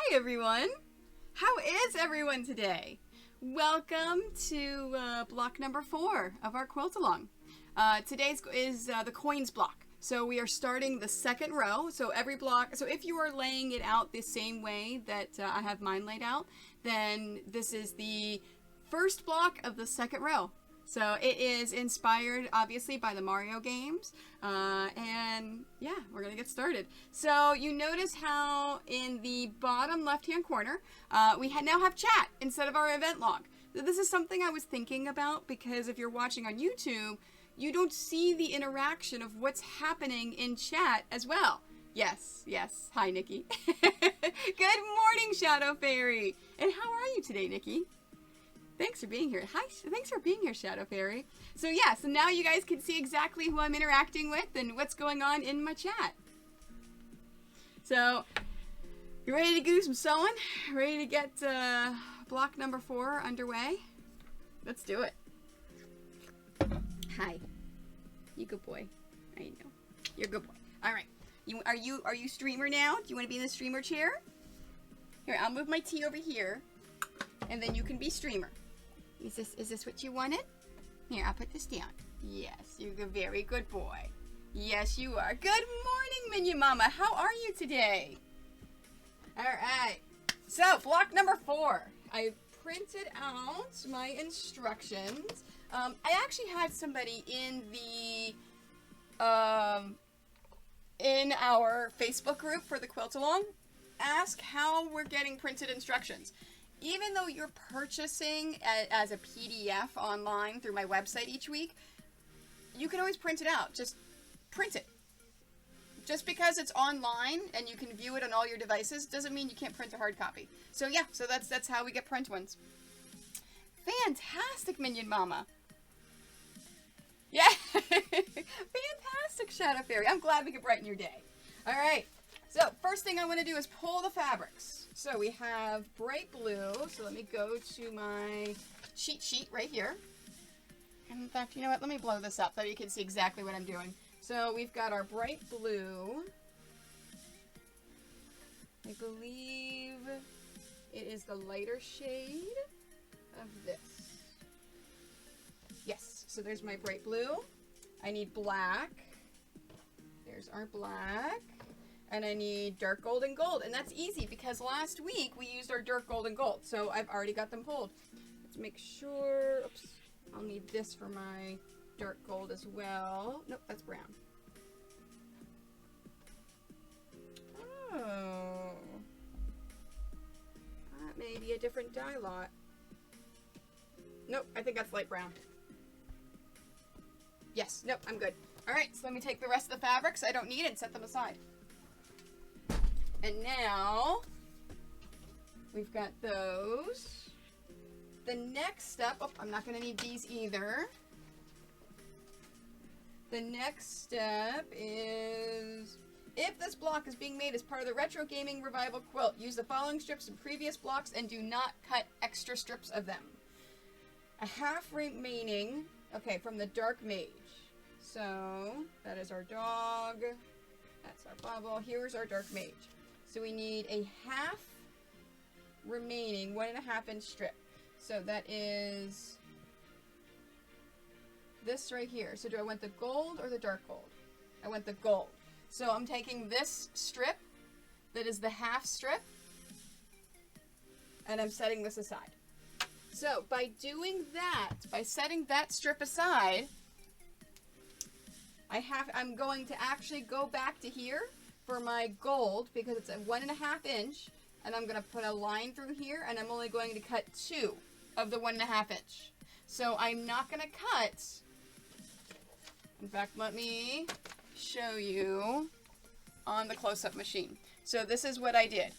Hi everyone! How is everyone today? Welcome to block number 4 of our quilt along. Today's is the coins block. So we are starting the second row. So every block, so if you are laying it out the same way that I have mine laid out, then this is the first block of the second row. So it is inspired, obviously, by the Mario games. And yeah, we're going to get started. So you notice how in the bottom left-hand corner, we now have chat instead of our event log. This is something I was thinking about because if you're watching on YouTube, you don't see the interaction of what's happening in chat as well. Yes, yes. Hi, Nikki. Good morning, Shadow Fairy. And how are you today, Nikki? Thanks for being here. Hi, thanks for being here, Shadow Fairy. So yeah, so now you guys can see exactly who I'm interacting with and what's going on in my chat. So, you ready to do some sewing? Ready to get block number 4 underway? Let's do it. Hi. You good boy. I know. You're a good boy. All right. Are you streamer now? Do you want to be in the streamer chair? Here, I'll move my tea over here, and then you can be streamer. Is this what you wanted? Here, I'll put this down. Yes, you're a very good boy. Yes, you are. Good morning, Minion Mama. How are you today? All right. So, block number 4. I printed out my instructions. I actually had somebody in the in our Facebook group for the quilt along ask how we're getting printed instructions. Even though you're purchasing as a PDF online through my website each week, you can always print it out. Just print it. Just because it's online and you can view it on all your devices doesn't mean you can't print a hard copy. So yeah, so that's how we get print ones. Fantastic, Minion Mama. Yeah. Fantastic, Shadow Fairy. I'm glad we could brighten your day. All right. So first thing I want to do is pull the fabrics. So we have bright blue. So let me go to my cheat sheet right here. And in fact, you know what? Let me blow this up so you can see exactly what I'm doing. So we've got our bright blue. I believe it is the lighter shade of this. Yes, so there's my bright blue. I need black. There's our black. And I need dark gold and gold. And that's easy because last week we used our dark gold and gold. So I've already got them pulled. Let's make sure. Oops. I'll need this for my dark gold as well. Nope, that's brown. Oh. That may be a different dye lot. Nope, I think that's light brown. Yes, nope, I'm good. All right, so let me take the rest of the fabrics I don't need and set them aside. And now, we've got those. The next step, oh, I'm not going to need these either. The next step is, if this block is being made as part of the Retro Gaming Revival Quilt, use the following strips in previous blocks and do not cut extra strips of them. A half remaining, okay, from the Dark Mage. So, that is our dog. That's our bubble. Here's our Dark Mage. So we need a half remaining 1.5 inch strip. So that is this right here. So do I want the gold or the dark gold? I want the gold. So I'm taking this strip that is the half strip and I'm setting this aside. So by doing that, by setting that strip aside, I'm going to actually go back to here for my gold because it's a 1.5 inch, and I'm going to put a line through here, and I'm only going to cut 2 of the 1.5 inch. So I'm not going to cut. In fact, let me show you on the close-up machine. So this is what I did.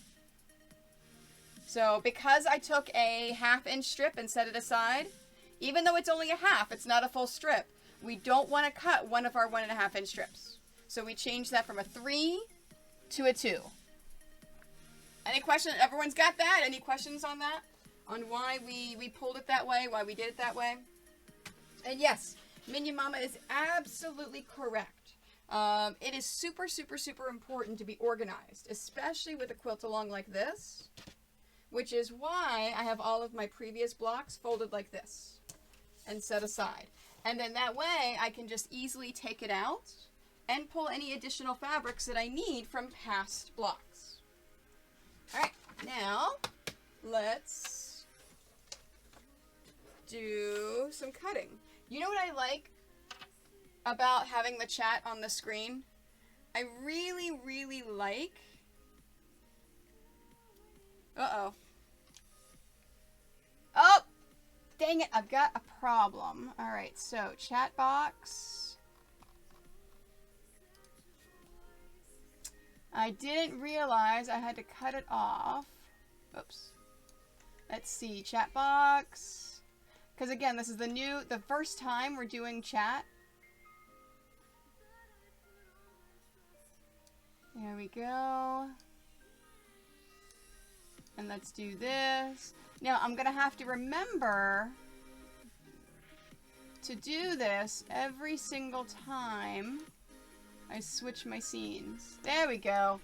So because I took a 1/2 inch strip and set it aside, even though it's only a half, it's not a full strip, we don't want to cut one of our 1.5 inch strips. So we changed that from a 3 to a 2. Any questions? Everyone's got that? Any questions on that? On why we pulled it that way? Why we did it that way? And yes, Minion Mama is absolutely correct. It is super, super, super important to be organized, especially with a quilt along like this, which is why I have all of my previous blocks folded like this and set aside. And then that way I can just easily take it out and pull any additional fabrics that I need from past blocks. All right, now let's do some cutting. You know what I like about having the chat on the screen? I really, really like... Uh-oh. Oh! Dang it, I've got a problem. Alright, so chat box. I didn't realize I had to cut it off. Oops. Let's see, chat box. Because again, this is the first time we're doing chat. There we go. And let's do this. Now, I'm going to have to remember to do this every single time I switch my scenes. There we go.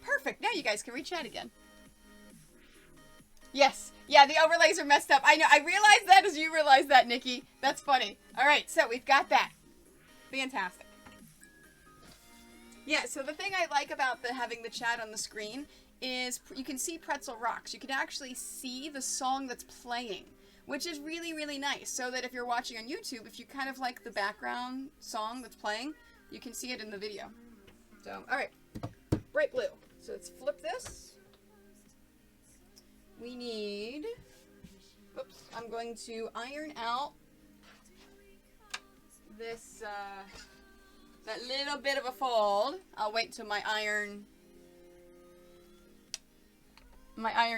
Perfect. Now you guys can re-chat again. Yes. Yeah, the overlays are messed up. I know. I realized that as you realized that, Nikki. That's funny. All right, so we've got that. Fantastic. Yeah, so the thing I like about having the chat on the screen is you can see Pretzel Rocks. You can actually see the song that's playing, which is really, really nice. So that if you're watching on YouTube, if you kind of like the background song that's playing, you can see it in the video. So, all right, bright blue. So let's flip this. We need, oops, I'm going to iron out this, that little bit of a fold. I'll wait till my iron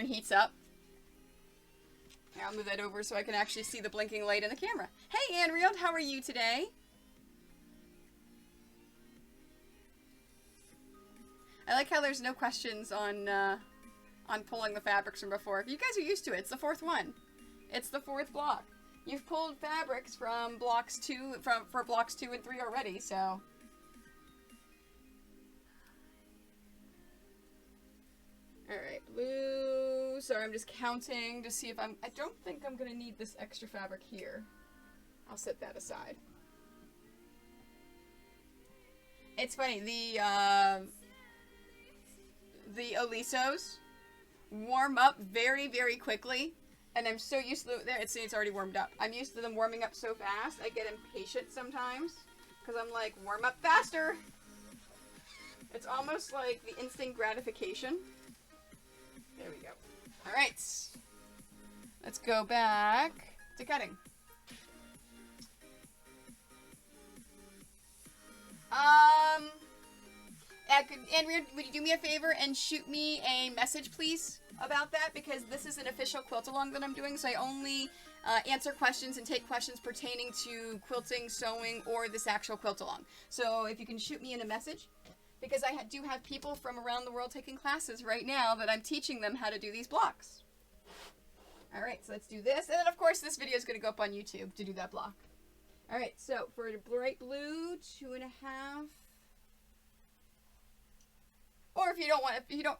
heats up. Now I'll move that over so I can actually see the blinking light in the camera. Hey, Anriel, how are you today? I like how there's no questions on pulling the fabrics from before. You guys are used to it. It's the fourth one. It's the fourth block. You've pulled fabrics from blocks for blocks 2 and 3 already, so. Alright, blue. Sorry, I'm just counting to see if I don't think I'm gonna need this extra fabric here. I'll set that aside. It's funny, the Olisos warm up very, very quickly, and I'm so used to it's already warmed up. I'm used to them warming up so fast, I get impatient sometimes, because I'm like, warm up faster! It's almost like the instant gratification. There we go. Alright. Let's go back to cutting. Andrea, would you do me a favor and shoot me a message, please, about that? Because this is an official quilt-along that I'm doing, so I only answer questions and take questions pertaining to quilting, sewing, or this actual quilt-along. So if you can shoot me in a message, because I do have people from around the world taking classes right now that I'm teaching them how to do these blocks. Alright, so let's do this. And then, of course, this video is going to go up on YouTube to do that block. Alright, so for bright blue, 2.5. Or if you don't,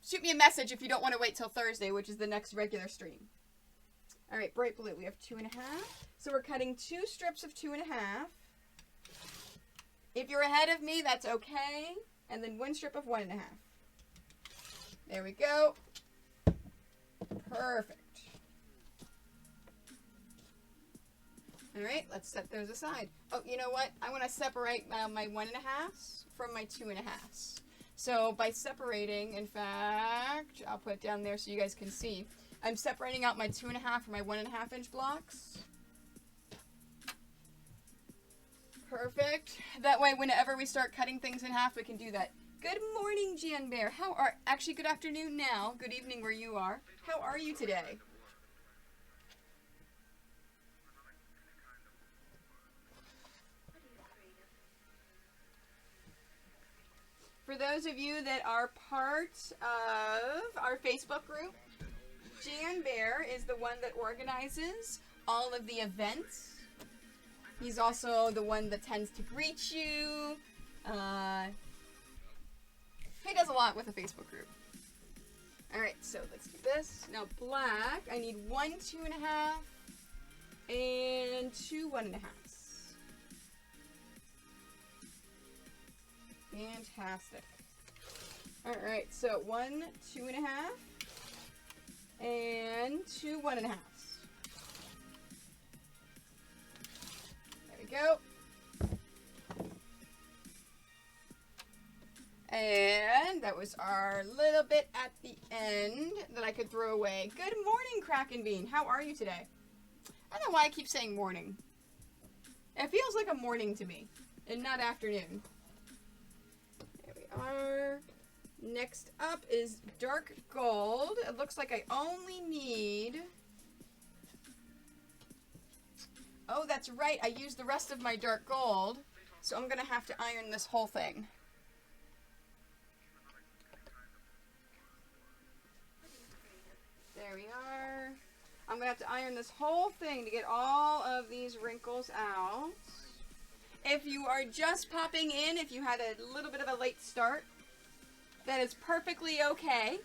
shoot me a message if you don't want to wait till Thursday, which is the next regular stream. Alright, bright blue, we have 2.5. So we're cutting 2 strips of 2.5. If you're ahead of me, that's okay. And then 1 strip of 1.5. There we go. Perfect. Alright, let's set those aside. Oh, you know what? I want to separate my 1.5s from my 2.5s. So by separating, in fact, I'll put it down there so you guys can see. I'm separating out my 2.5 from my 1.5 inch blocks. Perfect. That way, whenever we start cutting things in half, we can do that. Good morning, Jan Bear. Actually, good afternoon now. Good evening where you are. How are you today? For those of you that are part of our Facebook group, Jan Bear is the one that organizes all of the events. He's also the one that tends to greet you, He does a lot with the Facebook group. Alright, so let's do this. Now black, I need 1 2.5 and 2 1.5. Fantastic. Alright, so 1 2.5 and 2 1.5. There we go. And that was our little bit at the end that I could throw away. Good morning, Kraken Bean. How are you today? I don't know why I keep saying morning. It feels like a morning to me, and not afternoon. There we are. Next up is dark gold. It looks like I only need... Oh, that's right. I used the rest of my dark gold, so I'm going to have to iron this whole thing. There we are. I'm going to have to iron this whole thing to get all of these wrinkles out. If you are just popping in, if you had a little bit of a late start, that is perfectly okay.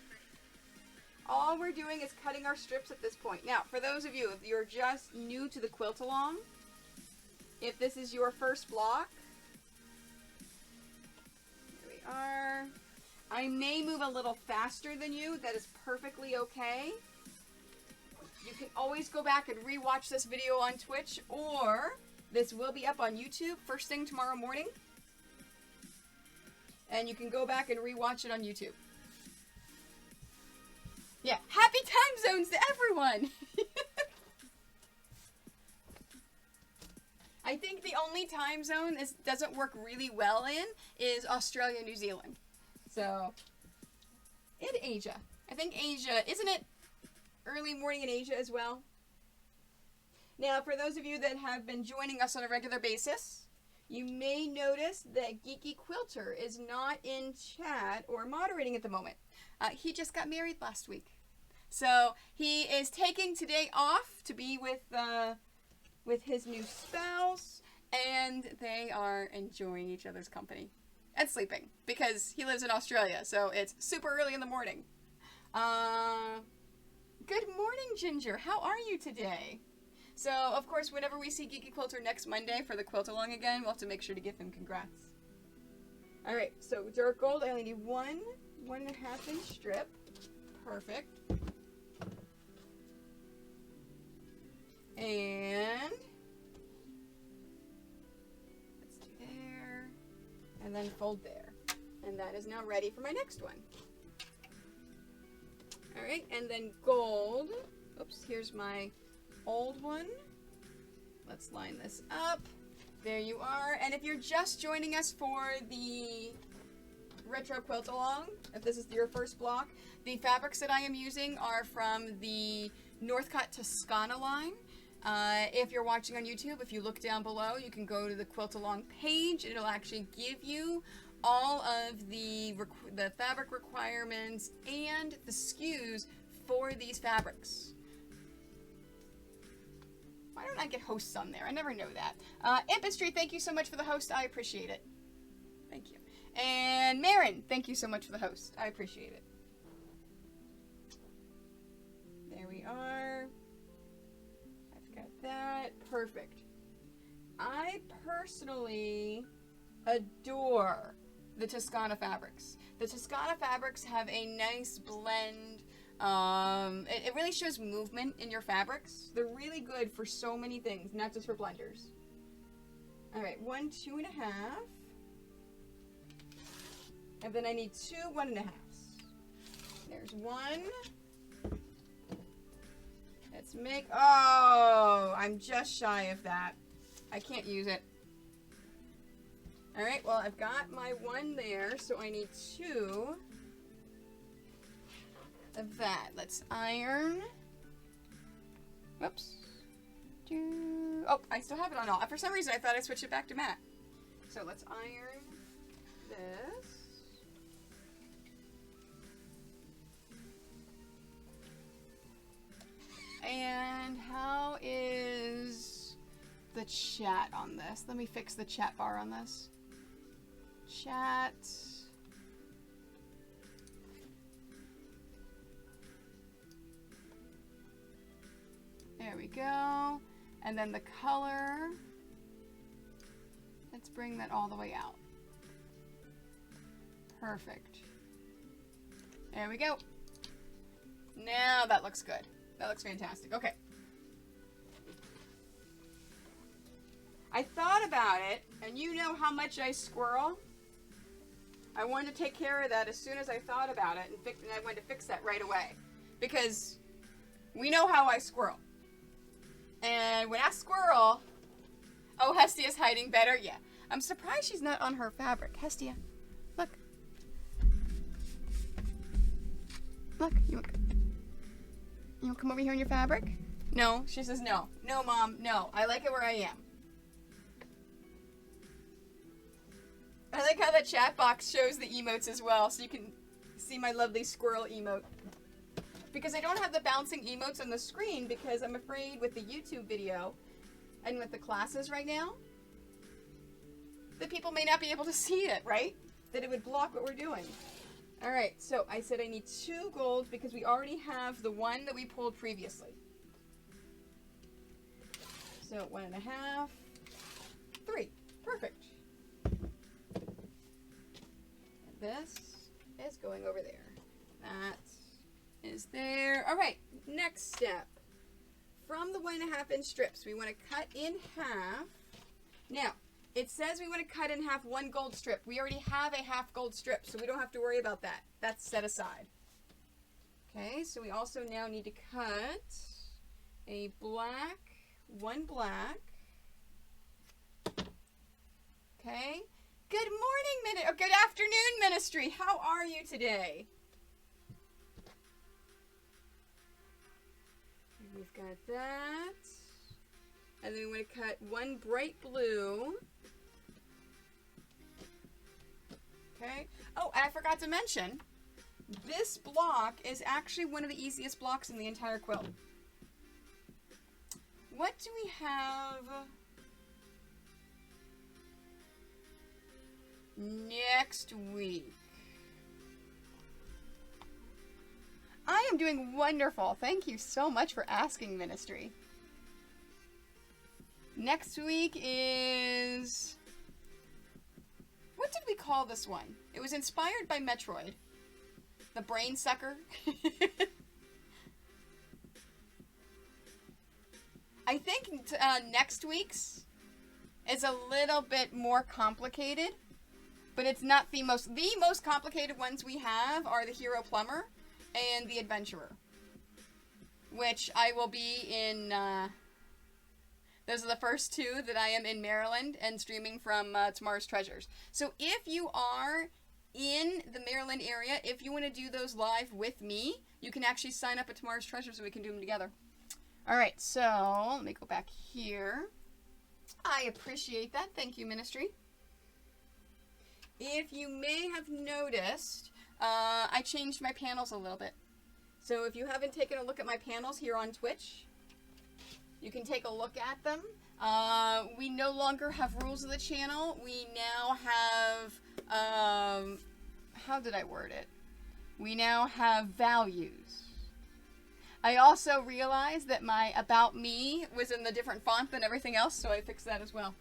All we're doing is cutting our strips at this point. Now, for those of you, if you're just new to the quilt along, if this is your first block, here we are. I may move a little faster than you. That is perfectly okay. You can always go back and rewatch this video on Twitch, or this will be up on YouTube first thing tomorrow morning. And you can go back and rewatch it on YouTube. Yeah, happy time zones to everyone! I think the only time zone this doesn't work really well in is Australia, New Zealand. So, in Asia. I think Asia, isn't it early morning in Asia as well? Now, for those of you that have been joining us on a regular basis, you may notice that Geeky Quilter is not in chat or moderating at the moment. He just got married last week. So, he is taking today off to be with his new spouse, and they are enjoying each other's company. And sleeping, because he lives in Australia, so it's super early in the morning. Good morning, Ginger. How are you today? So, of course, whenever we see Geeky Quilter next Monday for the quilt along again, we'll have to make sure to give him congrats. Alright, so dark gold, I only need 1 1.5 inch strip. Perfect. And let's do there. And then fold there. And that is now ready for my next one. Alright, and then gold. Oops, here's my old one. Let's line this up. There you are. And if you're just joining us for the Retro Quilt Along, if this is your first block, the fabrics that I am using are from the Northcott Toscana line. If you're watching on YouTube, if you look down below, you can go to the Quilt Along page. It'll actually give you all of the fabric requirements and the SKUs for these fabrics. Why don't I get hosts on there? I never know that. Impistry, thank you so much for the host. I appreciate it. Thank you. And Marin, thank you so much for the host. I appreciate it. There we are. Got that. Perfect. I personally adore the Toscana fabrics. The Toscana fabrics have a nice blend. It really shows movement in your fabrics. They're really good for so many things, not just for blenders. Alright, 1 2.5. And then I need 2 1.5. There's 1. Let's make, oh, I'm just shy of that. I can't use it. Alright, well, I've got my 1 there, so I need 2 of that. Let's iron. Whoops. Oh, I still have it on all. For some reason, I thought I switched it back to matte. So let's iron this. And how is the chat on this? Let me fix the chat bar on this. chat. There we go. And then the color. Let's bring that all the way out. Perfect. There we go. Now that looks good. That looks fantastic. Okay. I thought about it, and you know how much I squirrel. I wanted to take care of that as soon as I thought about it, and I wanted to fix that right away. Because we know how I squirrel. And when I squirrel... Oh, Hestia's hiding better? Yeah. I'm surprised she's not on her fabric. Hestia, look. Look, you want to come over here in your fabric? No, she says no. No, Mom, no. I like it where I am. I like how the chat box shows the emotes as well, so you can see my lovely squirrel emote. Because I don't have the bouncing emotes on the screen because I'm afraid with the YouTube video and with the classes right now, that people may not be able to see it, right? That it would block what we're doing. All right, so I said I need 2 golds because we already have the one that we pulled previously. So 1.5, 3, perfect. And this is going over there. That is there. All right, next step. From the 1.5 inch strips, we want to cut in half. Now, it says we want to cut in half 1 gold strip. We already have a half gold strip, so we don't have to worry about that. That's set aside. Okay, so we also now need to cut a black, 1 black. Okay. Good morning, good afternoon, Ministry. How are you today? We've got that. And then we want to cut 1 bright blue. Okay. Oh, and I forgot to mention, this block is actually one of the easiest blocks in the entire quilt. What do we have next week? I am doing wonderful. Thank you so much for asking, Ministry. Next week is... What did we call this one? It was inspired by Metroid. The Brain Sucker. I think next week's is a little bit more complicated, but it's not the most... The most complicated ones we have are the Hero Plumber and the Adventurer, which I will be in... Those are the first 2 that I am in Maryland and streaming from Tomorrow's Treasures. So if you are in the Maryland area, if you want to do those live with me, you can actually sign up at Tomorrow's Treasures and we can do them together. All right, so let me go back here. I appreciate that. Thank you, Ministry. If you may have noticed, I changed my panels a little bit. So if you haven't taken a look at my panels here on Twitch, you can take a look at them. We no longer have rules of the channel. We now have, how did I word it? We now have values. I also realized that my About Me was in the different font than everything else, so I fixed that as well.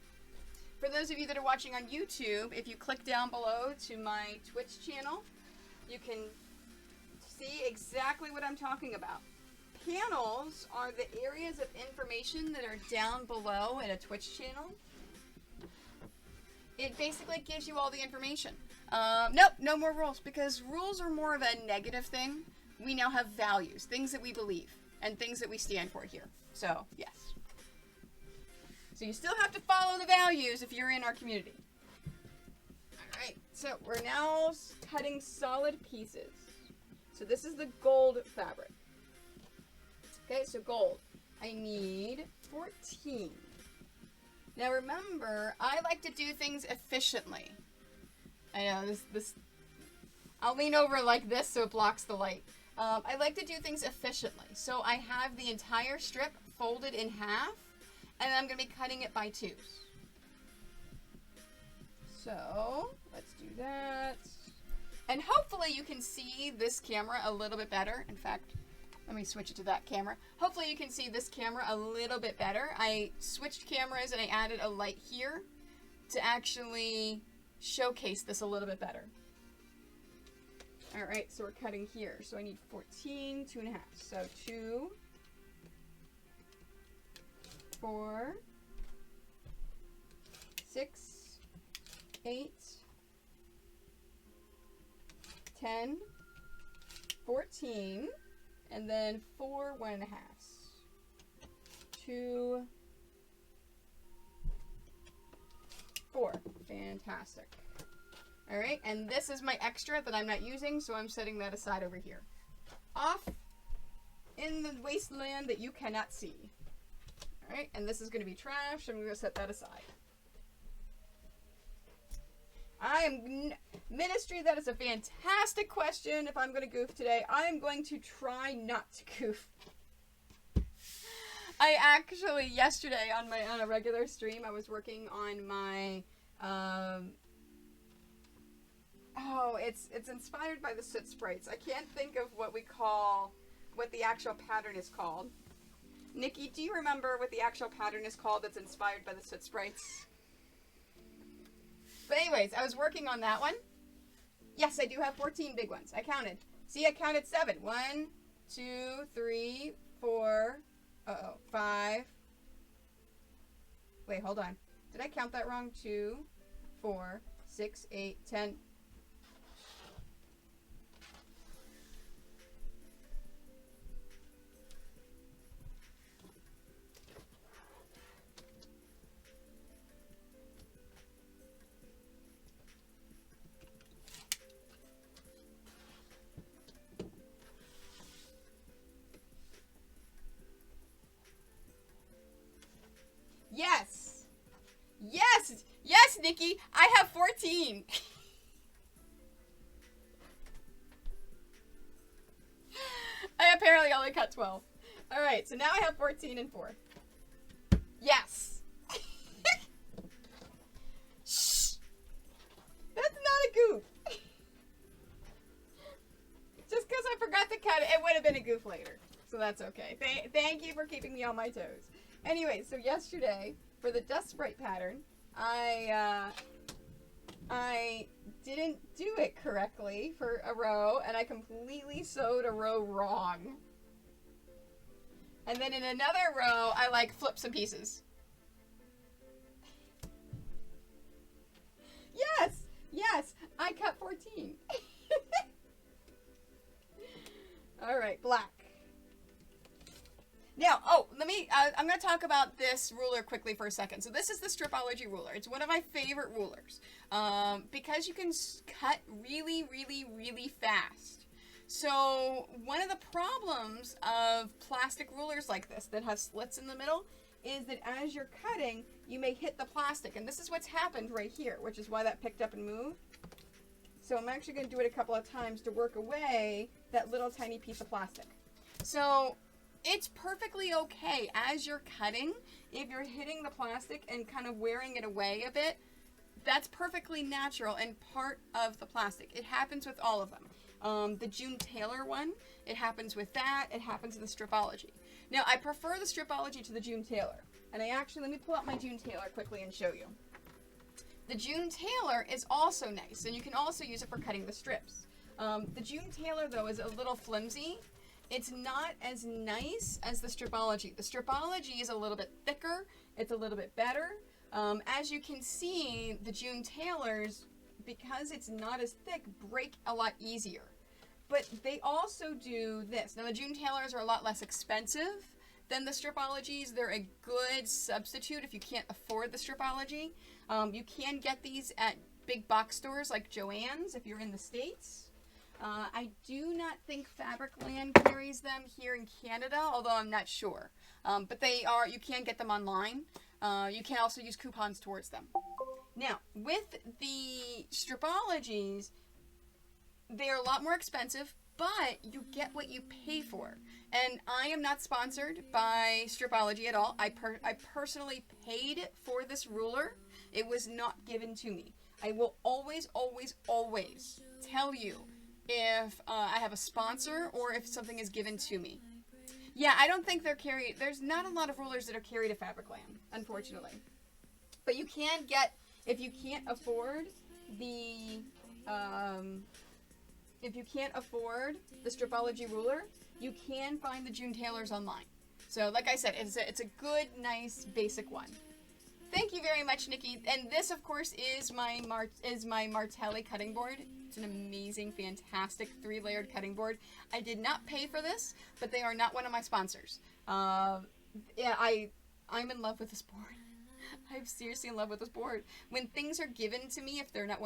For those of you that are watching on YouTube, if you click down below to my Twitch channel, you can see exactly what I'm talking about. Panels are the areas of information that are down below in a Twitch channel. It basically gives you all the information. Nope, no more rules, because rules are more of a negative thing. We now have values, things that we believe, and things that we stand for here. So, yes. So you still have to follow the values if you're in our community. Alright, so we're now cutting solid pieces. So this is the gold fabric. Okay, so gold. I need 14. Now remember, I like to do things efficiently. I know, I'll lean over like this so it blocks the light. I like to do things efficiently. So I have the entire strip folded in half, and I'm going to be cutting it by 2s. So let's do that. And hopefully you can see this camera a little bit better. In fact, let me switch it to that camera. Hopefully you can see this camera a little bit better. I switched cameras and I added a light here to actually showcase this a little bit better. All right, so we're cutting here. So I need 14, 2.5. So 2, 4, 6, 8, 10, 14, and then 4 1.5. 2, 4. Fantastic. All right, and this is my extra that I'm not using, so I'm setting that aside over here. Off in the wasteland that you cannot see. All right, and this is going to be trash. I'm going to set that aside. Ministry, that is a fantastic question. If I'm going to goof today, I am going to try not to goof. I actually, yesterday on a regular stream, I was working on my, it's inspired by the soot sprites. I can't think of what the actual pattern is called. Nikki, do you remember what the actual pattern is called that's inspired by the soot sprites? But anyways, I was working on that one. Yes, I do have 14 big ones. I counted. See, I counted 7. 1, 2, 3, 4, 5. Wait, hold on. Did I count that wrong? 2, 4, 6, 8, 10. Yes! Yes! Yes, Nikki! I have 14! I apparently only cut 12. Alright, so now I have 14 and 4. Yes! Shh! That's not a goof! Just because I forgot to cut it, it would have been a goof later. So that's okay. Thank you for keeping me on my toes. Anyway, so yesterday, for the dust sprite pattern, I didn't do it correctly for a row, and I completely sewed a row wrong. And then in another row, I flipped some pieces. Yes! Yes! I cut 14. Alright, black. Now, I'm going to talk about this ruler quickly for a second. So this is the Stripology ruler. It's one of my favorite rulers because you can cut really, really, really fast. So one of the problems of plastic rulers like this that have slits in the middle is that as you're cutting, you may hit the plastic. And this is what's happened right here, which is why that picked up and moved. So I'm actually going to do it a couple of times to work away that little tiny piece of plastic. So it's perfectly okay as you're cutting, if you're hitting the plastic and kind of wearing it away a bit, that's perfectly natural and part of the plastic. It happens with all of them. The June Taylor one, it happens with that, it happens with the Stripology. Now, I prefer the Stripology to the June Taylor, and let me pull out my June Taylor quickly and show you. The June Taylor is also nice, and you can also use it for cutting the strips. The June Taylor, though, is a little flimsy. It's not as nice as the Stripology. The Stripology is a little bit thicker. It's a little bit better. As you can see, the June Taylors, because it's not as thick, break a lot easier. But they also do this. Now, the June Taylors are a lot less expensive than the Stripologies. They're a good substitute if you can't afford the Stripology. You can get these at big box stores like Joann's if you're in the States. I do not think Fabricland carries them here in Canada, although I'm not sure. But you can get them online. You can also use coupons towards them. Now, with the Stripologies, they're a lot more expensive, but you get what you pay for. And I am not sponsored by Stripology at all. I personally paid for this ruler. It was not given to me. I will always, always, always tell you if I have a sponsor or if something is given to me. Yeah, I don't think they're carried. There's not a lot of rulers that are carried at Fabricland, unfortunately. But you can get, if you can't afford the, Stripology ruler, you can find the June Taylors online. So, like I said, it's a good, nice, basic one. Thank you very much, Nikki. And this, of course, is my Martelli cutting board. It's an amazing, fantastic 3-layered cutting board. I did not pay for this, but they are not one of my sponsors. Yeah, I'm in love with this board. I'm seriously in love with this board. When things are given to me, if they're not,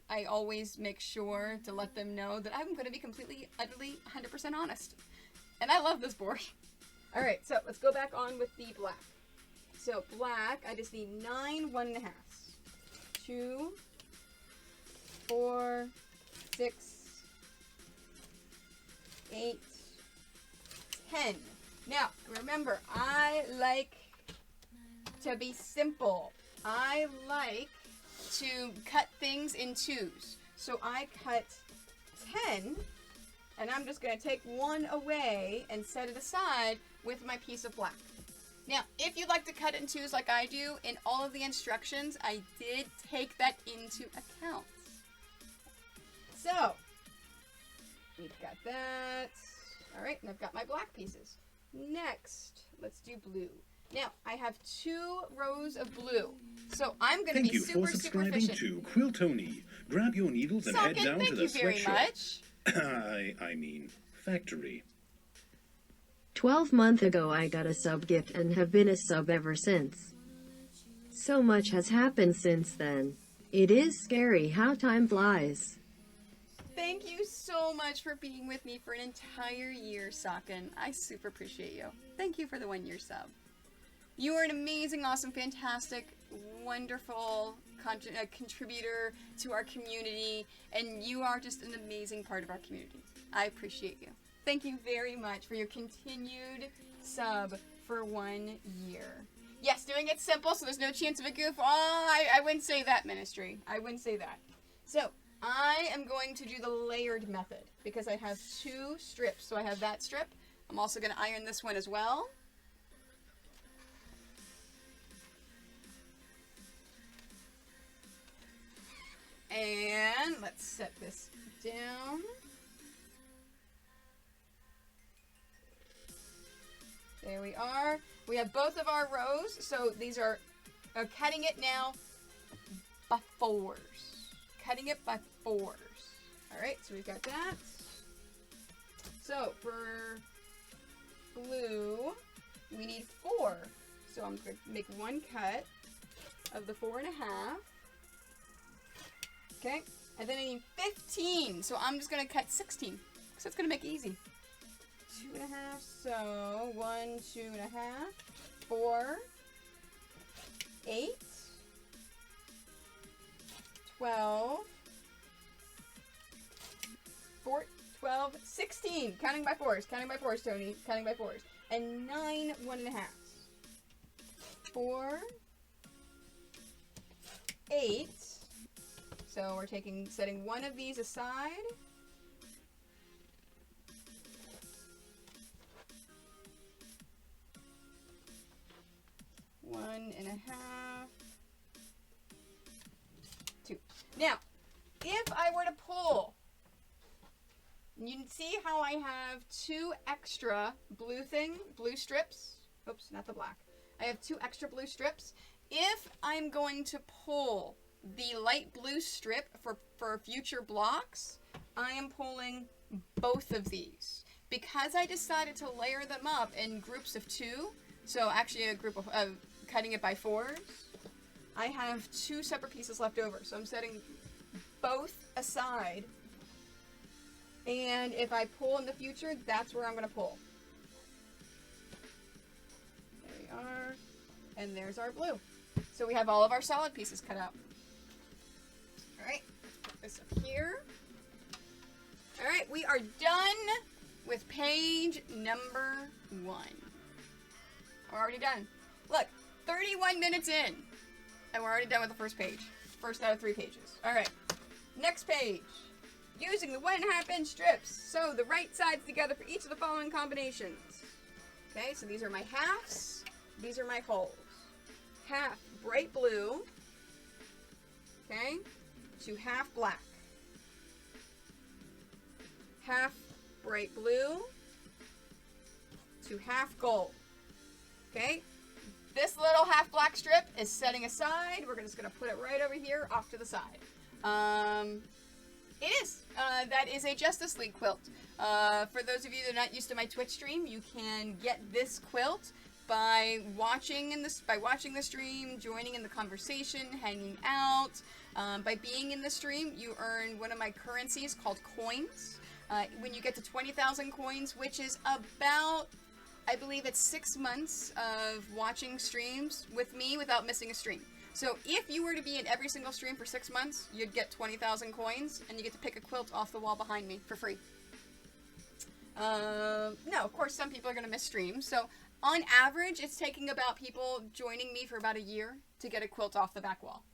I always make sure to let them know that I'm going to be completely, utterly, 100% honest. And I love this board. All right, so let's go back on with the black. So black, I just need 9 1.5. 2, 4, 6, 8, 10. Now, remember, I like to be simple. I like to cut things in 2s. So I cut 10, and I'm just going to take 1 away and set it aside with my piece of black. Now, if you'd like to cut in 2s like I do, in all of the instructions, I did take that into account. So, we've got that. All right, and I've got my black pieces. Next, let's do blue. Now, I have 2 rows of blue, so I'm going to be super, super efficient. Thank you for subscribing to Quiltony. Grab your needles and head down to the sweatshop. I mean, factory. 12 months ago I got a sub gift and have been a sub ever since. So much has happened since then. It is scary how time flies. Thank you so much for being with me for an entire year, Sakin. I super appreciate you. Thank you for the 1-year sub. You are an amazing, awesome, fantastic, wonderful contributor to our community, and you are just an amazing part of our community. I appreciate you. Thank you very much for your continued sub for 1 year. Yes, doing it simple so there's no chance of a goof. Oh, I wouldn't say that, Ministry. I wouldn't say that. So, I am going to do the layered method because I have 2 strips. So I have that strip. I'm also going to iron this one as well. And let's set this down. There we are. We have both of our rows. So these are cutting it now by 4s. Cutting it by 4s. All right, so we've got that. So for blue, we need 4. So I'm going to make 1 cut of the 4.5. Okay, and then I need 15. So I'm just going to cut 16. So it's going to make it easy. 2.5, so 1, 2.5, 4, 8, 12, 12, 16. Counting by 4s, Tony. Counting by 4s. And 9 1.5. 4, 8. So we're setting 1 of these aside. One and a half. 2. Now, if I were to pull, you can see how I have 2 extra blue strips. Oops, not the black. I have 2 extra blue strips. If I'm going to pull the light blue strip for future blocks, I am pulling both of these. Because I decided to layer them up in groups of 2, so actually a group of cutting it by 4s, I have 2 separate pieces left over. So I'm setting both aside. And if I pull in the future, that's where I'm going to pull. There we are. And there's our blue. So we have all of our solid pieces cut out. All right, put this up here. All right, we are done with page number 1. We're already done. Look, 31 minutes in, and we're already done with the first page. first out of 3 pages. All right, next page. Using the 1.5 inch strips, sew the right sides together for each of the following combinations. Okay, so these are my halves. These are my wholes. Half bright blue, okay, to half black. Half bright blue to half gold. Okay, this little half black strip is setting aside. We're just gonna put it right over here off to the side. That is a Justice League quilt. For those of you that are not used to my Twitch stream, you can get this quilt by watching the stream, joining in the conversation, hanging out. By being in the stream, you earn one of my currencies called coins. When you get to 20,000 coins, which is about, I believe it's 6 months of watching streams with me without missing a stream. So if you were to be in every single stream for 6 months, you'd get 20,000 coins, and you get to pick a quilt off the wall behind me for free. No, of course, some people are going to miss streams. So on average, it's taking about people joining me for about a year to get a quilt off the back wall.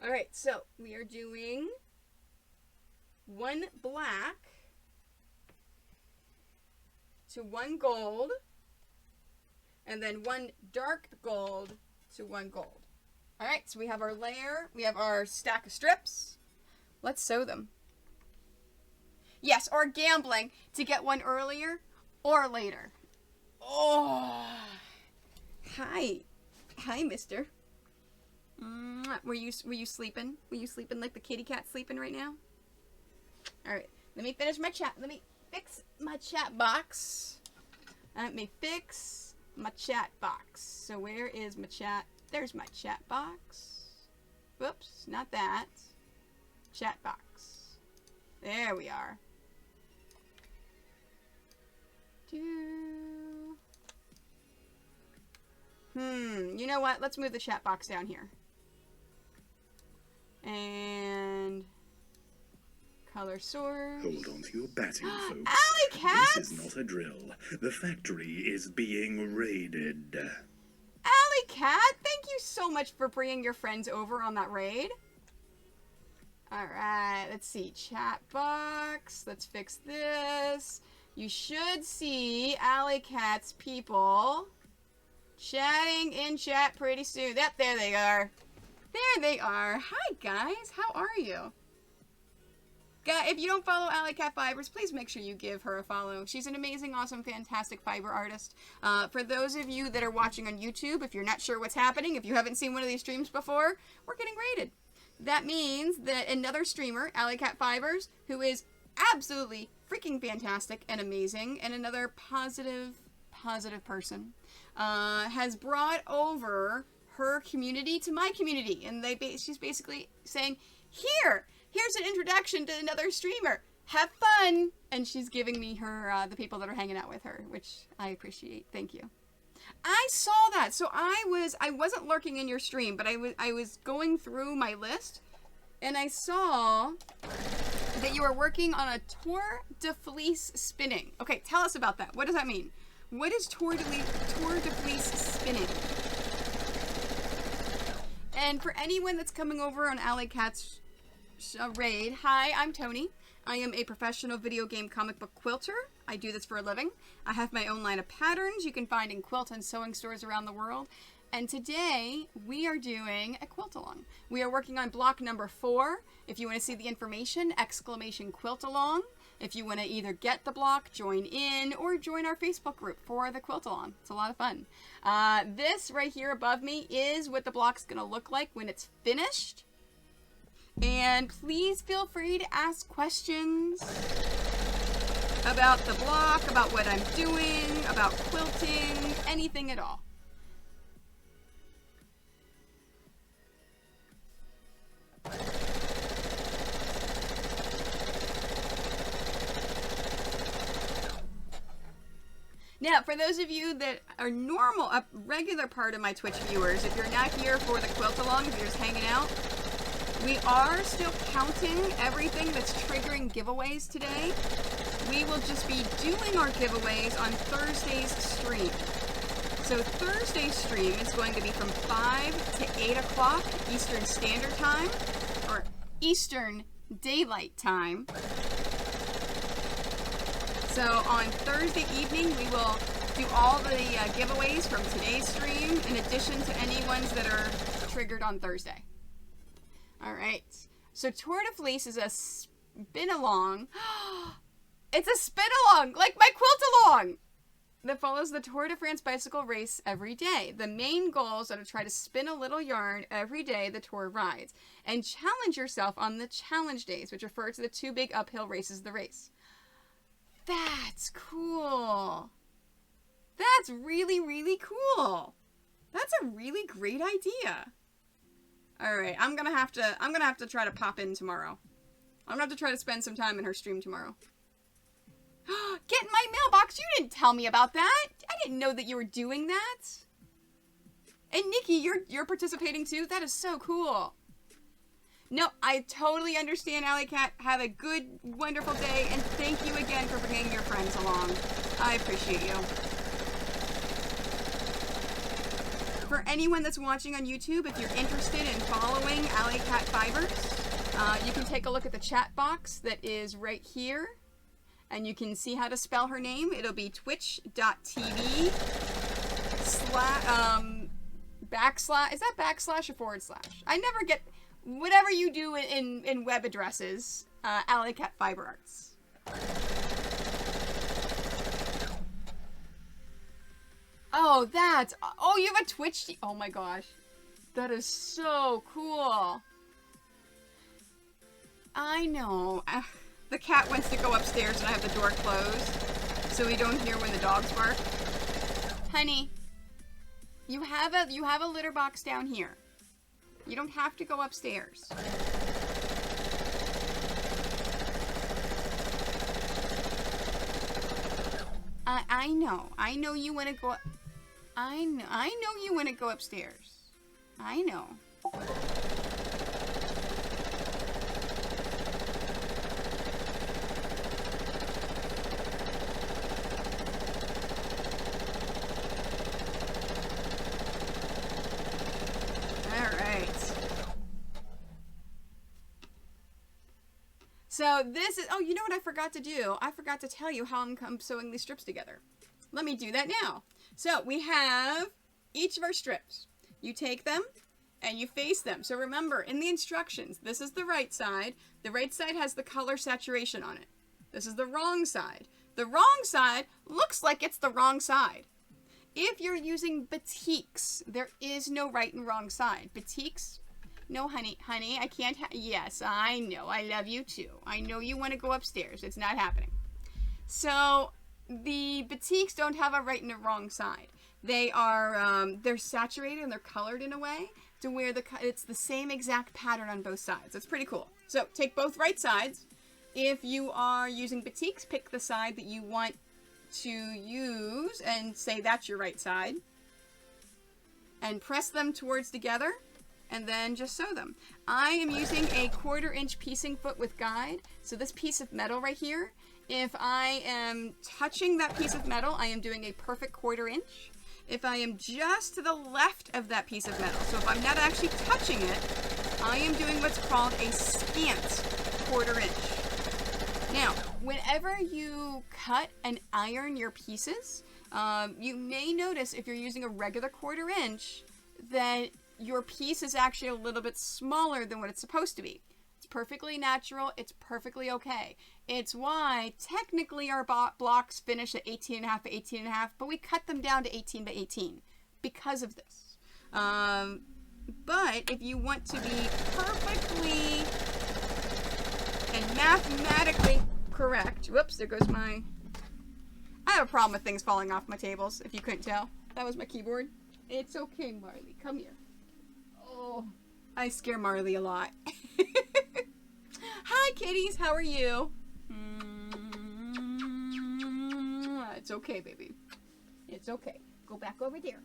All right, so we are doing 1 black to 1 gold, and then 1 dark gold to 1 gold. All right, so we have our layer, we have our stack of strips. Let's sew them. Yes, or gambling to get one earlier or later. Oh, hi, mister. Were you sleeping? Were you sleeping like the kitty cat sleeping right now? All right, let me finish my chat. Let me fix my chat box. Let me fix my chat box. So where is my chat? There's my chat box. Whoops, not that. Chat box. There we are. You know what? Let's move the chat box down here. And color source. Hold on to your batting, folks. Alley Cats! This is not a drill. The factory is being raided. Alley Cat, thank you so much for bringing your friends over on that raid. Alright, let's see. Chat box. Let's fix this. You should see Alley Cat's people chatting in chat pretty soon. Yep, there they are. There they are. Hi, guys. How are you? If you don't follow Alley Cat Fibers, please make sure you give her a follow. She's an amazing, awesome, fantastic fiber artist. For those of you that are watching on YouTube, if you're not sure what's happening, if you haven't seen one of these streams before, we're getting raided. That means that another streamer, Alley Cat Fibers, who is absolutely freaking fantastic and amazing, and another positive person, has brought over her community to my community. And she's basically saying, here's an introduction to another streamer. Have fun! And she's giving me her the people that are hanging out with her, which I appreciate. Thank you. I saw that. So I wasn't lurking in your stream, but I was going through my list, and I saw that you were working on a tour de fleece spinning. Okay, tell us about that. What does that mean? What is tour de fleece spinning? And for anyone that's coming over on Alley Cat's raid, hi, I'm Tony. I am a professional video game comic book quilter. I do this for a living. I have my own line of patterns you can find in quilt and sewing stores around the world. And today we are doing a quilt along. We are working on block number 4. If you want to see the information, !quilt along. If you want to either get the block, join in, or join our Facebook group for the quilt along. It's a lot of fun. This right here above me is what the block's going to look like when it's finished. And please feel free to ask questions about the block, about what I'm doing, about quilting, anything at all. Now, for those of you that are a regular part of my Twitch viewers, if you're not here for the quilt along, if you're just hanging out, we are still counting everything that's triggering giveaways today. We will just be doing our giveaways on Thursday's stream. So Thursday's stream is going to be from 5 to 8 o'clock Eastern Standard Time, or Eastern Daylight Time. So on Thursday evening, we will do all the giveaways from today's stream, in addition to any ones that are triggered on Thursday. All right. So Tour de Fleece is a spin-along. It's a spin-along, like my quilt-along, that follows the Tour de France bicycle race every day. The main goals are to try to spin a little yarn every day the tour rides, and challenge yourself on the challenge days, which refer to the 2 big uphill races of the race. That's cool. That's really, really cool. That's a really great idea. All right, I'm gonna have to try to pop in tomorrow. I'm gonna have to try to spend some time in her stream tomorrow. Get in my mailbox. You didn't tell me about that. I didn't know that you were doing that. And Nikki, you're participating too. That is so cool. No, I totally understand, Alley Cat. Have a good, wonderful day, and thank you again for bringing your friends along. I appreciate you. For anyone that's watching on YouTube, if you're interested in following Alley Cat Fibers, you can take a look at the chat box that is right here, and you can see how to spell her name. It'll be twitch.tv / is that backslash or forward slash? I never get... Whatever you do in web addresses, Alley Cat Fiber Arts. Oh, you have a Twitch. Oh my gosh. That is so cool. I know. The cat wants to go upstairs and I have the door closed so we don't hear when the dogs bark. Honey, you have a litter box down here. You don't have to go upstairs. I know. I know you want to go... I know you want to go upstairs. I know. So this is, oh, you know what I forgot to do? I forgot to tell you how I'm sewing these strips together. Let me do that now. So we have each of our strips. You take them and you face them. So remember, in the instructions, this is the right side. The right side has the color saturation on it. This is the wrong side. The wrong side looks like it's the wrong side. If you're using batiks, there is no right and wrong side. Batiks, no, honey, I can't yes, I know, I love you too. I know you want to go upstairs. It's not happening. So, the batiks don't have a right and a wrong side. They are, they're saturated and they're colored in a way to where it's the same exact pattern on both sides. It's pretty cool. So, take both right sides. If you are using batiks, pick the side that you want to use and say that's your right side. And press them towards together. And then just sew them. I am using a 1/4 inch piecing foot with guide. So this piece of metal right here, if I am touching that piece of metal, I am doing a perfect 1/4 inch. If I am just to the left of that piece of metal, so if I'm not actually touching it, I am doing what's called a scant 1/4 inch. Now, whenever you cut and iron your pieces, you may notice if you're using a regular 1/4 inch that your piece is actually a little bit smaller than what it's supposed to be. It's perfectly natural. It's perfectly okay. It's why technically our blocks finish at 18.5 by 18.5, but we cut them down to 18 by 18 because of this. But if you want to be perfectly and mathematically correct, whoops, there goes my... I have a problem with things falling off my tables, if you couldn't tell. That was my keyboard. It's okay, Marley. Come here. Oh, I scare Marley a lot. Hi, kitties. How are you? It's okay, baby. It's okay. Go back over there.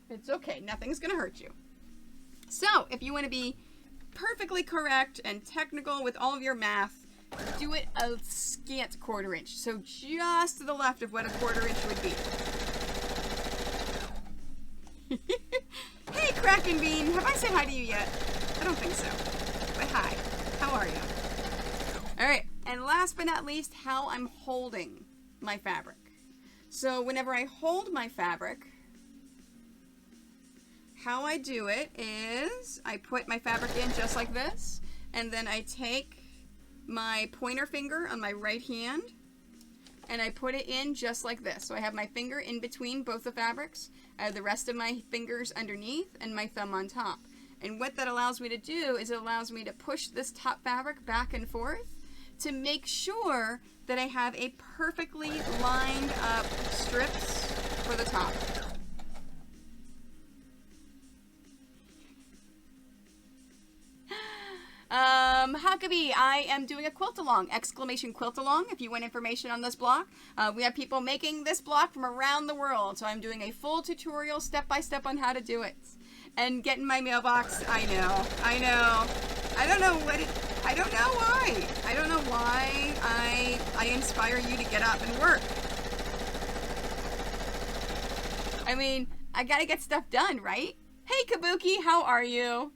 It's okay. Nothing's going to hurt you. So, if you want to be perfectly correct and technical with all of your math, do it a scant 1/4 inch. So, just to the left of what a 1/4 inch would be. Hey, Kraken Bean, have I said hi to you yet? I don't think so. But hi, how are you? All right, and last but not least, how I'm holding my fabric. So whenever I hold my fabric, how I do it is I put my fabric in just like this, and then I take my pointer finger on my right hand and I put it in just like this. So I have my finger in between both the fabrics, I have the rest of my fingers underneath, and my thumb on top. And what that allows me to do is it allows me to push this top fabric back and forth to make sure that I have a perfectly lined up strips for the top. Huckabee, I am doing a quilt along, exclamation quilt along. If you want information on this block, we have people making this block from around the world. So I'm doing a full tutorial step by step on how to do it. And get in my mailbox, I know. I don't know I don't know why. I don't know why I inspire you to get up and work. I mean, I gotta get stuff done, right? Hey Kabuki, how are you?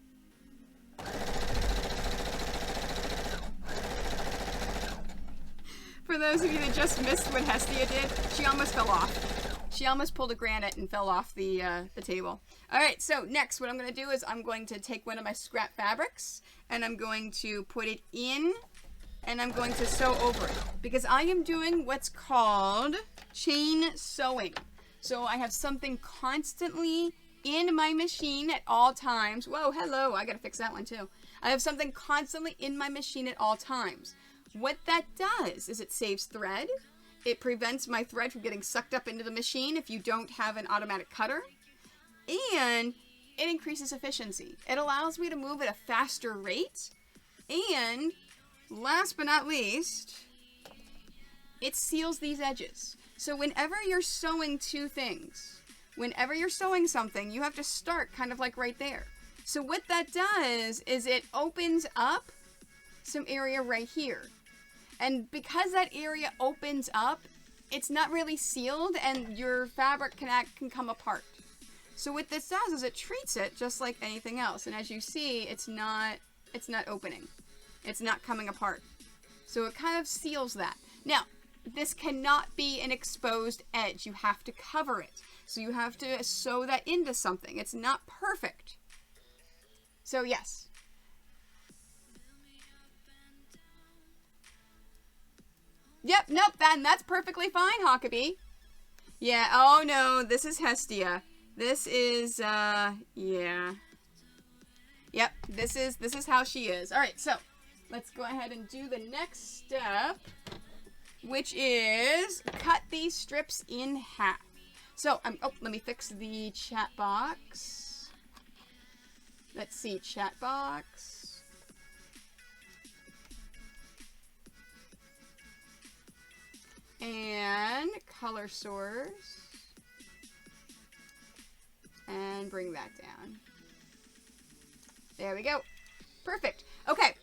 For those of you that just missed what Hestia did, she almost fell off. She almost pulled a granite and fell off the table. All right, so next what I'm going to do is I'm going to take one of my scrap fabrics and I'm going to put it in and I'm going to sew over it because I am doing what's called chain sewing. So I have something constantly in my machine at all times. Whoa, hello, I got to fix that one too. I have something constantly in my machine at all times. What that does is it saves thread. It prevents my thread from getting sucked up into the machine if you don't have an automatic cutter. And it increases efficiency. It allows me to move at a faster rate. And last but not least, it seals these edges. So whenever you're sewing two things, whenever you're sewing something, you have to start kind of like right there. So what that does is it opens up some area right here. And because that area opens up, it's not really sealed and your fabric can come apart. So what this does is it treats it just like anything else. And as you see, it's not opening. It's not coming apart. So it kind of seals that. Now, this cannot be an exposed edge. You have to cover it. So you have to sew that into something. It's not perfect. So yes. Yep, nope, that's perfectly fine, Huckabee. Yeah, oh no, this is Hestia. This is, yeah. Yep, this is how she is. Alright, so, let's go ahead and do the next step, which is cut these strips in half. So, oh, let me fix the chat box. Let's see, chat box. And color source. And bring that down. There we go. Perfect. Okay.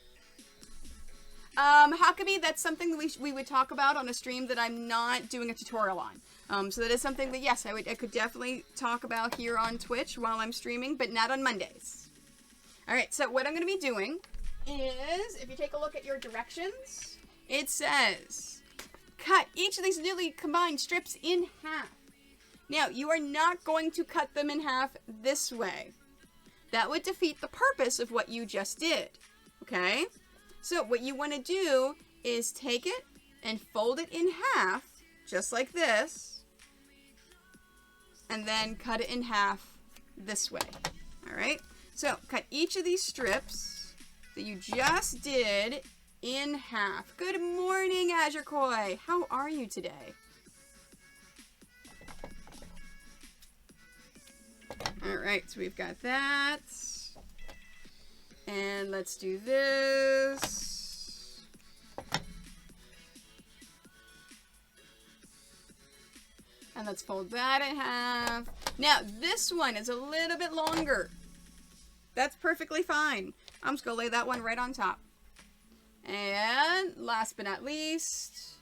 Huckabee, that's something that we would talk about on a stream that I'm not doing a tutorial on. So that is something that, yes, I could definitely talk about here on Twitch while I'm streaming, but not on Mondays. Alright, so what I'm going to be doing is, if you take a look at your directions, it says, cut each of these newly combined strips in half. Now, you are not going to cut them in half this way. That would defeat the purpose of what you just did. Okay? So, what you want to do is take it and fold it in half, just like this, and then cut it in half this way. Alright? So, cut each of these strips that you just did in half. Good morning, Azure Koi. How are you today? Alright, so we've got that. And let's do this. And let's fold that in half. Now, this one is a little bit longer. That's perfectly fine. I'm just going to lay that one right on top. And last but not least,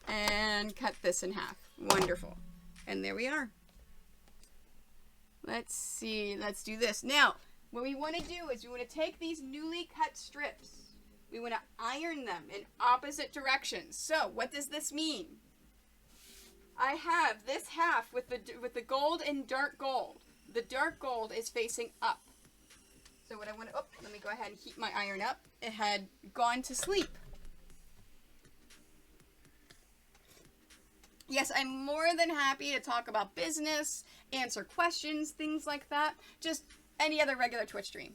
and cut cut this in half. Wonderful. And there we are. Let's see. Let's do this. Now, what we want to do is we want to take these newly cut strips. We want to iron them in opposite directions. So, what does this mean? I have this half with the gold and dark gold. The dark gold is facing up. So what I want to, let me go ahead and heat my iron up. It had gone to sleep. Yes, I'm more than happy to talk about business, answer questions, things like that. Just any other regular Twitch stream.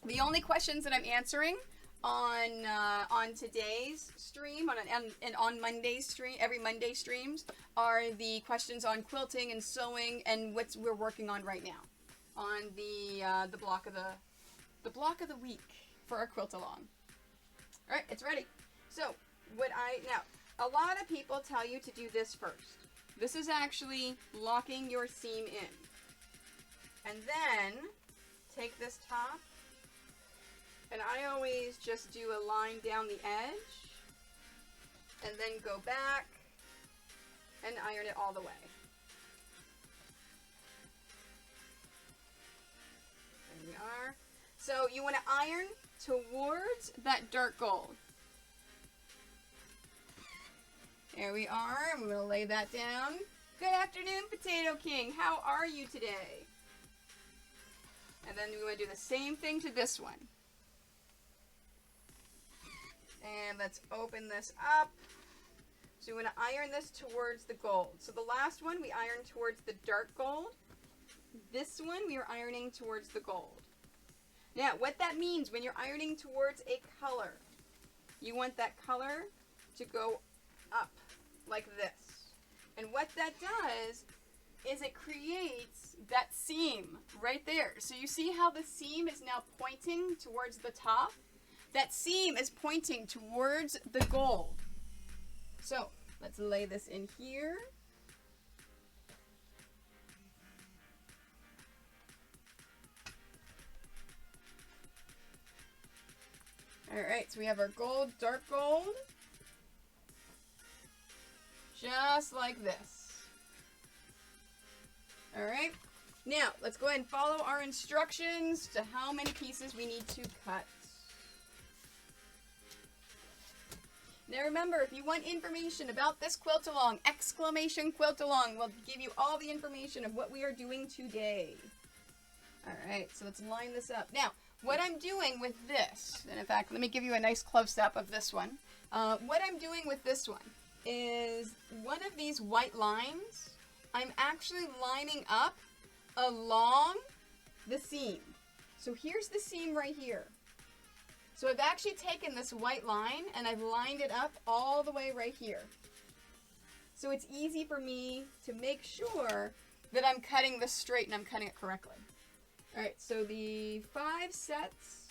The only questions that I'm answering on today's stream, on Monday's stream, every Monday streams, are the questions on quilting and sewing and what we're working on right now on the block of the week for our quilt along. All right, it's ready. So now a lot of people tell you to do this first. This is actually locking your seam in, and then take this top. And I always just do a line down the edge and then go back and iron it all the way. There we are. So you want to iron towards that dark gold. There we are. I'm going to lay that down. Good afternoon, Potato King. How are you today? And then we want to do the same thing to this one. And let's open this up. So we want to iron this towards the gold. So the last one we ironed towards the dark gold. This one we are ironing towards the gold. Now what that means when you're ironing towards a color, you want that color to go up like this. And what that does is it creates that seam right there. So you see how the seam is now pointing towards the top? That seam is pointing towards the gold. So let's lay this in here. All right, so we have our gold, dark gold, just like this. All right, now let's go ahead and follow our instructions to how many pieces we need to cut. Now remember, if you want information about this quilt along, exclamation quilt along, will give you all the information of what we are doing today. Alright, so let's line this up. Now, what I'm doing with this, and in fact, let me give you a nice close-up of this one. What I'm doing with this one is one of these white lines, I'm actually lining up along the seam. So here's the seam right here. So I've actually taken this white line and I've lined it up all the way right here. So it's easy for me to make sure that I'm cutting this straight and I'm cutting it correctly. All right, so the 5 sets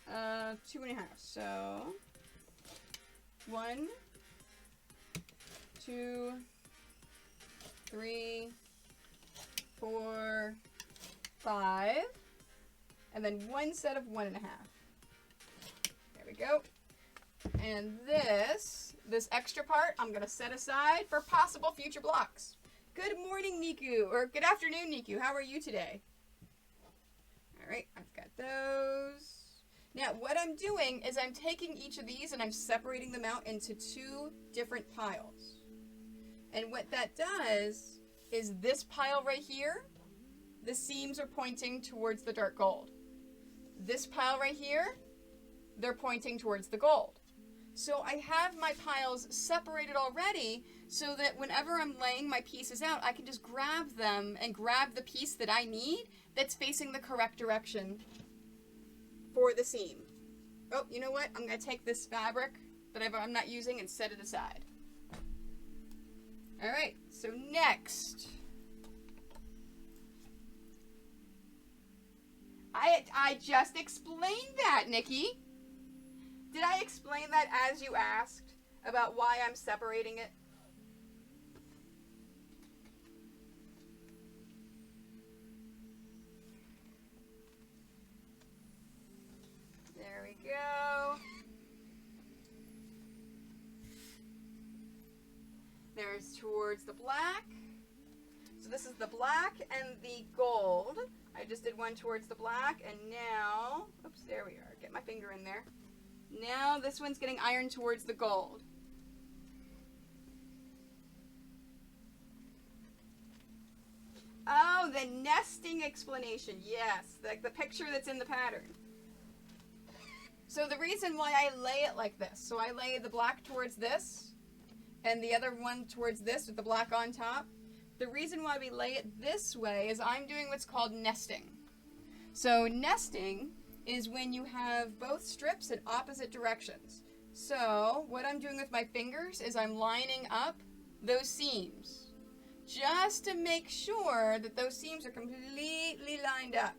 of 2.5. So 1, 2, 3, 4, 5, and then 1 set of 1.5. There we go. And this extra part I'm going to set aside for possible future blocks. Good morning, Niku, or good afternoon, Niku. How are you today? All right, I've got those. Now, what I'm doing is I'm taking each of these and I'm separating them out into 2 different piles. And what that does is this pile right here, the seams are pointing towards the dark gold. This pile right here, they're pointing towards the gold. So I have my piles separated already so that whenever I'm laying my pieces out, I can just grab them and grab the piece that I need that's facing the correct direction for the seam. Oh, you know what? I'm going to take this fabric that I'm not using and set it aside. All right, so next. I just explained that, Nikki. Did I explain that as you asked about why I'm separating it? There we go. There's towards the black. So this is the black and the gold. I just did one towards the black, and now, oops, there we are. Get my finger in there. Now this one's getting ironed towards the gold. Oh, the nesting explanation. Yes, like the picture that's in the pattern. So the reason why I lay it like this, so I lay the black towards this and the other one towards this with the black on top. The reason why we lay it this way is I'm doing what's called nesting. So nesting is when you have both strips in opposite directions. So what I'm doing with my fingers is I'm lining up those seams just to make sure that those seams are completely lined up.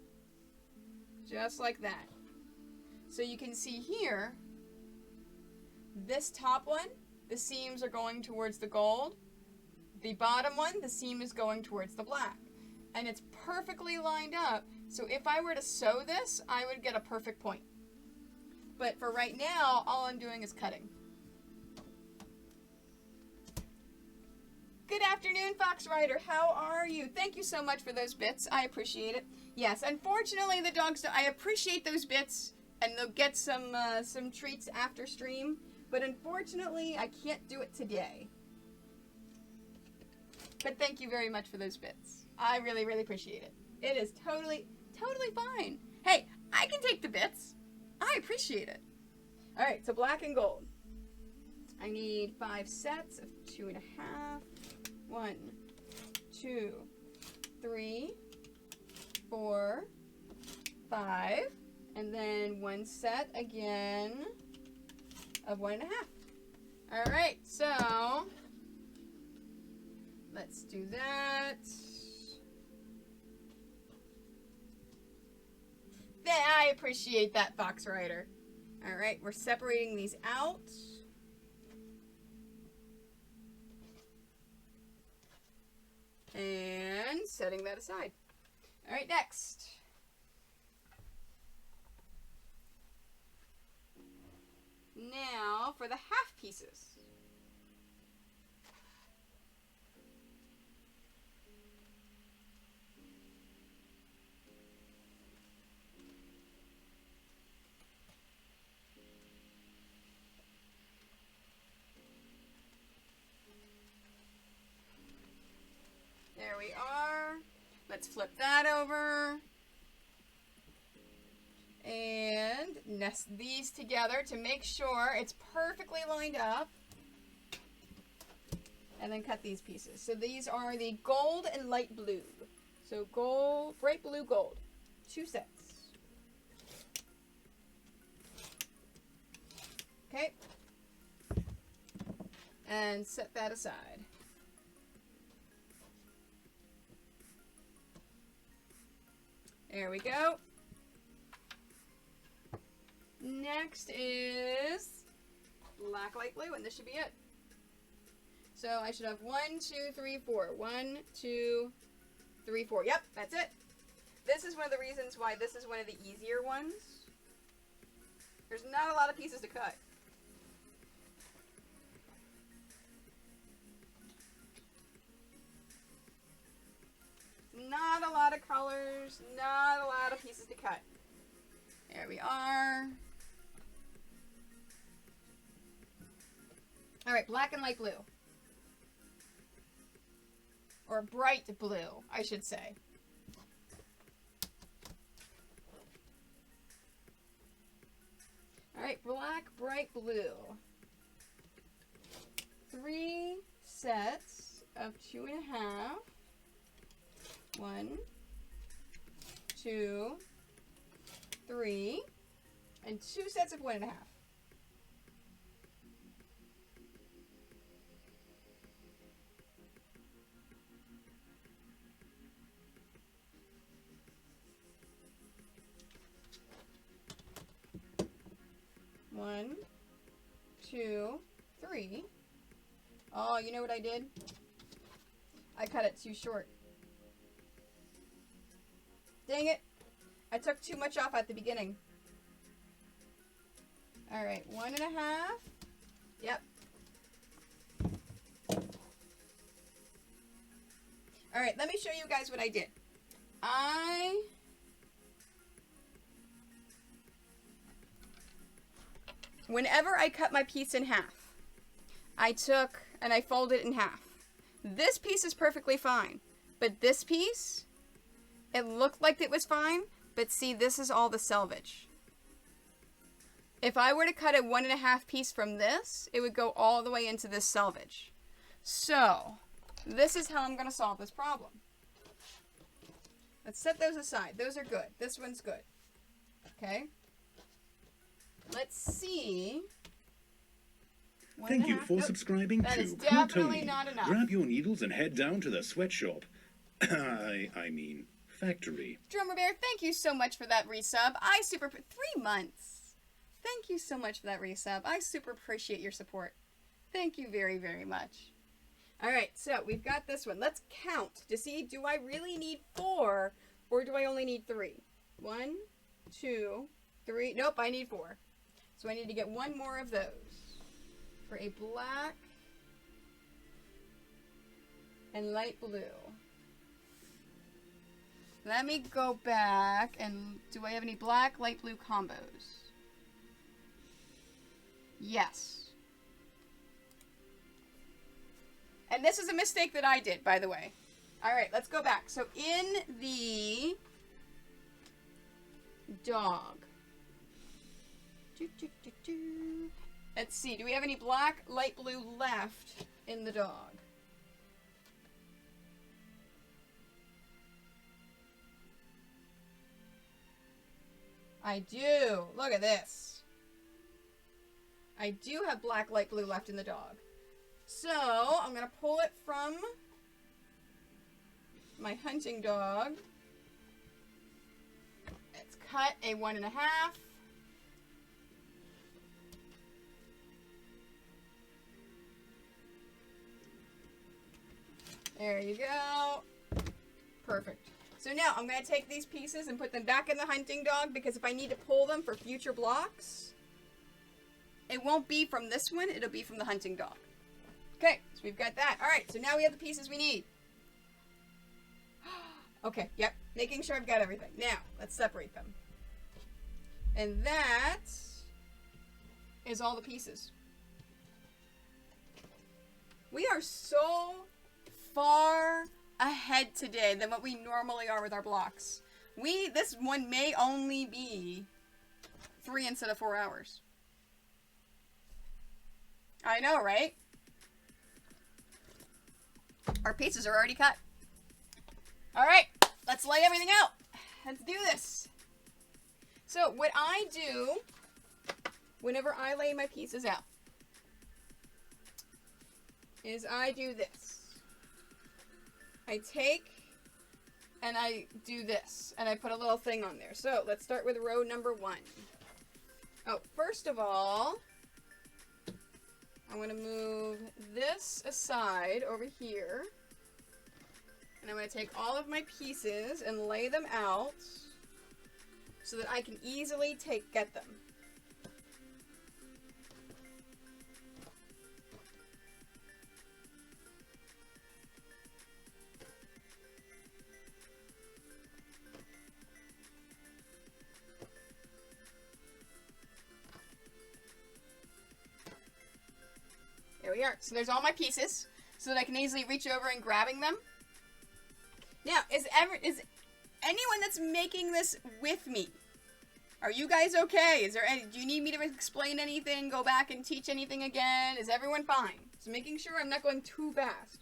Just like that. So you can see here, this top one, the seams are going towards the gold. The bottom one, the seam is going towards the black. And it's perfectly lined up, so if I were to sew this, I would get a perfect point. But for right now, all I'm doing is cutting. Good afternoon, Fox Rider. How are you? Thank you so much for those bits. I appreciate it. Yes, unfortunately, the dogs don't. I appreciate those bits, and they'll get some treats after stream. But unfortunately, I can't do it today. But thank you very much for those bits. I really, really appreciate it. It is totally fine. Hey, I can take the bits. I appreciate it. All right, so black and gold. I need 5 sets of 2.5. 1, 2, 3, 4, 5, and then 1 set again of 1.5. All right, so let's do that. I appreciate that, Fox Rider. All right, we're separating these out. And setting that aside. All right, next. Now for the half pieces. There we are. Let's flip that over. And nest these together to make sure it's perfectly lined up. And then cut these pieces. So these are the gold and light blue. So gold, bright blue, gold. 2 sets. Okay. And set that aside. There we go. Next is black, light blue, and this should be it. So I should have 1, 2, 3, 4. 1, 2, 3, 4. Yep, that's it. This is one of the reasons why this is one of the easier ones. There's not a lot of pieces to cut. Not a lot of colors, not a lot of pieces to cut. There we are. All right, black and light blue. Or bright blue, I should say. All right, black, bright blue. 3 sets of 2.5. 1, 2, 3, and 2 sets of 1.5. One, 2, 3. Oh, you know what I did? I cut it too short. Dang it. I took too much off at the beginning. Alright, 1.5. Yep. All right, let me show you guys what I did. Whenever I cut my piece in half, I took and I folded it in half. This piece is perfectly fine, but this piece, it looked like it was fine, but see, this is all the selvage. If I were to cut a 1.5 piece from this, it would go all the way into this selvage. So, this is how I'm going to solve this problem. Let's set those aside. Those are good. This one's good. Okay? Let's see. Thank you for subscribing that to is definitely Tony. not enough. Grab your needles and head down to the sweatshop. I mean, factory. Drummer Bear, thank you so much for that resub. 3 months. Thank you so much for that resub. I super appreciate your support. Thank you very, very much. All right, so we've got this one. Let's count to see, do I really need 4 or do I only need 3? 1, 2, 3. Nope, I need 4. So I need to get one more of those for a black and light blue. Let me go back and do I have any black, light blue combos? Yes. And this is a mistake that I did, by the way. All right, let's go back. So in the dog. Let's see. Do we have any black, light blue left in the dog? I do. Look at this. I do have black, light blue left in the dog. So, I'm going to pull it from my hunting dog. Let's cut a 1.5. There you go. Perfect. So now I'm going to take these pieces and put them back in the hunting dog because if I need to pull them for future blocks, it won't be from this one, it'll be from the hunting dog. Okay, so we've got that. All right, so now we have the pieces we need. Okay, yep, making sure I've got everything. Now, let's separate them. And that is all the pieces. We are so far ahead today than what we normally are with our blocks. This one may only be 3 instead of 4 hours. I know, right? Our pieces are already cut. All right, let's lay everything out. Let's do this. So what I do whenever I lay my pieces out is I do this. I take and I do this and I put a little thing on there. So let's start with row number 1. Oh, first of all, I'm going to move this aside over here. And I'm going to take all of my pieces and lay them out so that I can easily get them. There we are. So there's all my pieces so that I can easily reach over and grabbing them. Now, is anyone that's making this with me? Are you guys okay? Do you need me to explain anything? Go back and teach anything again? Is everyone fine? So making sure I'm not going too fast.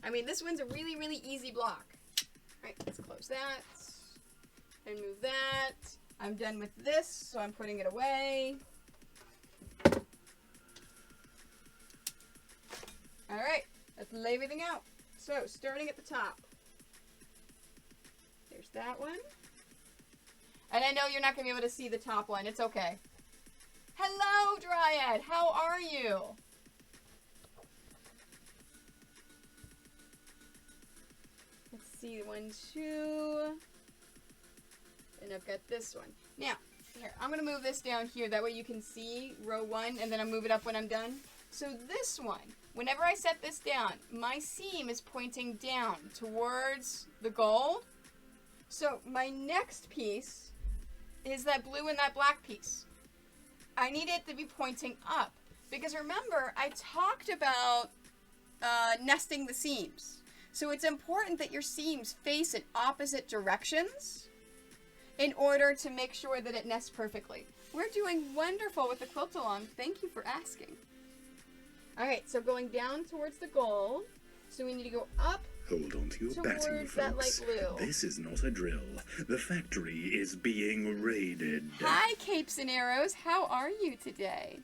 I mean, this one's a really, really easy block. All right, let's close that and move that. I'm done with this, so I'm putting it away. All right, let's lay everything out. So, starting at the top. There's that one. And I know you're not going to be able to see the top one. It's okay. Hello, Dryad. How are you? Let's see. 1, 2. And I've got this one. Now, here, I'm going to move this down here. That way you can see row 1, and then I'll move it up when I'm done. So this one, whenever I set this down, my seam is pointing down towards the gold. So my next piece is that blue and that black piece. I need it to be pointing up. Because remember, I talked about nesting the seams. So it's important that your seams face in opposite directions in order to make sure that it nests perfectly. We're doing wonderful with the quilt along. Thank you for asking. All right, so going down towards the gold. So we need to go up. Hold on to your batting, that light folks. blue. This is not a drill. The factory is being raided. Hi, Capes and Arrows. How are you today?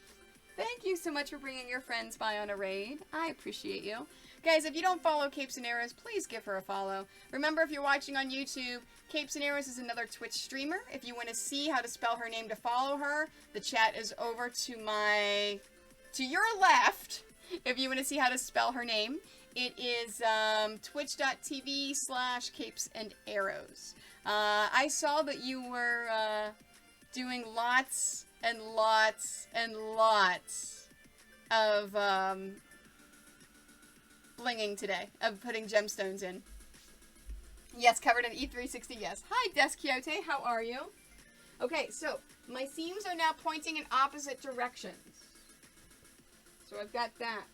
Thank you so much for bringing your friends by on a raid. I appreciate you. Guys, if you don't follow Capes and Arrows, please give her a follow. Remember, if you're watching on YouTube, Capes and Arrows is another Twitch streamer. If you want to see how to spell her name to follow her, the chat is over to your left. If you want to see how to spell her name, it is twitch.tv/Capes and Arrows. I saw that you were doing lots and lots and lots of blinging today, of putting gemstones in. Yes, covered in E360, yes. Hi, Desquiote, how are you? Okay, so my seams are now pointing in opposite directions. So I've got that,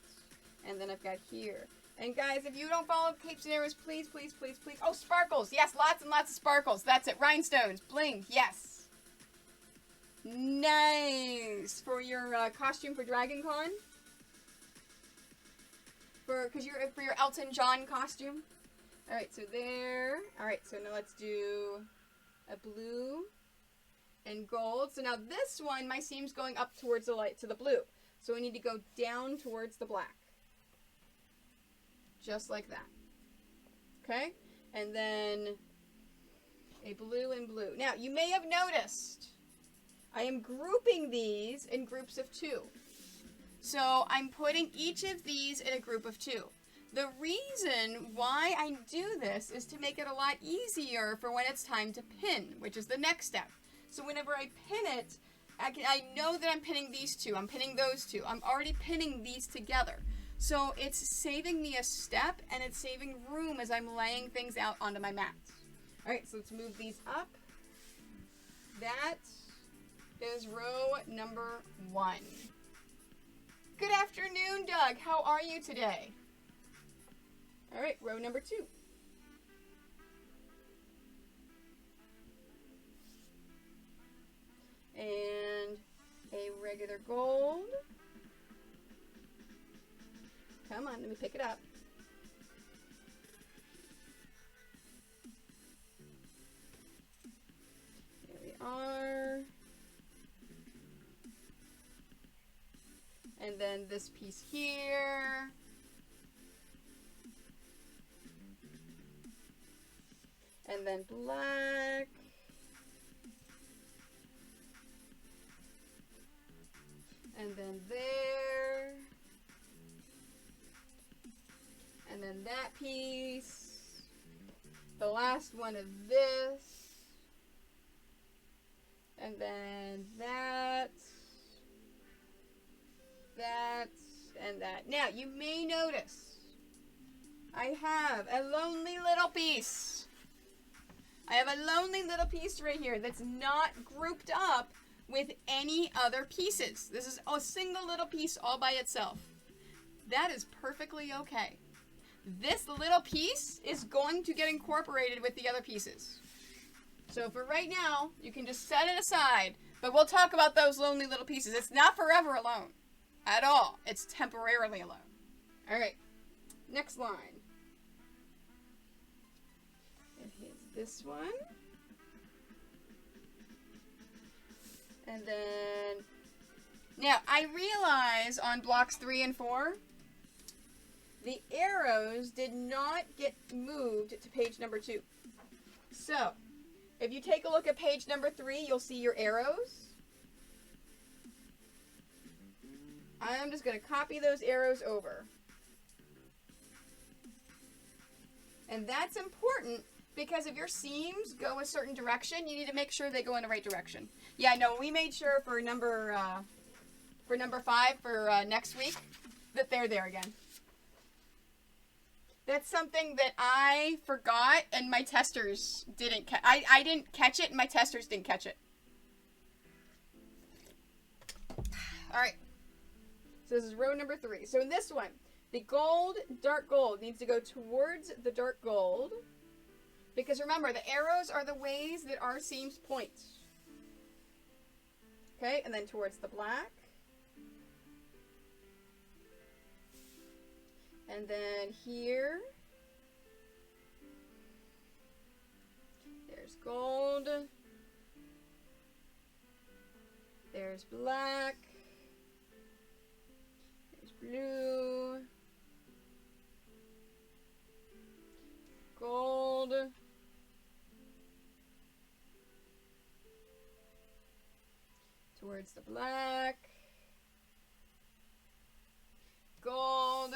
and then I've got here. And guys, if you don't follow Capes and Arrows, please, please, please, please. Oh, sparkles, yes, lots and lots of sparkles. That's it, rhinestones, bling, yes. Nice, for your costume for Dragon Con. For your Elton John costume. All right, so there. All right, so now let's do a blue and gold. So now this one, my seam's going up towards the light to the blue. So we need to go down towards the black. Just like that. Okay? And then a blue and blue. Now, you may have noticed I am grouping these in groups of 2. So I'm putting each of these in a group of 2. The reason why I do this is to make it a lot easier for when it's time to pin, which is the next step. So whenever I pin it, I know that I'm pinning these 2. I'm pinning those 2. I'm already pinning these together. So it's saving me a step, and it's saving room as I'm laying things out onto my mat. All right, so let's move these up. That is row number 1. Good afternoon, Doug. How are you today? All right, row number 2. And a regular gold. Come on, let me pick it up. There we are. And then this piece here. And then black. And then there. And then that piece. The last one of this. And then that. That. And that. Now, you may notice I have a lonely little piece. I have a lonely little piece right here that's not grouped up with any other pieces. This is a single little piece all by itself. That is perfectly okay. This little piece is going to get incorporated with the other pieces. So for right now, you can just set it aside, but we'll talk about those lonely little pieces. It's not forever alone at all. It's temporarily alone. All right, next line. And here's this one. And then, now I realize on blocks 3 and 4, the arrows did not get moved to page number 2. So, if you take a look at page number 3, you'll see your arrows. I'm just going to copy those arrows over. And that's important because if your seams go a certain direction, you need to make sure they go in the right direction. Yeah, no, we made sure for number for number 5 for next week, that they're there again. That's something that I forgot and my testers didn't catch. I didn't catch it and my testers didn't catch it. Alright. So this is row number 3. So in this one, the gold, dark gold, needs to go towards the dark gold. Because remember, the arrows are the ways that our seams point. Okay, and then towards the black. And then here, there's gold, there's black, there's blue, gold, towards the black, gold,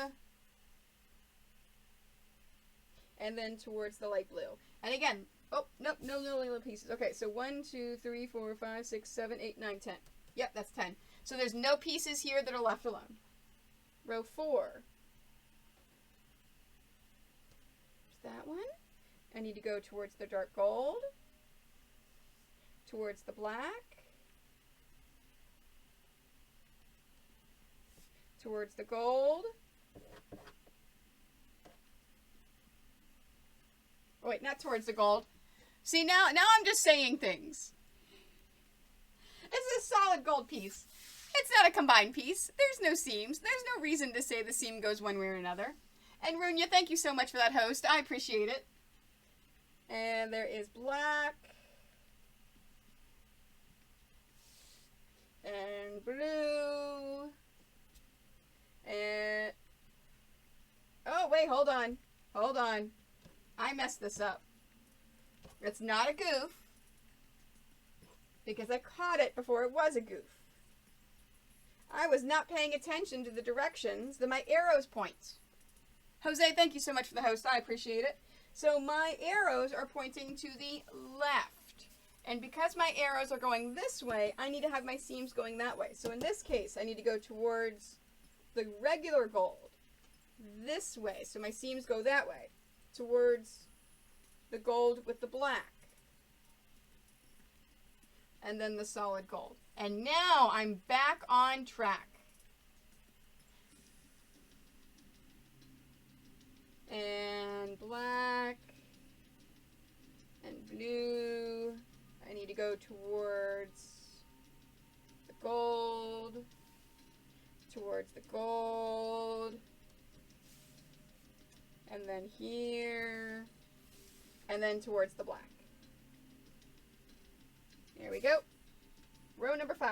and then towards the light blue. And again, oh, nope, no little pieces. Okay, so 1, 2, 3, 4, 5, 6, 7, 8, 9, 10. Yep, that's 10. So there's no pieces here that are left alone. Row 4. There's that one. I need to go towards the dark gold, towards the black, towards the gold. Oh, wait, not towards the gold. See, now I'm just saying things. It's a solid gold piece. It's not a combined piece. There's no seams. There's no reason to say the seam goes one way or another. And Runya, thank you so much for that host. I appreciate it. And there is black. And blue. And... oh, wait, hold on. Hold on. I messed this up. It's not a goof, because I caught it before it was a goof. I was not paying attention to the directions that my arrows point. Jose, thank you so much for the host. I appreciate it. So my arrows are pointing to the left. And because my arrows are going this way, I need to have my seams going that way. So in this case, I need to go towards the regular gold this way. So my seams go that way, towards the gold with the black. And then the solid gold. And now I'm back on track. And black and blue. I need to go towards the gold, towards the gold, and then here, and then towards the black. There we go. Row number 5.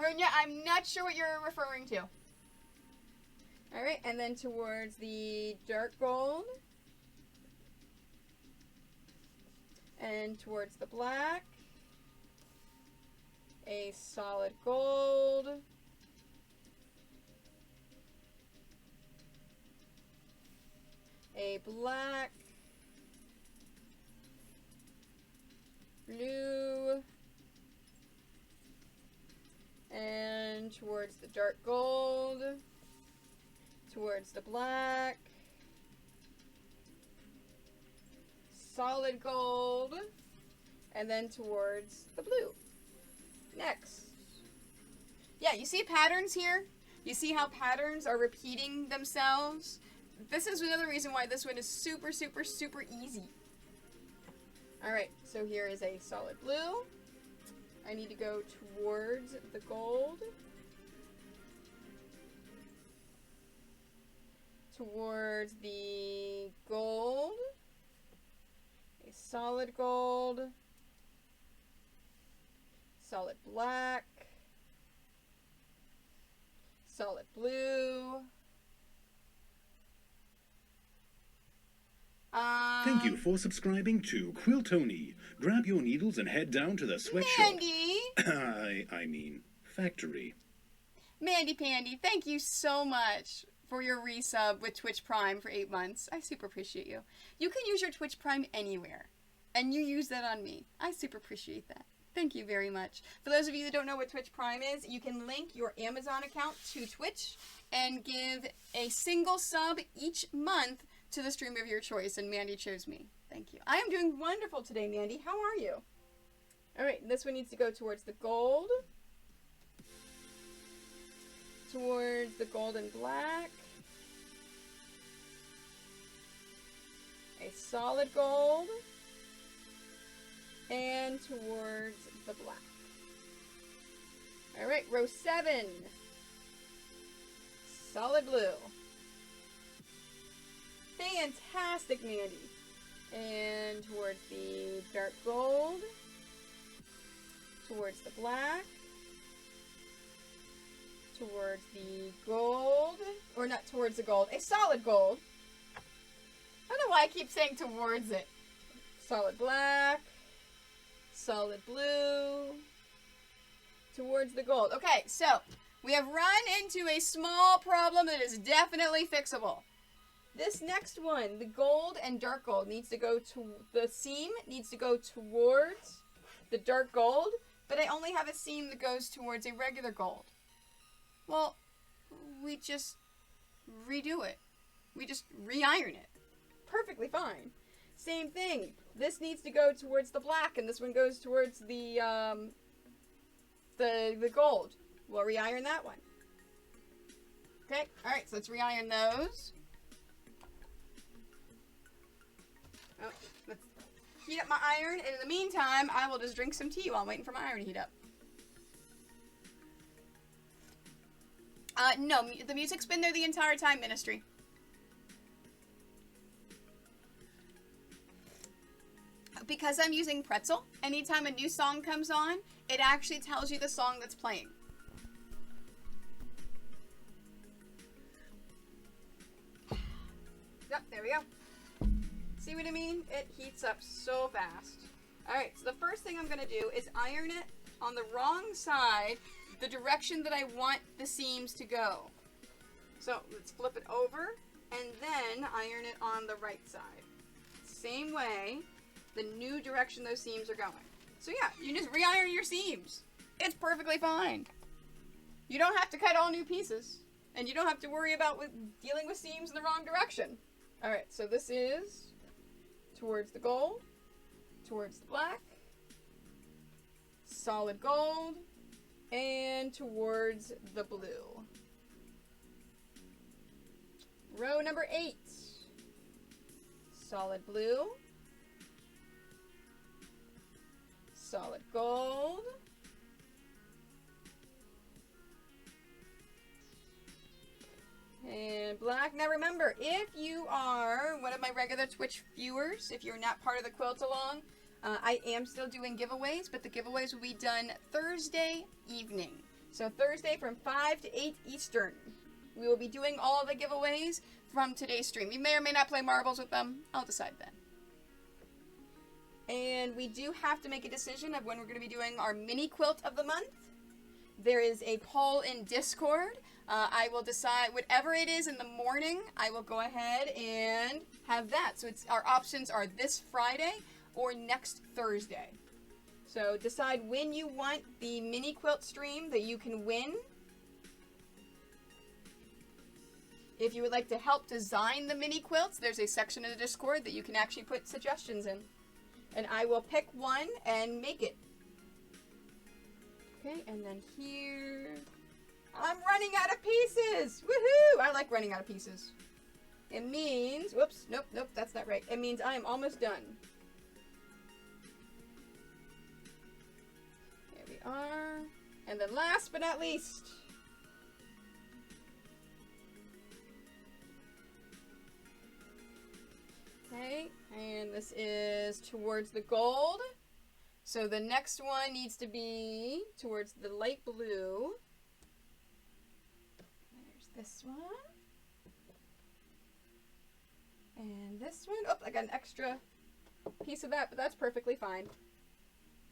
Runya, I'm not sure what you're referring to. Alright, and then towards the dark gold. And towards the black. A solid gold. A black. Blue. And towards the dark gold, towards the black, solid gold, and then towards the blue. Next. Yeah, you see patterns here? You see how patterns are repeating themselves? This is another reason why this one is super, super, super easy. Alright, so here is a solid blue. I need to go towards the gold, towards the gold, a solid gold, solid black, solid blue. Thank you for subscribing to Quilt Tony. Grab your needles and head down to the sweatshop. Mandy! I mean, factory. Mandy Pandy, thank you so much for your resub with Twitch Prime for 8 months. I super appreciate you. You can use your Twitch Prime anywhere, and you use that on me. I super appreciate that. Thank you very much. For those of you that don't know what Twitch Prime is, you can link your Amazon account to Twitch and give a single sub each month to the streamer of your choice, and Mandy chose me. Thank you. I am doing wonderful today, Mandy. How are you? All right, this one needs to go towards the gold. Towards the gold and black. A solid gold. And towards the black. All right, row 7. Solid blue. Fantastic, Mandy. And towards the dark gold. Towards the black. Towards the gold. Or not towards the gold. A solid gold. I don't know why I keep saying towards it. Solid black. Solid blue. Towards the gold. Okay, so we have run into a small problem that is definitely fixable. This next one, the gold and dark gold, needs to go to the seam, needs to go towards the dark gold, but I only have a seam that goes towards a regular gold. Well, we just redo it. We just re-iron it. Perfectly fine. Same thing. This needs to go towards the black, and this one goes towards the gold. We'll re-iron that one. Okay, alright, so let's re-iron those. Oh, let's heat up my iron, and in the meantime, I will just drink some tea while I'm waiting for my iron to heat up. No, the music's been there the entire time, Ministry. Because I'm using Pretzel, anytime a new song comes on, it actually tells you the song that's playing. Yep, there we go. See what I mean? It heats up so fast. Alright, so the first thing I'm going to do is iron it on the wrong side, the direction that I want the seams to go. So let's flip it over and then iron it on the right side. Same way, the new direction those seams are going. So yeah, you just re-iron your seams. It's perfectly fine. You don't have to cut all new pieces. And you don't have to worry about dealing with seams in the wrong direction. Alright, so this is towards the gold, towards the black, solid gold, and towards the blue. Row number 8. Solid blue, solid gold, and black. Now remember, if you are one of my regular Twitch viewers, if you're not part of the Quilt Along, I am still doing giveaways, but the giveaways will be done Thursday evening. So Thursday from 5 to 8 Eastern. We will be doing all the giveaways from today's stream. You may or may not play marbles with them. I'll decide then. And we do have to make a decision of when we're going to be doing our mini quilt of the month. There is a poll in Discord. I will decide whatever it is in the morning. I will go ahead and have that. So our options are this Friday or next Thursday. So decide when you want the mini quilt stream that you can win. If you would like to help design the mini quilts, there's a section in the Discord that you can actually put suggestions in. And I will pick one and make it. Okay, and then here... I'm running out of pieces! Woohoo! I like running out of pieces. It means... Whoops, nope, that's not right. It means I am almost done. There we are. And then last but not least... Okay, and this is towards the gold. So the next one needs to be towards the light blue. There's this one. And this one. Oh, I got an extra piece of that, but that's perfectly fine.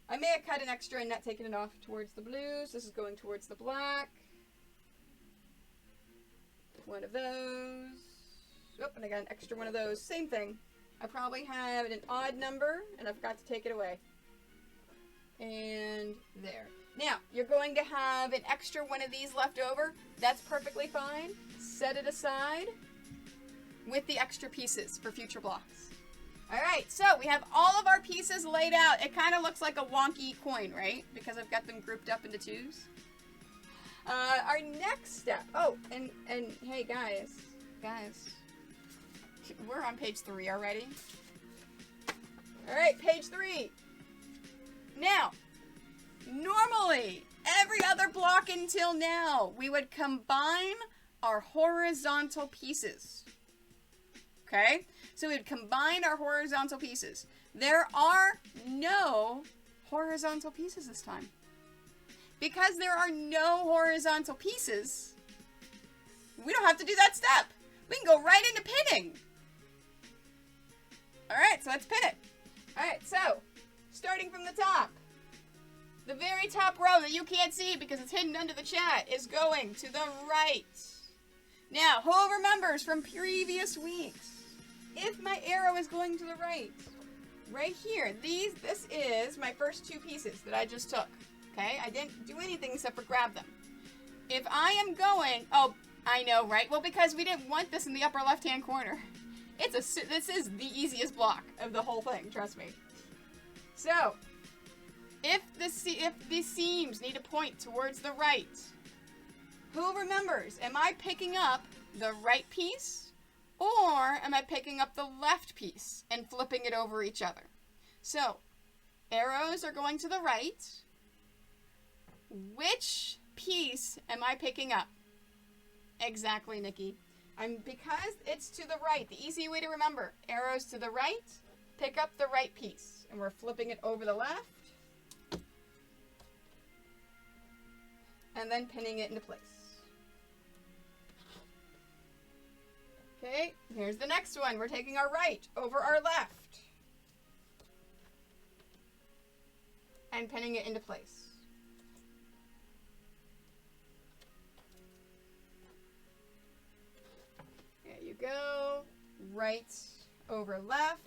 I may have cut an extra and not taken it off towards the blues. This is going towards the black. one of those. Oh, and I got an extra one of those. Same thing. I probably have an odd number, and I forgot to take it away. And there. Now, you're going to have an extra one of these left over. That's perfectly fine. Set it aside with the extra pieces for future blocks. Alright, so we have all of our pieces laid out. It kind of looks like a wonky coin, right? Because I've got them grouped up into twos. Our next step. Oh, and hey, guys. We're on page 3 already. Alright, page 3. Now, normally, every other block until now, we would combine our horizontal pieces. Okay? So we'd combine our horizontal pieces. There are no horizontal pieces this time. Because there are no horizontal pieces, we don't have to do that step. We can go right into pinning. Alright, so let's pin it. Alright, so, starting from the top. The very top row that you can't see because it's hidden under the chat is going to the right. Now, who remembers from previous weeks, if my arrow is going to the right here, this is my first 2 pieces that I just took. Okay, I didn't do anything except for grab them. If I am going, oh, I know, right? Well, because we didn't want this in the upper left-hand corner. This is the easiest block of the whole thing, trust me. So, if the seams need to point towards the right, who remembers? Am I picking up the right piece, or am I picking up the left piece and flipping it over each other? So, arrows are going to the right. Which piece am I picking up? Exactly, Nikki. Because it's to the right, the easy way to remember, arrows to the right, pick up the right piece. And we're flipping it over the left. And then pinning it into place. Okay, here's the next one. We're taking our right over our left. And pinning it into place. There you go. Right over left.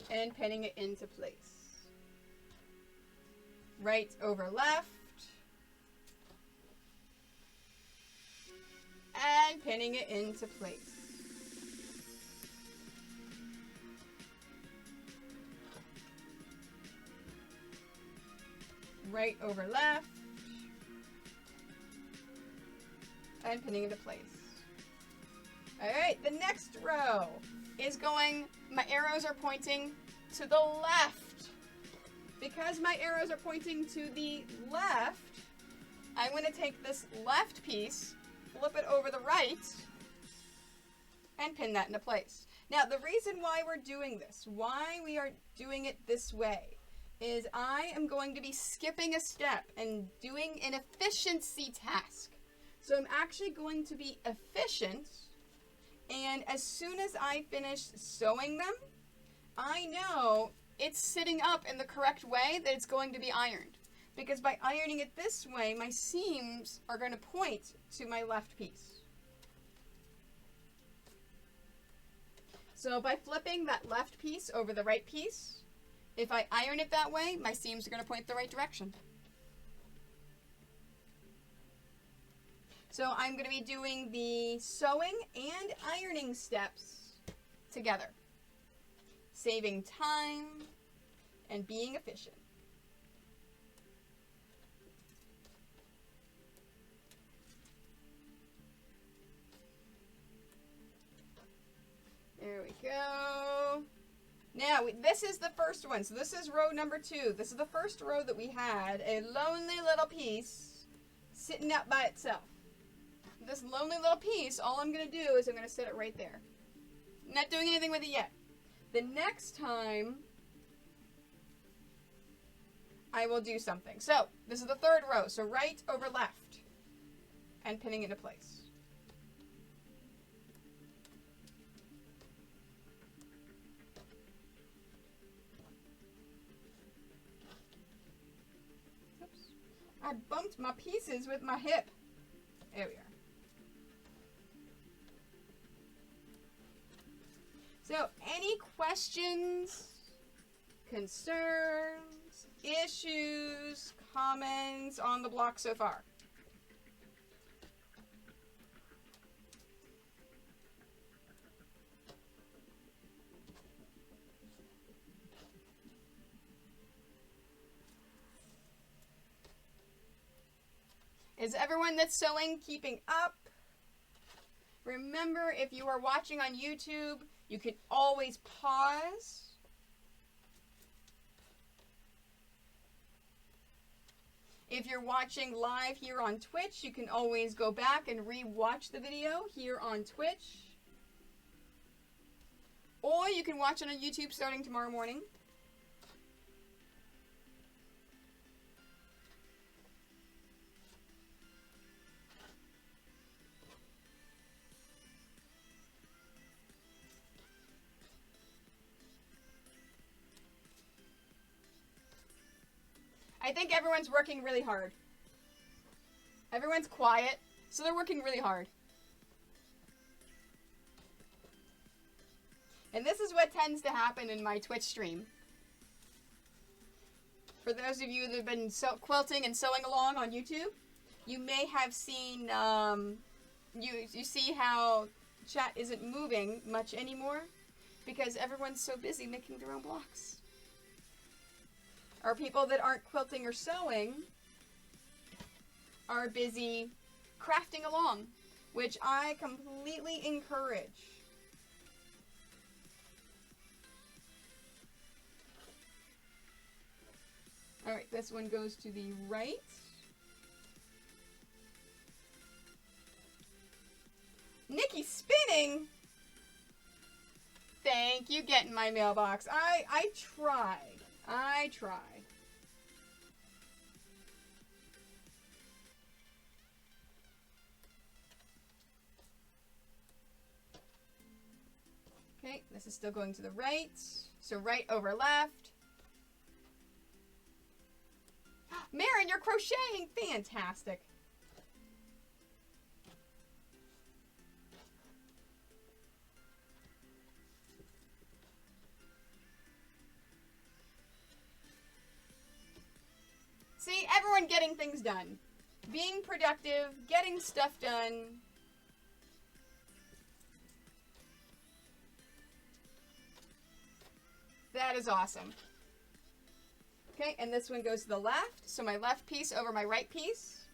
And pinning it into place. Right over left. And pinning it into place. Right over left. And pinning into place. Alright, the next row is going, my arrows are pointing to the left. Because my arrows are pointing to the left, I'm going to take this left piece, flip it over the right, and pin that into place. Now, the reason why we're doing this, why we are doing it this way, is I am going to be skipping a step and doing an efficiency task. So I'm actually going to be efficient, and as soon as I finish sewing them, I know it's sitting up in the correct way that it's going to be ironed. Because by ironing it this way, my seams are going to point to my left piece. So by flipping that left piece over the right piece, if I iron it that way, my seams are going to point the right direction. So I'm going to be doing the sewing and ironing steps together, saving time and being efficient. There we go. Now, this is the first one. So this is row number 2. This is the first row that we had, a lonely little piece sitting up by itself. This lonely little piece, all I'm going to do is I'm going to set it right there. I'm not doing anything with it yet. The next time, I will do something. So, this is the third row. So, right over left. And pinning it into place. Oops. I bumped my pieces with my hip. There we are. So, any questions, concerns, issues, comments on the block so far? Is everyone that's sewing keeping up? Remember, if you are watching on YouTube, you can always pause. If you're watching live here on Twitch, you can always go back and re-watch the video here on Twitch. Or you can watch it on YouTube starting tomorrow morning. I think everyone's working really hard. Everyone's quiet, so they're working really hard. And this is what tends to happen in my Twitch stream. For those of you that have been quilting and sewing along on YouTube, you may have seen, you see how chat isn't moving much anymore because everyone's so busy making their own blocks. Or people that aren't quilting or sewing are busy crafting along, which I completely encourage. Alright, this one goes to the right. Nikki's spinning! Thank you, get in my mailbox. I tried. I tried. Okay, this is still going to the right. So right over left. Marin, you're crocheting! Fantastic. See, everyone getting things done. Being productive, getting stuff done. That is awesome. Okay, and this one goes to the left. So my left piece over my right piece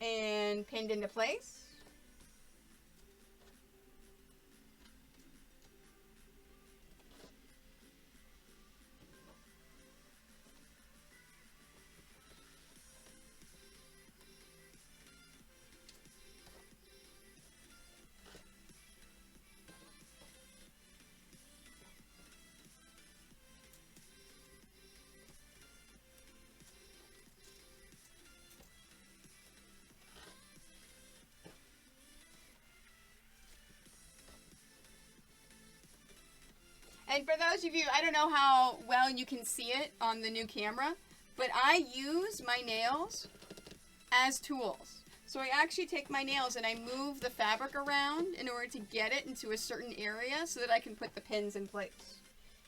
and pinned into place. And for those of you, I don't know how well you can see it on the new camera, but I use my nails as tools. So I actually take my nails and I move the fabric around in order to get it into a certain area so that I can put the pins in place.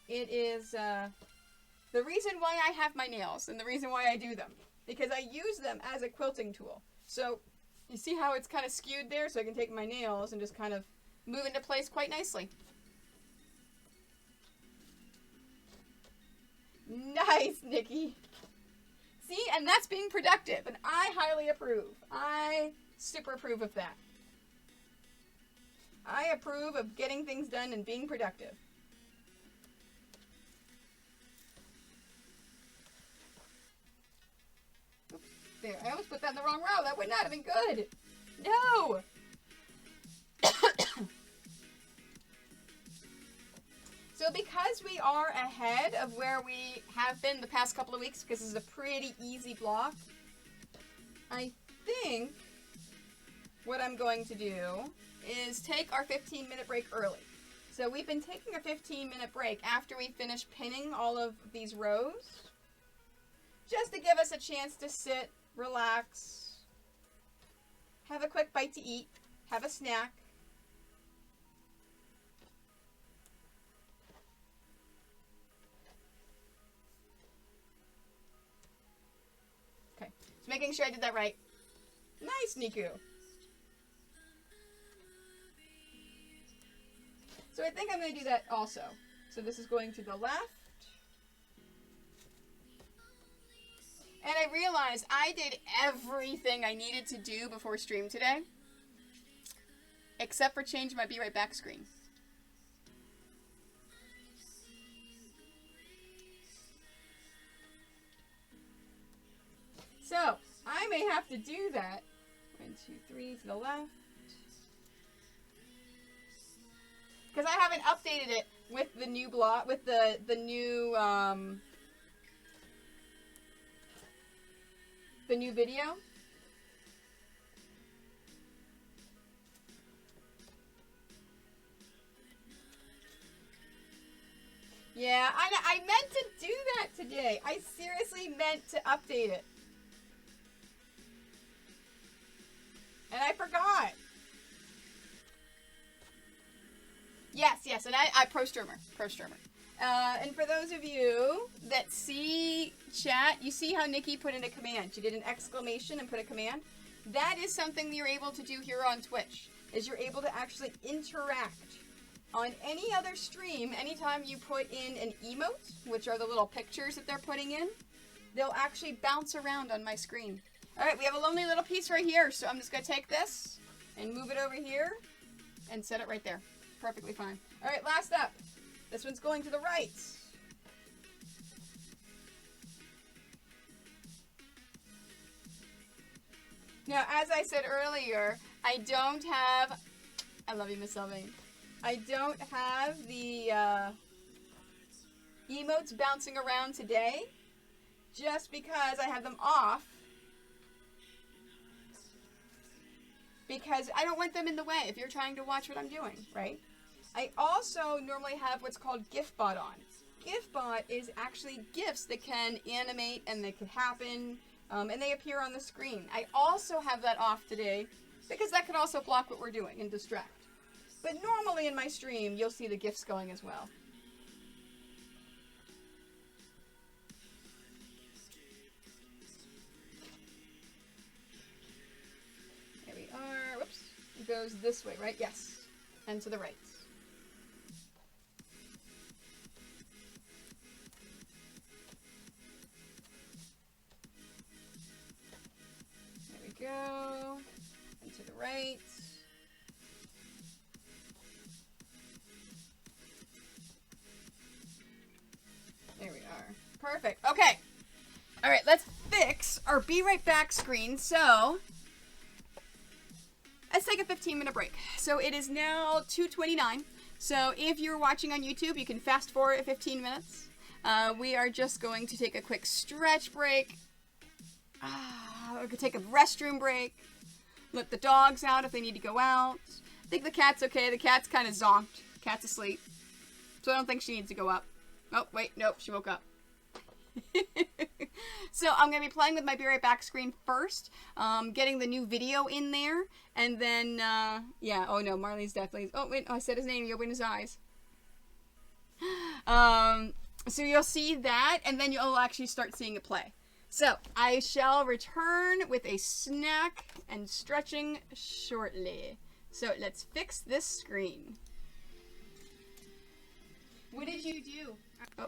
It is the reason why I have my nails and the reason why I do them, because I use them as a quilting tool. So you see how it's kind of skewed there, so I can take my nails and just kind of move into place quite nicely. Nice, Nikki. See, and that's being productive, and I highly approve. I super approve of that. I approve of getting things done and being productive. Oops, there, I almost put that in the wrong row. That would not have been good. No! So because we are ahead of where we have been the past couple of weeks, because this is a pretty easy block, I think what I'm going to do is take our 15-minute break early. So we've been taking a 15-minute break after we finish pinning all of these rows. just to give us a chance to sit, relax, have a quick bite to eat, have a snack. Okay, just making sure I did that right. Nice, Niku. So I think I'm going to do that also. So this is going to the left. And I realized I did everything I needed to do before stream today, except for change my Be Right Back screen. So I may have to do that. 1, 2, 3 to the left. Because I haven't updated it with the new block, with the new video. Yeah, I meant to do that today. I seriously meant to update it. And I forgot. Yes, and I pro streamer. And for those of you that see chat, you see how Nikki put in a command. She did an exclamation and put a command. That is something that you're able to do here on Twitch, is you're able to actually interact on any other stream. Anytime you put in an emote, which are the little pictures that they're putting in, they'll actually bounce around on my screen. All right, we have a lonely little piece right here, so I'm just going to take this and move it over here and set it right there. Perfectly fine. All right, last up. This one's going to the right. Now, as I said earlier, I don't have... I love you, Miss Sylvain. I don't have the emotes bouncing around today, just because I have them off. Because I don't want them in the way if you're trying to watch what I'm doing, right? I also normally have what's called GIFbot on. GIFbot is actually GIFs that can animate and that could happen, and they appear on the screen. I also have that off today because that could also block what we're doing and distract. But normally in my stream, you'll see the GIFs going as well. Here we are. Whoops. It goes this way, right? Yes. And to the right. Go and to the right. There we are. Perfect. Okay. All right, let's fix our Be Right Back screen. So let's take a 15-minute break. So it is now 2:29. So if you're watching on YouTube, you can fast forward 15 minutes. We are just going to take a quick stretch break. We could take a restroom break. Let the dogs out if they need to go out. I think the cat's okay. The cat's kind of zonked. Cat's asleep. So I don't think she needs to go up. Oh, wait. Nope. She woke up. So I'm going to be playing with my Be Right Back screen first. Getting the new video in there. And then, yeah. Oh, no. Marley's definitely... Oh, wait. Oh, I said his name. He opened his eyes. So you'll see that. And then you'll actually start seeing it play. So, I shall return with a snack and stretching shortly. So, let's fix this screen. What did you do? Oh.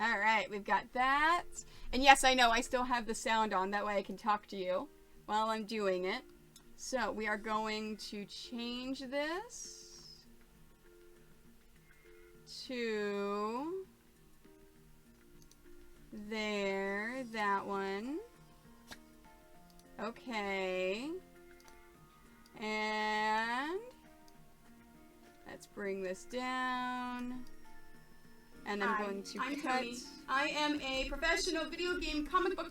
Alright, we've got that. And yes, I know, I still have the sound on. That way I can talk to you while I'm doing it. So, we are going to change this to... There, that one. Okay. And let's bring this down. And I'm going to cut. I am a professional video game comic book.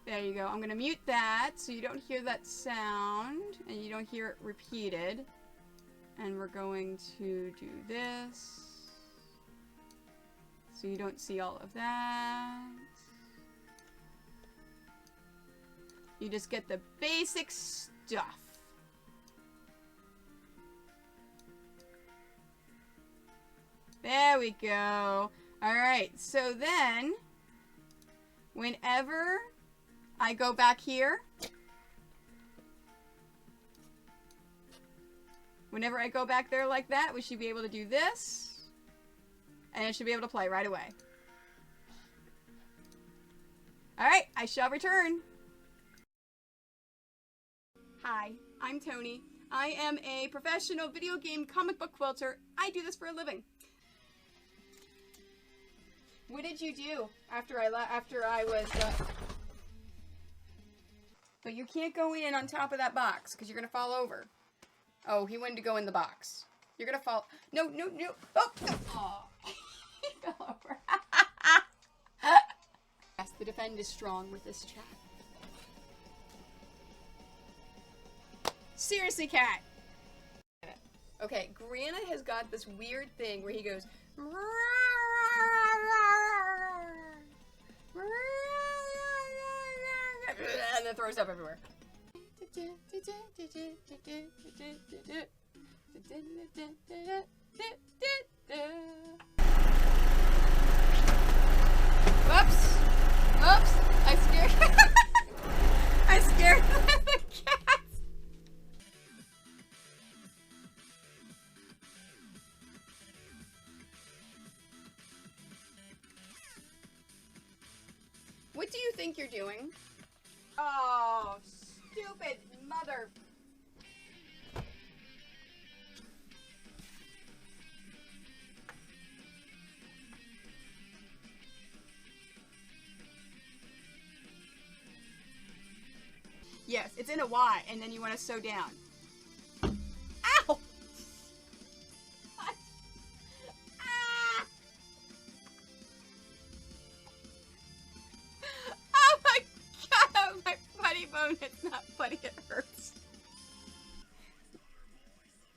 There you go. I'm going to mute that so you don't hear that sound and you don't hear it repeated. And we're going to do this. so you don't see all of that. You just get the basic stuff. There we go. Alright, so then, whenever I go back here, whenever I go back there like that, we should be able to do this, and it should be able to play right away. Alright, I shall return. Hi, I'm Tony. I am a professional video game comic book quilter. I do this for a living. What did you do after I was, But you can't go in on top of that box, because you're going to fall over. Oh, he wanted to go in the box. You're going to fall. No, no, no. Oh, no. Oh. He fell over. Yes, the defend is strong with this chat. Seriously, cat. Okay, Granite has got this weird thing where he goes... and then throws up everywhere. Whoops! Oops! I scared. I scared the cat. What do you think you're doing? Oh, stupid mother. Yes, it's in a Y, and then you want to sew down. Ow! Ah! Oh my god, oh my funny bone. It's not funny, it hurts.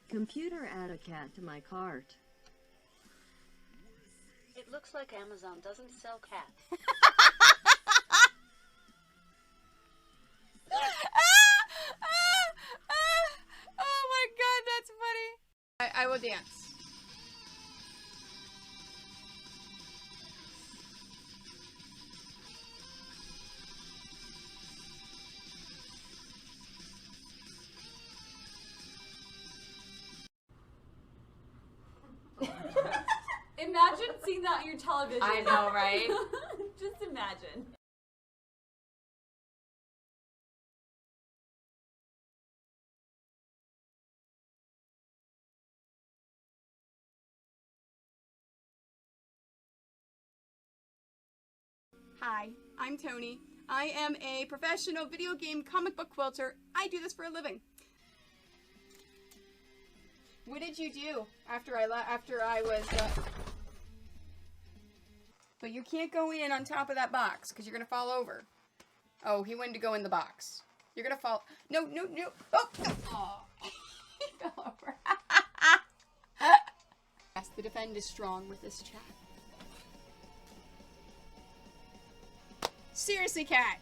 Computer, add a cat to my cart. It looks like Amazon doesn't sell cats. Oh my god, that's funny. I will dance. Imagine seeing that on your television. I know, right? Just imagine. Hi, I'm Tony. I am a professional video game comic book quilter. I do this for a living. What did you do after I was, But you can't go in on top of that box, because you're going to fall over. Oh, he wanted to go in the box. You're going to fall. No, no, no. Oh, no. Oh. He fell over. Yes, the defend is strong with this chat. Seriously, cat.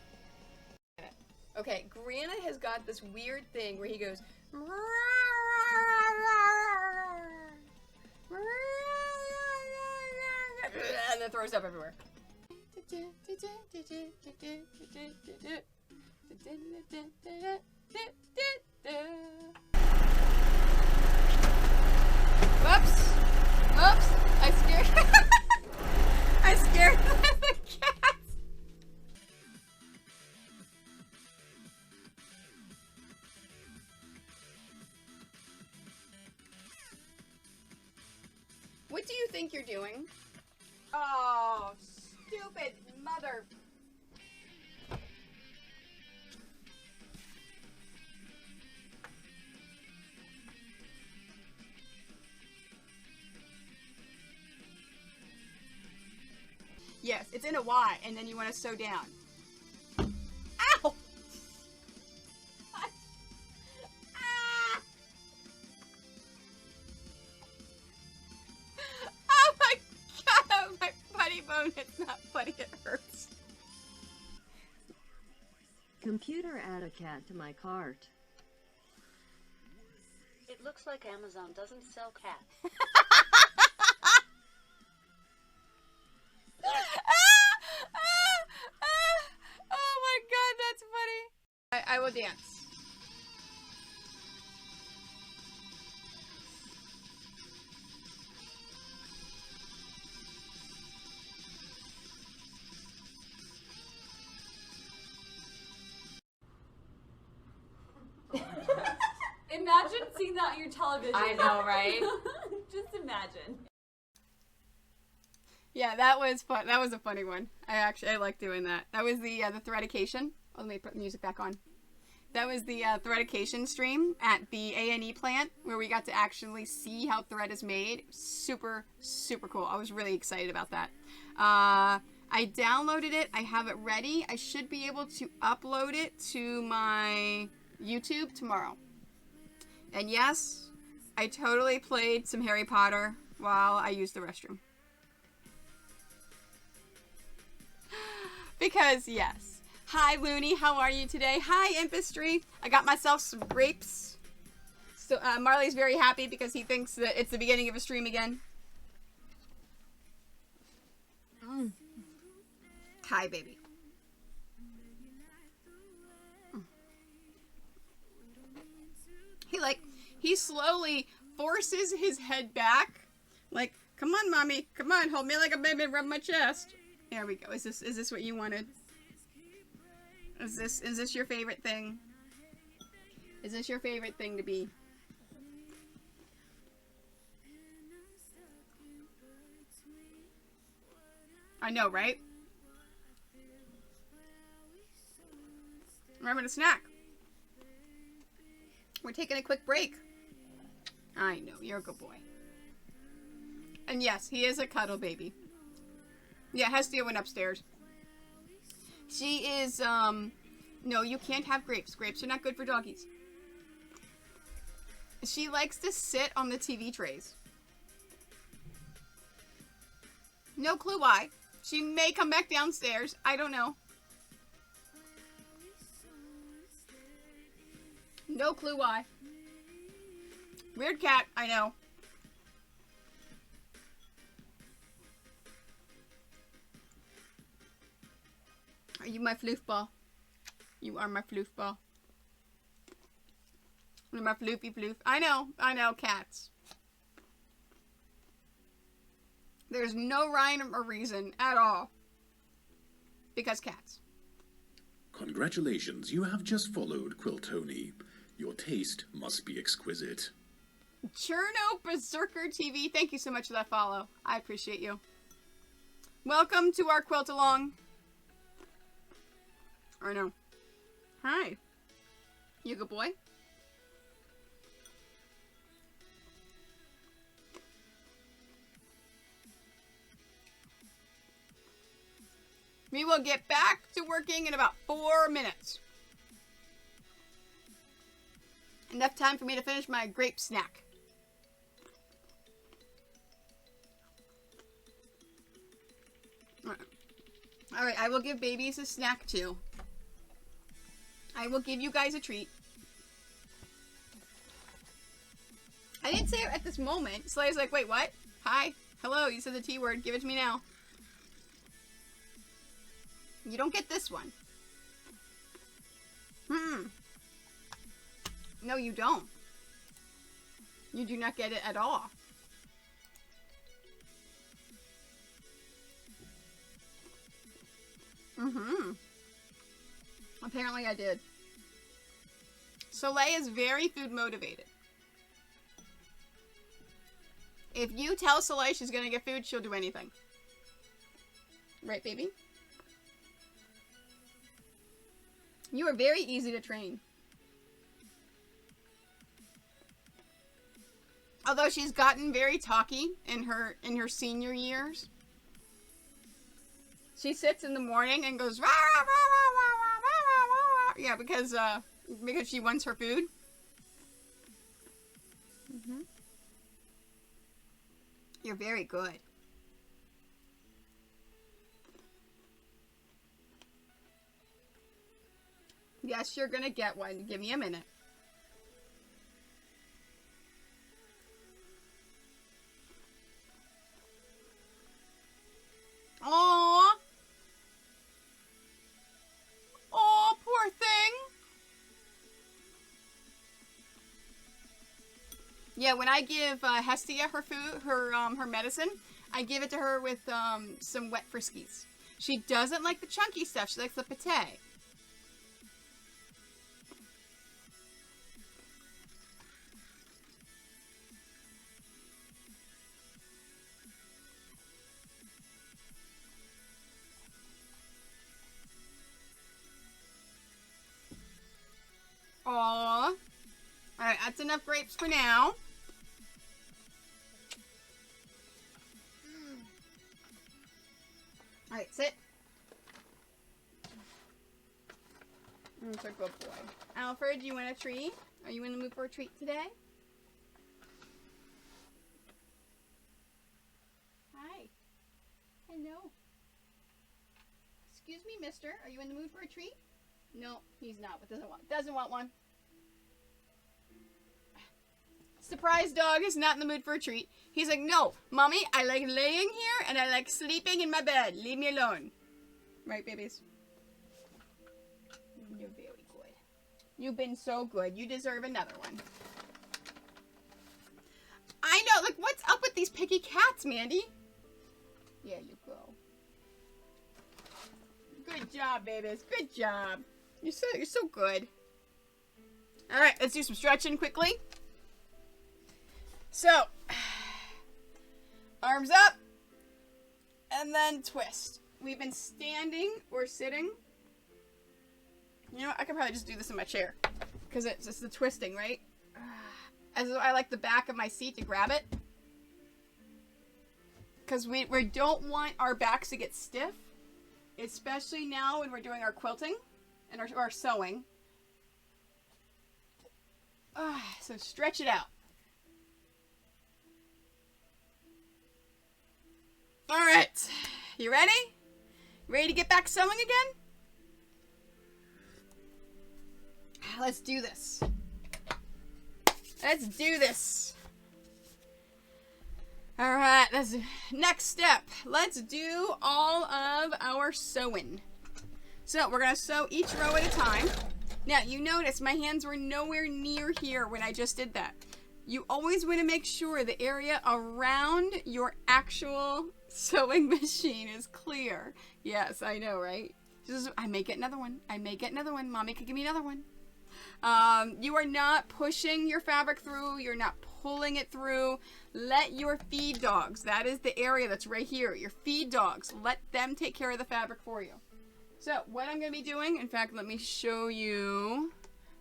Okay, Granite has got this weird thing where he goes... and then throws up everywhere. Whoops! Oops! I scared. I scared the cat. What do you think you're doing? Oh, stupid mother. Yes, it's in a Y, and then you want to sew down. Ow! Ah! Oh my god, oh my funny Computer, add a cat to my cart. It looks like Amazon doesn't sell cats. Oh my god, that's funny. I will dance. Imagine seeing that on your television. I know, right? Just imagine. Yeah, that was fun. That was a funny one. I like doing that. That was the threadication. Oh, let me put the music back on. That was the threadication stream at the A&E plant where we got to actually see how thread is made. Super, super cool. I was really excited about that. I downloaded it. I have it ready. I should be able to upload it to my YouTube tomorrow. And yes, I totally played some Harry Potter while I used the restroom. Because, yes. Hi, Looney. How are you today? Hi, Impistry. I got myself some grapes. So, Marley's very happy because he thinks that it's the beginning of a stream again. Hi, baby. He slowly forces his head back. Like, come on, mommy. Come on, hold me like a baby, rub my chest. There we go. Is this what you wanted? Is this your favorite thing? Is this your favorite thing to be? I know, right? Remember to snack. We're taking a quick break. I know, you're a good boy. And yes, he is a cuddle baby. Yeah, Hestia went upstairs. She is, no, you can't have grapes. Grapes are not good for doggies. She likes to sit on the TV trays. No clue why. She may come back downstairs. I don't know. No clue why. Weird cat, I know. Are you my floof ball? You are my floof ball. You're my floofy floof. I know, cats. There's no rhyme or reason at all. Because cats. Congratulations, you have just followed Quilt Tony. Your taste must be exquisite. Cherno Berserker TV, thank you so much for that follow. I appreciate you. Welcome to our quilt along. Or no. Hi. You good boy? We will get back to working in about 4 minutes. Enough time for me to finish my grape snack. Alright, I will give babies a snack too. I will give you guys a treat. I didn't say it at this moment. Slay's like, wait, what? Hi. Hello, you said the T word. Give it to me now. You don't get this one. No, you don't. You do not get it at all. Apparently I did. Soleil is very food motivated. If you tell Soleil she's gonna get food, she'll do anything. Right, baby? You are very easy to train. Although she's gotten very talky in her senior years. She sits in the morning and goes rah, rah, rah, rah, rah, rah, rah, rah. Yeah, because she wants her food. You're very good. Yes, you're gonna get one. Give me a minute. Aww. Oh, poor thing. Yeah, when I give Hestia her food, her medicine, I give it to her with some wet Friskies. She doesn't like the chunky stuff. She likes the pate. Aww. Alright, that's enough grapes for now. Alright, sit. That's a good boy. Alfred, you want a treat? Are you in the mood for a treat today? Hi. Hello. Excuse me, mister. Are you in the mood for a treat? No, he's not, but doesn't want one. Surprise dog is not in the mood for a treat. He's like, no, mommy, I like laying here and I like sleeping in my bed. Leave me alone. Right, babies? You're very good. You've been so good. You deserve another one. I know, like, what's up with these picky cats, Mandy? Yeah, you go. Good job, babies. Good job. You're so good. All right, let's do some stretching quickly. So, arms up, and then twist. We've been standing or sitting. You know what? I could probably just do this in my chair, because it's just the twisting, right? As I like the back of my seat to grab it, because we don't want our backs to get stiff, especially now when we're doing our quilting and our sewing. So stretch it out. All right, you ready? Ready to get back sewing again? Let's do this. Let's do this. All right, next step. Let's do all of our sewing. So we're gonna sew each row at a time. Now you notice my hands were nowhere near here when I just did that. You always want to make sure the area around your actual sewing machine is clear. Yes, I know, right? I may get another one. I may get another one. Mommy could give me another one. You are not pushing your fabric through. You're not pulling it through. Let your feed dogs, that is the area that's right here, your feed dogs, let them take care of the fabric for you. So what I'm going to be doing, in fact, let me show you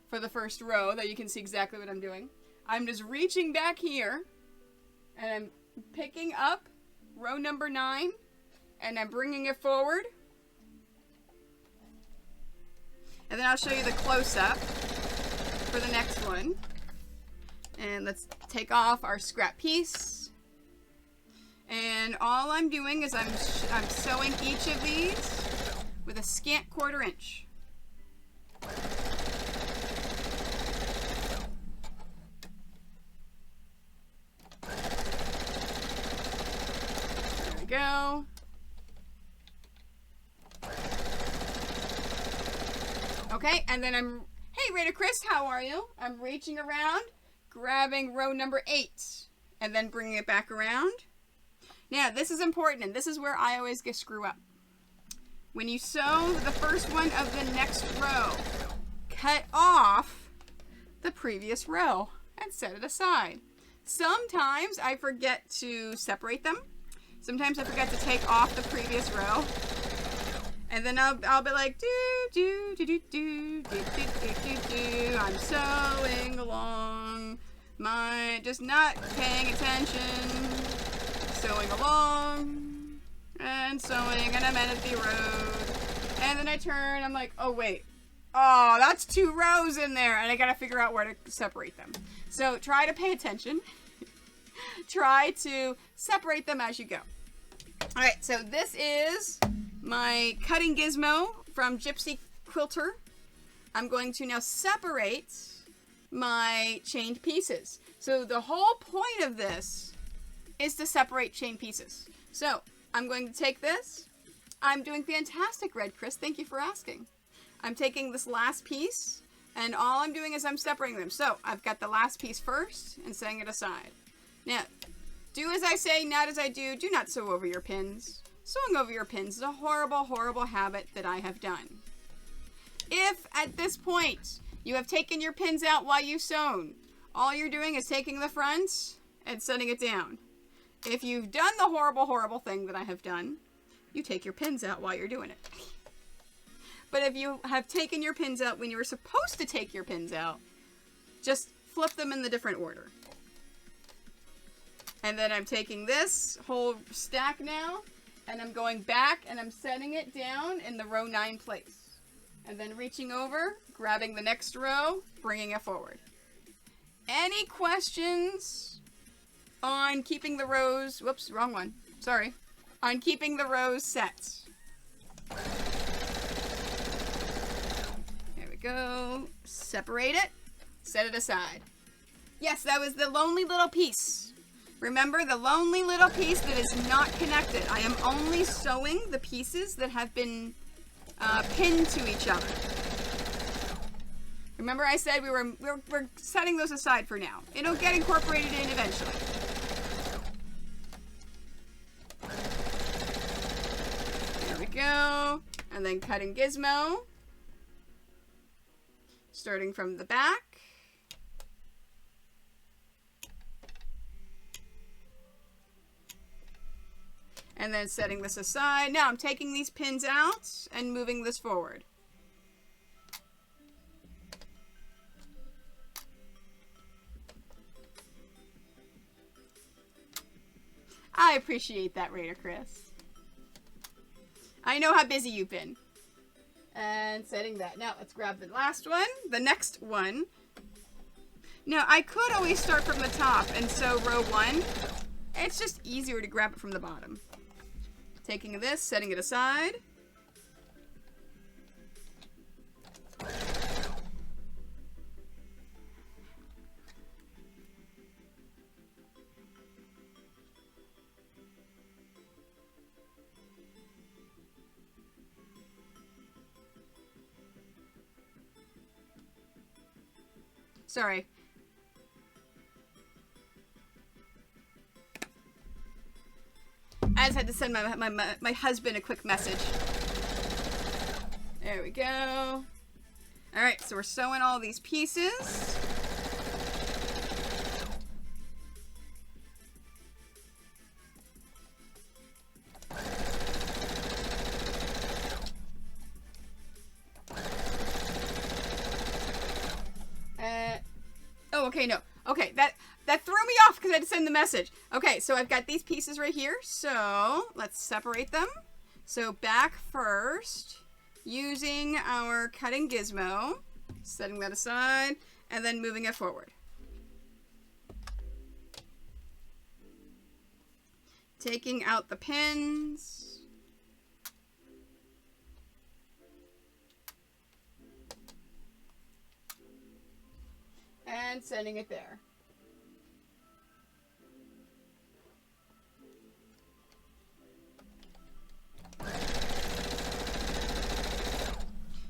for the first row that you can see exactly what I'm doing. I'm just reaching back here and I'm picking up row number 9 and I'm bringing it forward. And then I'll show you the close-up for the next one. And let's take off our scrap piece. And all I'm doing is I'm sewing each of these with a scant 1/4 inch. There we go. Okay, and then hey Rita Chris, how are you? I'm reaching around, grabbing row number 8, and then bringing it back around. Now, this is important, and this is where I always get screw up. When you sew the first one of the next row, cut off the previous row and set it aside. Sometimes I forget to separate them. Sometimes I forget to take off the previous row. And then I'll be like, I'm sewing along, just not paying attention, sewing along, and sewing, and I'm at the road, and then I turn, I'm like, oh wait, oh, that's 2 rows in there, and I gotta figure out where to separate them. So try to pay attention, try to separate them as you go. Alright, so this is my cutting gizmo from Gypsy Quilter. I'm going to now separate my chained pieces. So the whole point of this is to separate chain pieces. So I'm going to take this. I'm doing fantastic, Red Chris. Thank you for asking. I'm taking this last piece, and all I'm doing is I'm separating them. So I've got the last piece first and setting it aside. Now, do as I say, not as I do. Do not sew over your pins. Sewing over your pins is a horrible, horrible habit that I have done. If at this point you have taken your pins out while you've sewn, all you're doing is taking the front and setting it down. If you've done the horrible, horrible thing that I have done, you take your pins out while you're doing it. But if you have taken your pins out when you were supposed to take your pins out, just flip them in the different order. And then I'm taking this whole stack now, and I'm going back and I'm setting it down in the row 9 place. And then reaching over, grabbing the next row, bringing it forward. Any questions on keeping the rows, whoops, wrong one, sorry, on keeping the rows set? There we go. Separate it, set it aside. Yes, that was the lonely little piece. Remember, the lonely little piece that is not connected. I am only sewing the pieces that have been pinned to each other. Remember I said we're setting those aside for now. It'll get incorporated in eventually. There we go. And then cutting gizmo. Starting from the back. And then setting this aside. Now I'm taking these pins out and moving this forward. I appreciate that, Raider Chris. I know how busy you've been. And setting that. Now let's grab the last one, the next one. Now I could always start from the top and sew row 1. It's just easier to grab it from the bottom. Taking this, setting it aside. Sorry. I just had to send my husband a quick message. There we go. Alright, so we're sewing all these pieces. Oh, okay, no. Okay, that threw me off because I had to send the message. Okay, so I've got these pieces right here. So let's separate them. So back first, using our cutting gizmo, setting that aside, and then moving it forward. Taking out the pins. And sending it there.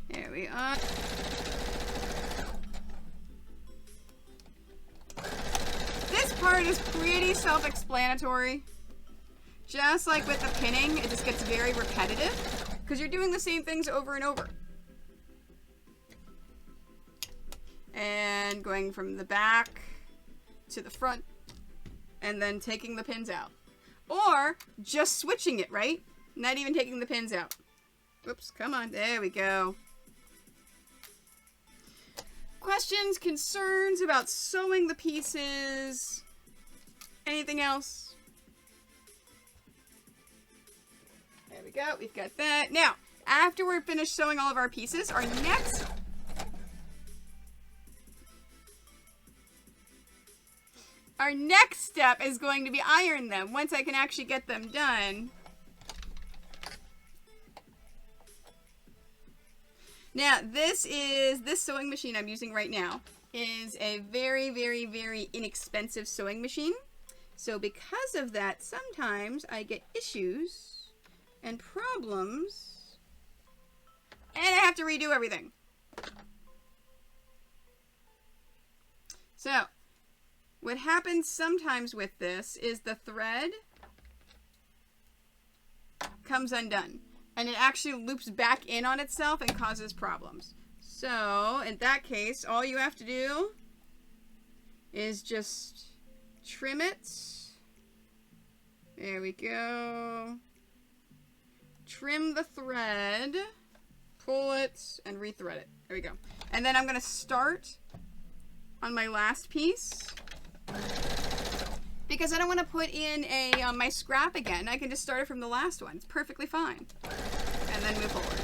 There we are. This part is pretty self-explanatory. Just like with the pinning, it just gets very repetitive because you're doing the same things over and over. And going from the back to the front and then taking the pins out. Or just switching it, right? Not even taking the pins out. Oops, come on. There we go. Questions, concerns about sewing the pieces? Anything else? There we go. We've got that. Now, after we're finished sewing all of our pieces, our next step is going to be iron them once I can actually get them done. Now, this sewing machine I'm using right now is a very, very, very inexpensive sewing machine. So because of that, sometimes I get issues and problems, and I have to redo everything. So, what happens sometimes with this is the thread comes undone, and it actually loops back in on itself and causes problems. So, in that case, all you have to do is just trim it. There we go. Trim the thread, pull it, and rethread it. There we go. And then I'm going to start on my last piece because I don't want to put in my scrap again. I can just start it from the last one. It's perfectly fine. And then move forward.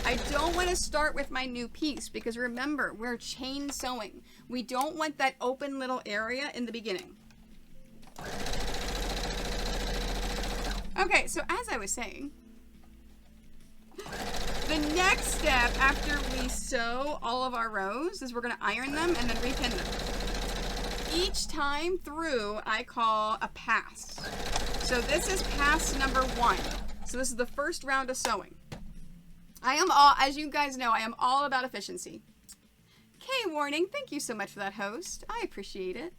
I don't want to start with my new piece because remember, we're chain sewing. We don't want that open little area in the beginning. Okay, so as I was saying, the next step after we sew all of our rows is we're going to iron them and then repin them. Each time through, I call a pass. So this is pass number 1. So this is the first round of sewing. As you guys know, I am all about efficiency. K-Warning, thank you so much for that, host. I appreciate it.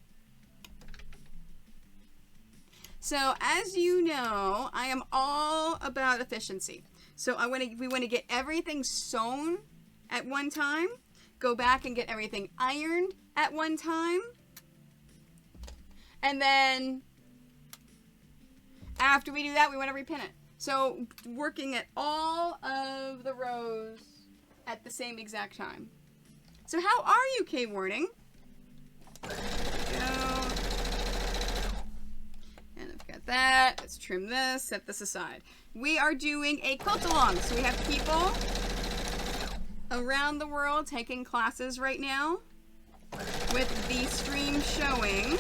So as you know, I am all about efficiency. So we want to get everything sewn at one time, go back and get everything ironed at one time, and then after we do that, we want to repin it. So working at all of the rows at the same exact time. So how are you, K-Warning? There we go. And I've got that. Let's trim this, set this aside. We are doing a quilt along. So we have people around the world taking classes right now with the stream showing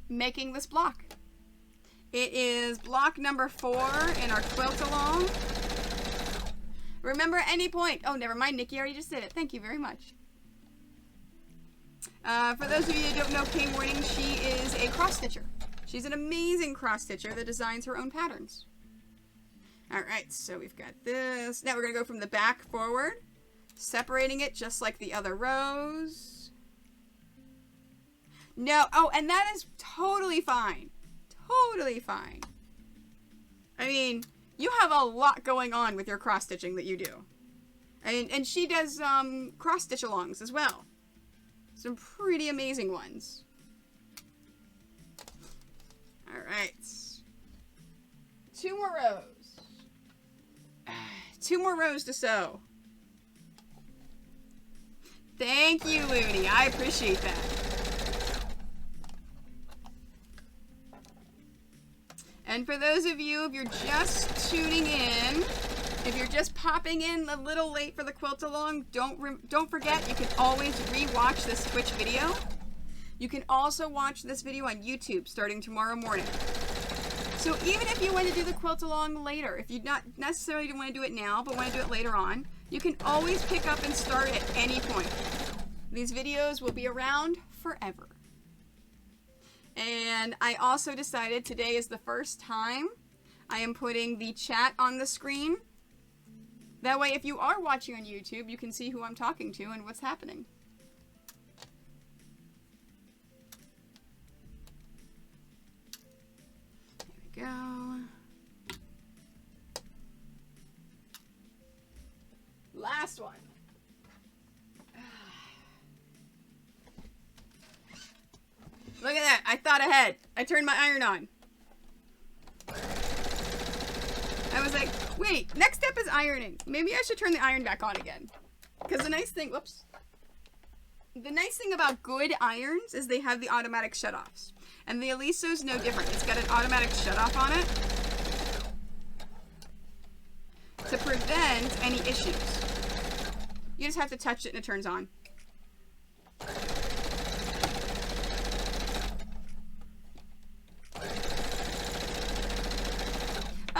making this block. It is block number 4 in our quilt along. Remember, at any point, oh, never mind, Nikki already just did it. Thank you very much. For those of you who don't know K-Warning, she is a cross-stitcher. She's an amazing cross-stitcher that designs her own patterns. Alright, so we've got this. Now we're going to go from the back forward, separating it just like the other rows. No, oh, and that is totally fine. Totally fine. I mean, you have a lot going on with your cross-stitching that you do. And she does cross-stitch alongs as well. Some pretty amazing ones. Alright. 2 more rows. 2 more rows to sew. Thank you, Looney. I appreciate that. And for those of you, if you're just tuning in, if you're just popping in a little late for the quilt along, don't forget you can always re-watch this Twitch video. You can also watch this video on YouTube starting tomorrow morning. So even if you want to do the quilt along later, if you not necessarily want to do it now, but want to do it later on, you can always pick up and start at any point. These videos will be around forever. And I also decided today is the first time I am putting the chat on the screen. That way, if you are watching on YouTube, you can see who I'm talking to and what's happening. There we go. Last one. Look at that. I thought ahead. I turned my iron on. I was like, wait, next step is ironing. Maybe I should turn the iron back on again. Because the nice thing, whoops. The nice thing about good irons is they have the automatic shutoffs. And the Aliso's no different. It's got an automatic shutoff on it to prevent any issues. You just have to touch it and it turns on.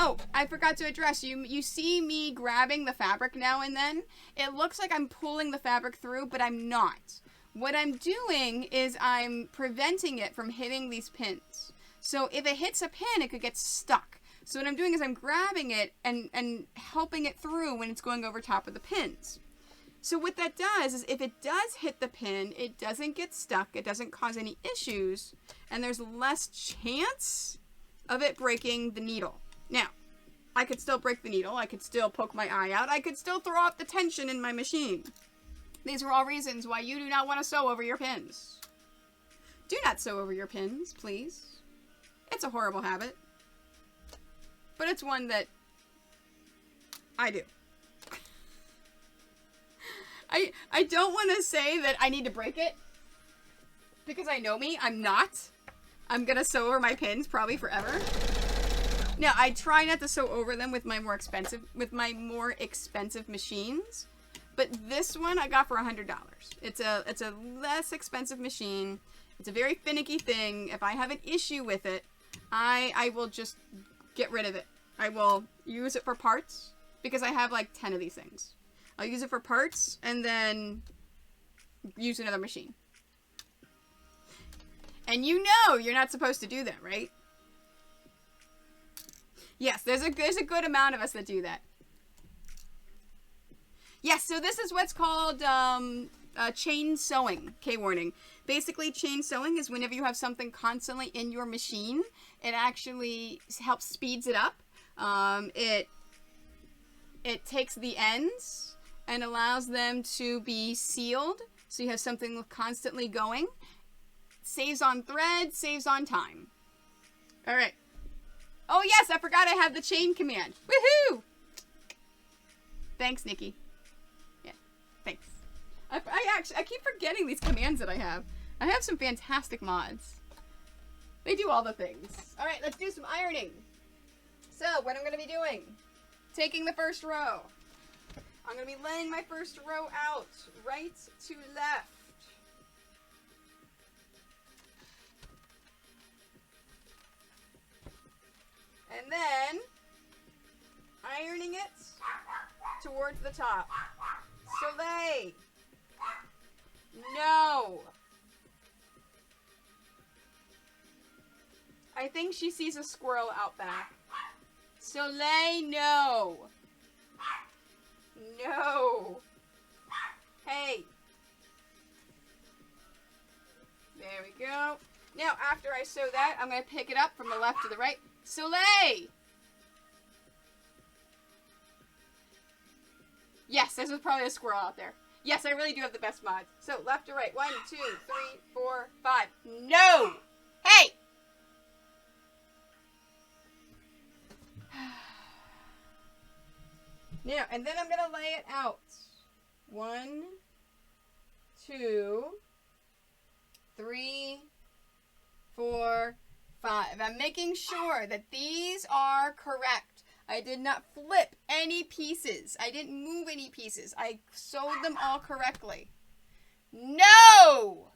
Oh, Oh, I forgot to address you. You see me grabbing the fabric now and then. It looks like I'm pulling the fabric through, but I'm not. What I'm doing is I'm preventing it from hitting these pins. So if it hits a pin, it could get stuck. So what I'm doing is I'm grabbing it and helping it through when it's going over top of the pins. So what that does is if it does hit the pin, it doesn't get stuck, it doesn't cause any issues, and there's less chance of it breaking the needle. Now, I could still break the needle, I could still poke my eye out, I could still throw off the tension in my machine. These are all reasons why you do not want to sew over your pins. Do not sew over your pins, please. It's a horrible habit. But it's one that I do. I don't want to say that I need to break it, because I know me, I'm not. I'm gonna sew over my pins probably forever. Now, I try not to sew over them with my more expensive machines, but this one I got for $100. It's a less expensive machine. It's a very finicky thing. If I have an issue with it, I will just get rid of it. I will use it for parts, because I have like 10 of these things. I'll use it for parts, and then use another machine. And you know you're not supposed to do that, right? Yes, there's a good amount of us that do that. Yes, so this is what's called chain sewing. K-warning. Basically, chain sewing is whenever you have something constantly in your machine, it actually helps speeds it up. It takes the ends and allows them to be sealed, so you have something constantly going. Saves on thread, saves on time. All right. Oh yes, I forgot I have the chain command. Woohoo! Thanks, Nikki. Yeah, thanks. I keep forgetting these commands that I have. I have some fantastic mods. They do all the things. All right, let's do some ironing. So, what I'm going to be doing, taking the first row. I'm going to be laying my first row out, right to left. And then, ironing it towards the top. Soleil. No. I think she sees a squirrel out back. Soleil, no. No. Hey. There we go. Now, after I sew that, I'm going to pick it up from the left to the right. Soleil! Yes, this is probably a squirrel out there. Yes, I really do have the best mods. So, left to right. 1, 2, 3, 4, 5. No! Hey! Now, and then I'm going to lay it out. 1, 2, 3, 4, 5. I'm making sure that these are correct. I did not flip any pieces. I didn't move any pieces. I sewed them all correctly. No!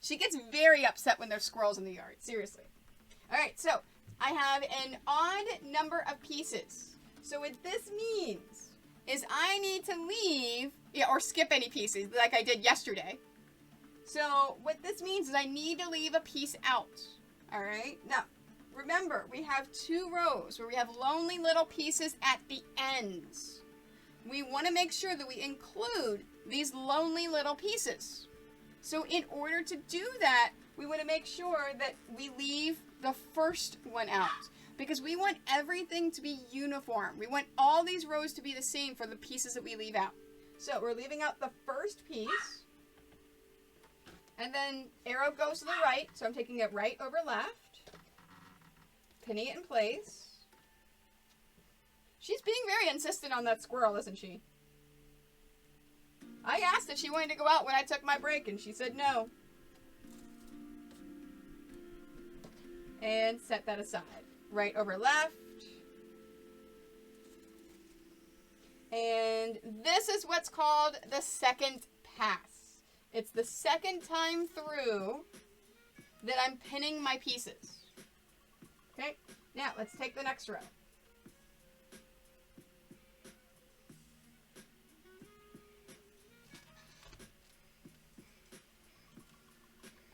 She gets very upset when there's squirrels in the yard. Seriously. Alright, so I have an odd number of pieces. So what this means is I need to leave, or skip any pieces like I did yesterday. So what this means is I need to leave a piece out. Alright? Now, remember, we have 2 rows where we have lonely little pieces at the ends. We want to make sure that we include these lonely little pieces. So in order to do that, we want to make sure that we leave the first one out, because we want everything to be uniform. We want all these rows to be the same for the pieces that we leave out. So we're leaving out the first piece, and then arrow goes to the right, so I'm taking it right over left, pinning it in place. She's being very insistent on that squirrel, isn't she? I asked if she wanted to go out when I took my break, and she said no. And set that aside. Right over left. And this is what's called the second pass. It's the second time through that I'm pinning my pieces. Okay, now let's take the next row.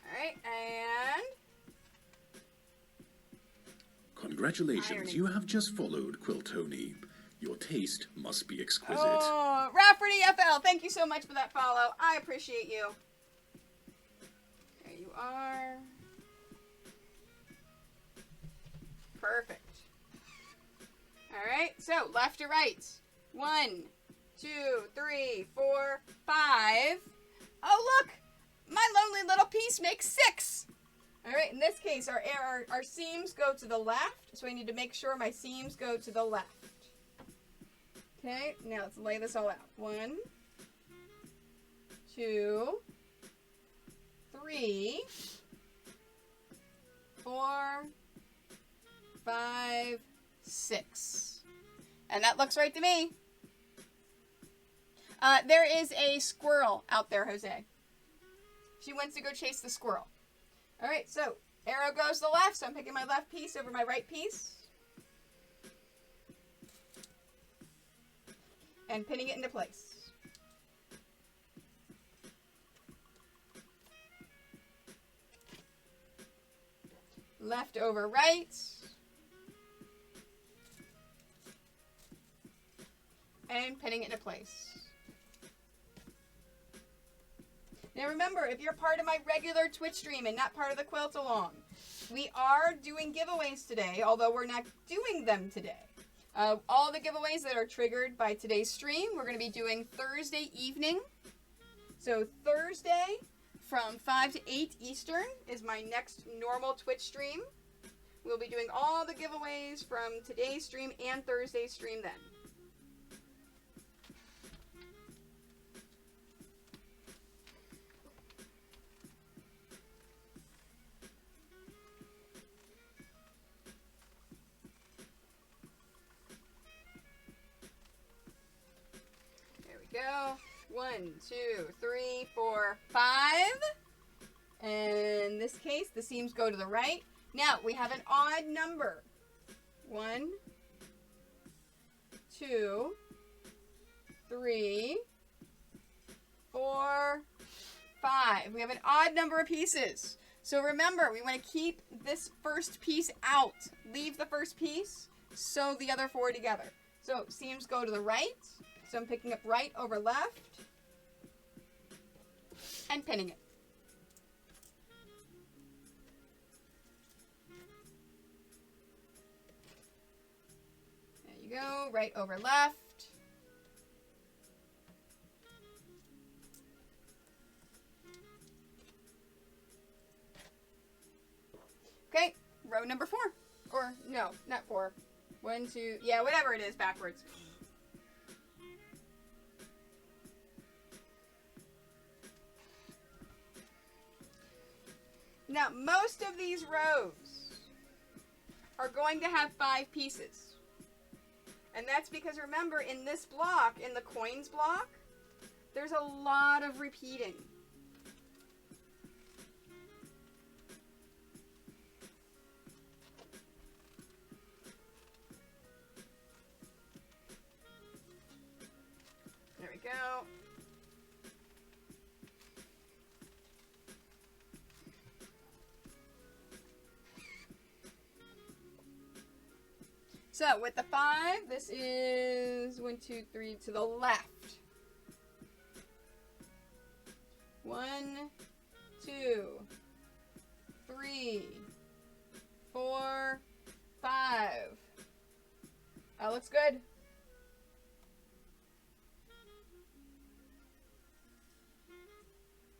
Alright, and... Congratulations, Ironing. you have just followed Quilt Tony. Your taste must be exquisite. Oh, Rafferty FL, thank you so much for that follow. I appreciate you. There you are. Perfect. Alright, so left to right. 1, 2, 3, 4, 5. Oh, look! My lonely little piece makes 6. Alright, in this case, our seams go to the left, so I need to make sure my seams go to the left. Okay, now let's lay this all out. 1, 2, 3, 4, 5, 6. And that looks right to me. There is a squirrel out there, Jose. She wants to go chase the squirrel. Alright, so arrow goes to the left, so I'm picking my left piece over my right piece. And pinning it into place. Left over right. And pinning it into place. Now remember, if you're part of my regular Twitch stream and not part of the Quilt Along, we are doing giveaways today, although we're not doing them today. All the giveaways that are triggered by today's stream, we're going to be doing Thursday evening. So Thursday from 5 to 8 Eastern is my next normal Twitch stream. We'll be doing all the giveaways from today's stream and Thursday's stream then. Go. 1, 2, 3, 4, 5. In this case, the seams go to the right. Now, we have an odd number. 1, 2, 3, 4, 5. We have an odd number of pieces. So remember, we want to keep this first piece out. Leave the first piece, sew the other 4 together. So seams go to the right. So I'm picking up right over left and pinning it. There you go, right over left. Okay, row number 4. Or, no, not 4. 1, 2, yeah, whatever it is backwards. Now, most of these rows are going to have 5 pieces. And that's because, remember, in this block, in the coins block, there's a lot of repeating. There we go. So with the 5, this is 1, 2, 3 to the left. 1, 2, 3, 4, 5. That looks good.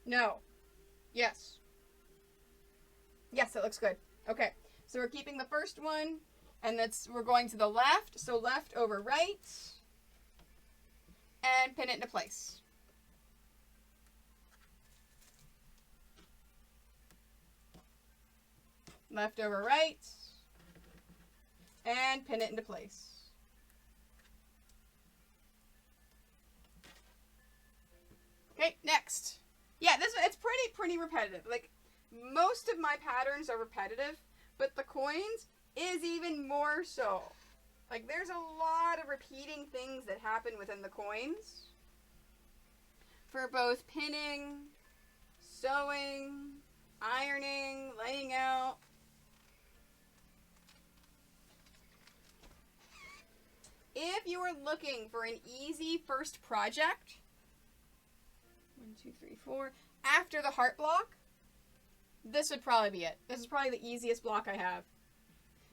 No. Yes. Yes, it looks good. Okay. So we're keeping the first one. And we're going to the left, so left over right, and pin it into place. Left over right, and pin it into place. Okay, next. Yeah, it's pretty repetitive. Like, most of my patterns are repetitive, but the coins, is even more so. Like, there's a lot of repeating things that happen within the coins for both pinning, sewing, ironing, laying out. If you are looking for an easy first project, 1, 2, 3, 4, after the heart block, this would probably be it. This is probably the easiest block I have.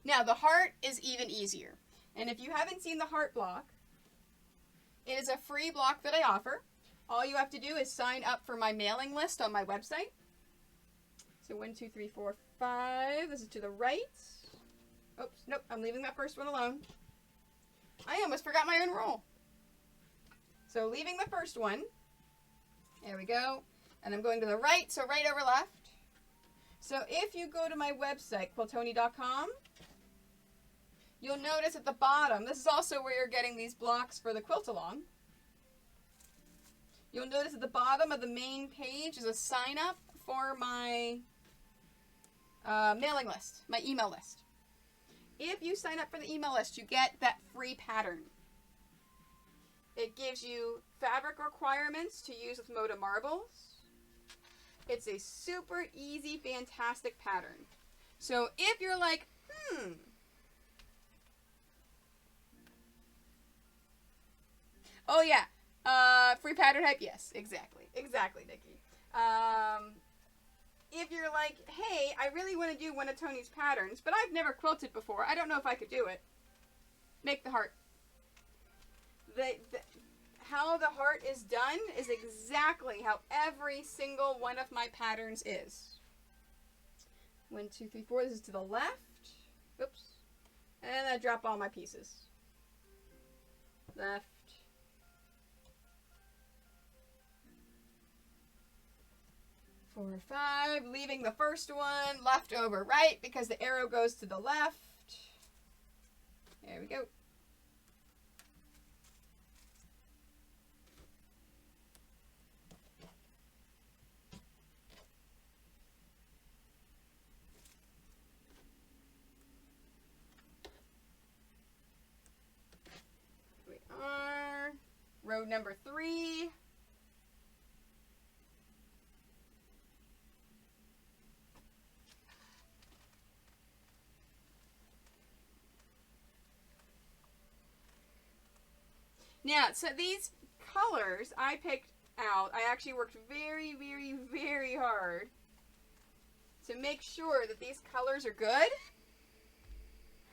Now, the heart is even easier. And if you haven't seen the heart block, it is a free block that I offer. All you have to do is sign up for my mailing list on my website. So 1, 2, 3, 4, 5. This is to the right. Oops, nope, I'm leaving that first one alone. I almost forgot my own rule. So leaving the first one. There we go. And I'm going to the right, so right over left. So if you go to my website, quiltoni.com, you'll notice at the bottom, this is also where you're getting these blocks for the quilt along. You'll notice at the bottom of the main page is a sign up for my mailing list, my email list. If you sign up for the email list, you get that free pattern. It gives you fabric requirements to use with Moda marbles. It's a super easy, fantastic pattern. So if you're like, oh yeah, free pattern type, yes, exactly, Nikki. If you're like, hey, I really want to do one of Toni's patterns, but I've never quilted before, I don't know if I could do it, make the heart. How the heart is done is exactly how every single one of my patterns is. 1, 2, 3, 4, this is to the left. Oops. And I drop all my pieces. Left. Four, 5, leaving the first one, left over right because the arrow goes to the left. There we go. We are row number 3. Now, so these colors I picked out, I actually worked very, very, very hard to make sure that these colors are good.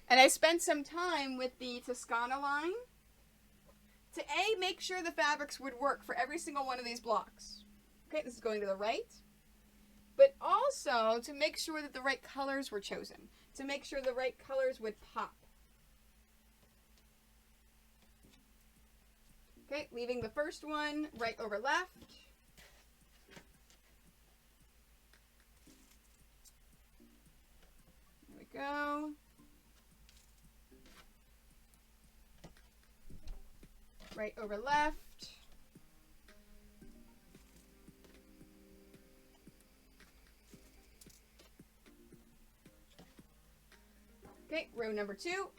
And I spent some time with the Toscana line to make sure the fabrics would work for every single one of these blocks. Okay, this is going to the right. But also to make sure that the right colors were chosen, to make sure the right colors would pop. Okay, leaving the first one right over left. There we go. Right over left. Okay, row number 2.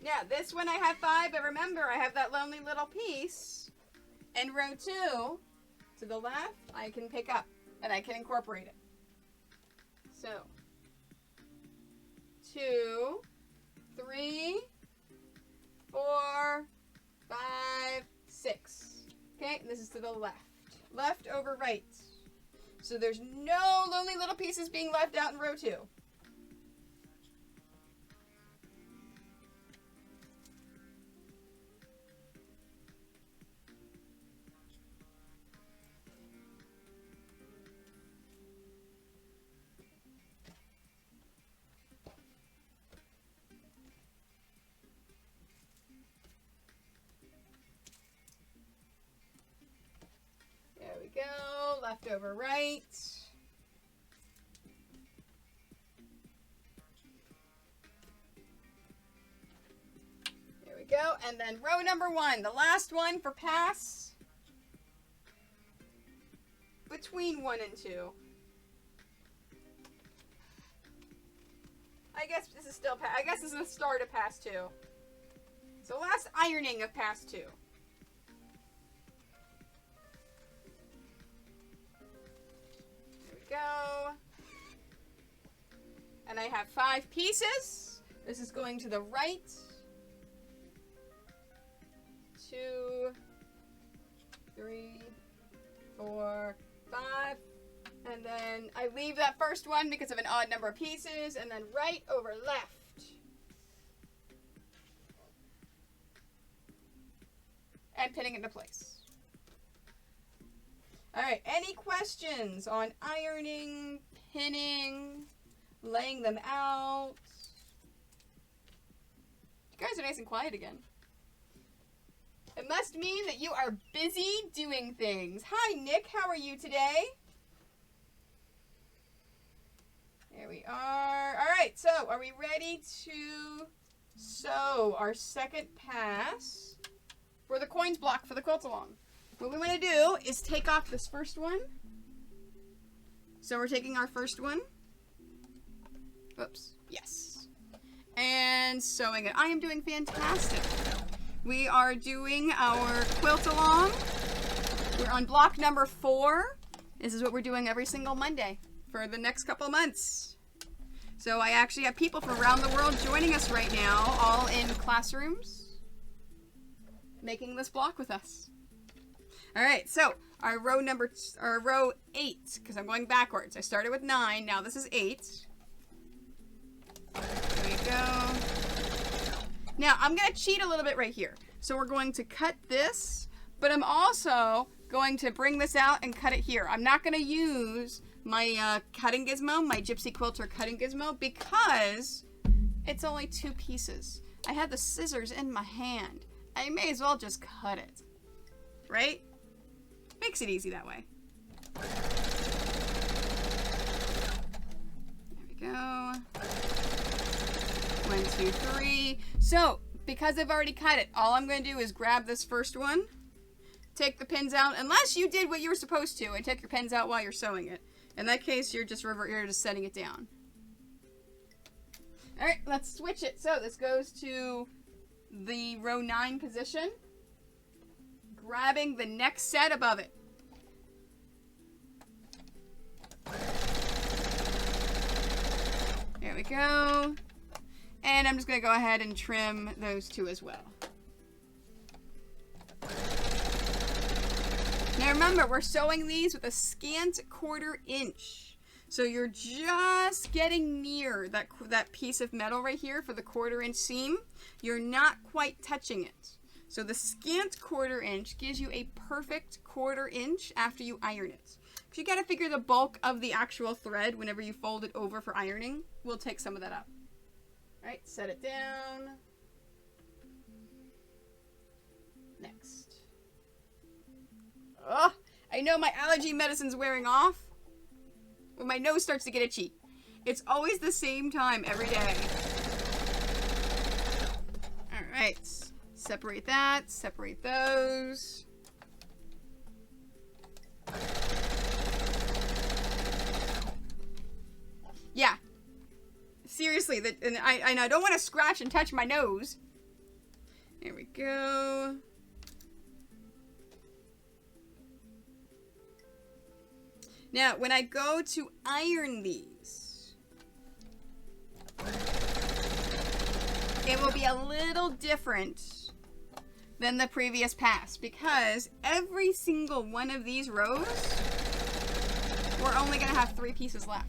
Yeah, this one I have 5, but remember I have that lonely little piece. And row 2, to the left, I can pick up and I can incorporate it. So, 2, 3, 4, 5, 6. Okay, and this is to the left. Left over right. So there's no lonely little pieces being left out in row 2. left over right. There we go. And then row number 1, the last one for pass between 1 and 2. I guess this is still I guess this is the start of pass 2. So last ironing of pass 2. There we go. And I have 5 pieces. This is going to the right. 2, 3, 4, 5. And then I leave that first one because of an odd number of pieces. And then right over left. And pinning into place. Alright, any questions on ironing, pinning, laying them out? You guys are nice and quiet again. It must mean that you are busy doing things. Hi, Nick. How are you today? There we are. All right, so are we ready to sew our second pass for the coins block for the quilt along? What we want to do is take off this first one. So we're taking our first one. Oops. Yes. And sewing it. I am doing fantastic. We are doing our quilt along. We're on block number 4. This is what we're doing every single Monday for the next couple months. So I actually have people from around the world joining us right now, all in classrooms, making this block with us. All right, so our row 8, because I'm going backwards. I started with 9, now this is 8. There we go. Now, I'm going to cheat a little bit right here. So we're going to cut this, but I'm also going to bring this out and cut it here. I'm not going to use my cutting gizmo, my Gypsy Quilter cutting gizmo, because it's only 2 pieces. I had the scissors in my hand. I may as well just cut it. Right? Makes it easy that way. There we go. 1, 2, 3. So, because I've already cut it, all I'm going to do is grab this first one, take the pins out, unless you did what you were supposed to and take your pins out while you're sewing it. In that case, you're just setting it down. All right, let's switch it. So this goes to the row 9 position, grabbing the next set above it. There we go. And I'm just going to go ahead and trim those 2 as well. Now remember, we're sewing these with a scant 1/4 inch. So you're just getting near that piece of metal right here for the 1/4 inch seam. You're not quite touching it. So the scant 1/4 inch gives you a perfect 1/4 inch after you iron it. Because you got to figure the bulk of the actual thread whenever you fold it over for ironing will take some of that up. Alright, set it down. Next. Oh, I know my allergy medicine's wearing off. When my nose starts to get itchy. It's always the same time every day. Alright. Separate that. Separate those. Yeah. Seriously, and I don't want to scratch and touch my nose. There we go. Now, when I go to iron these, it will be a little different than the previous pass because every single one of these rows, we're only going to have 3 pieces left.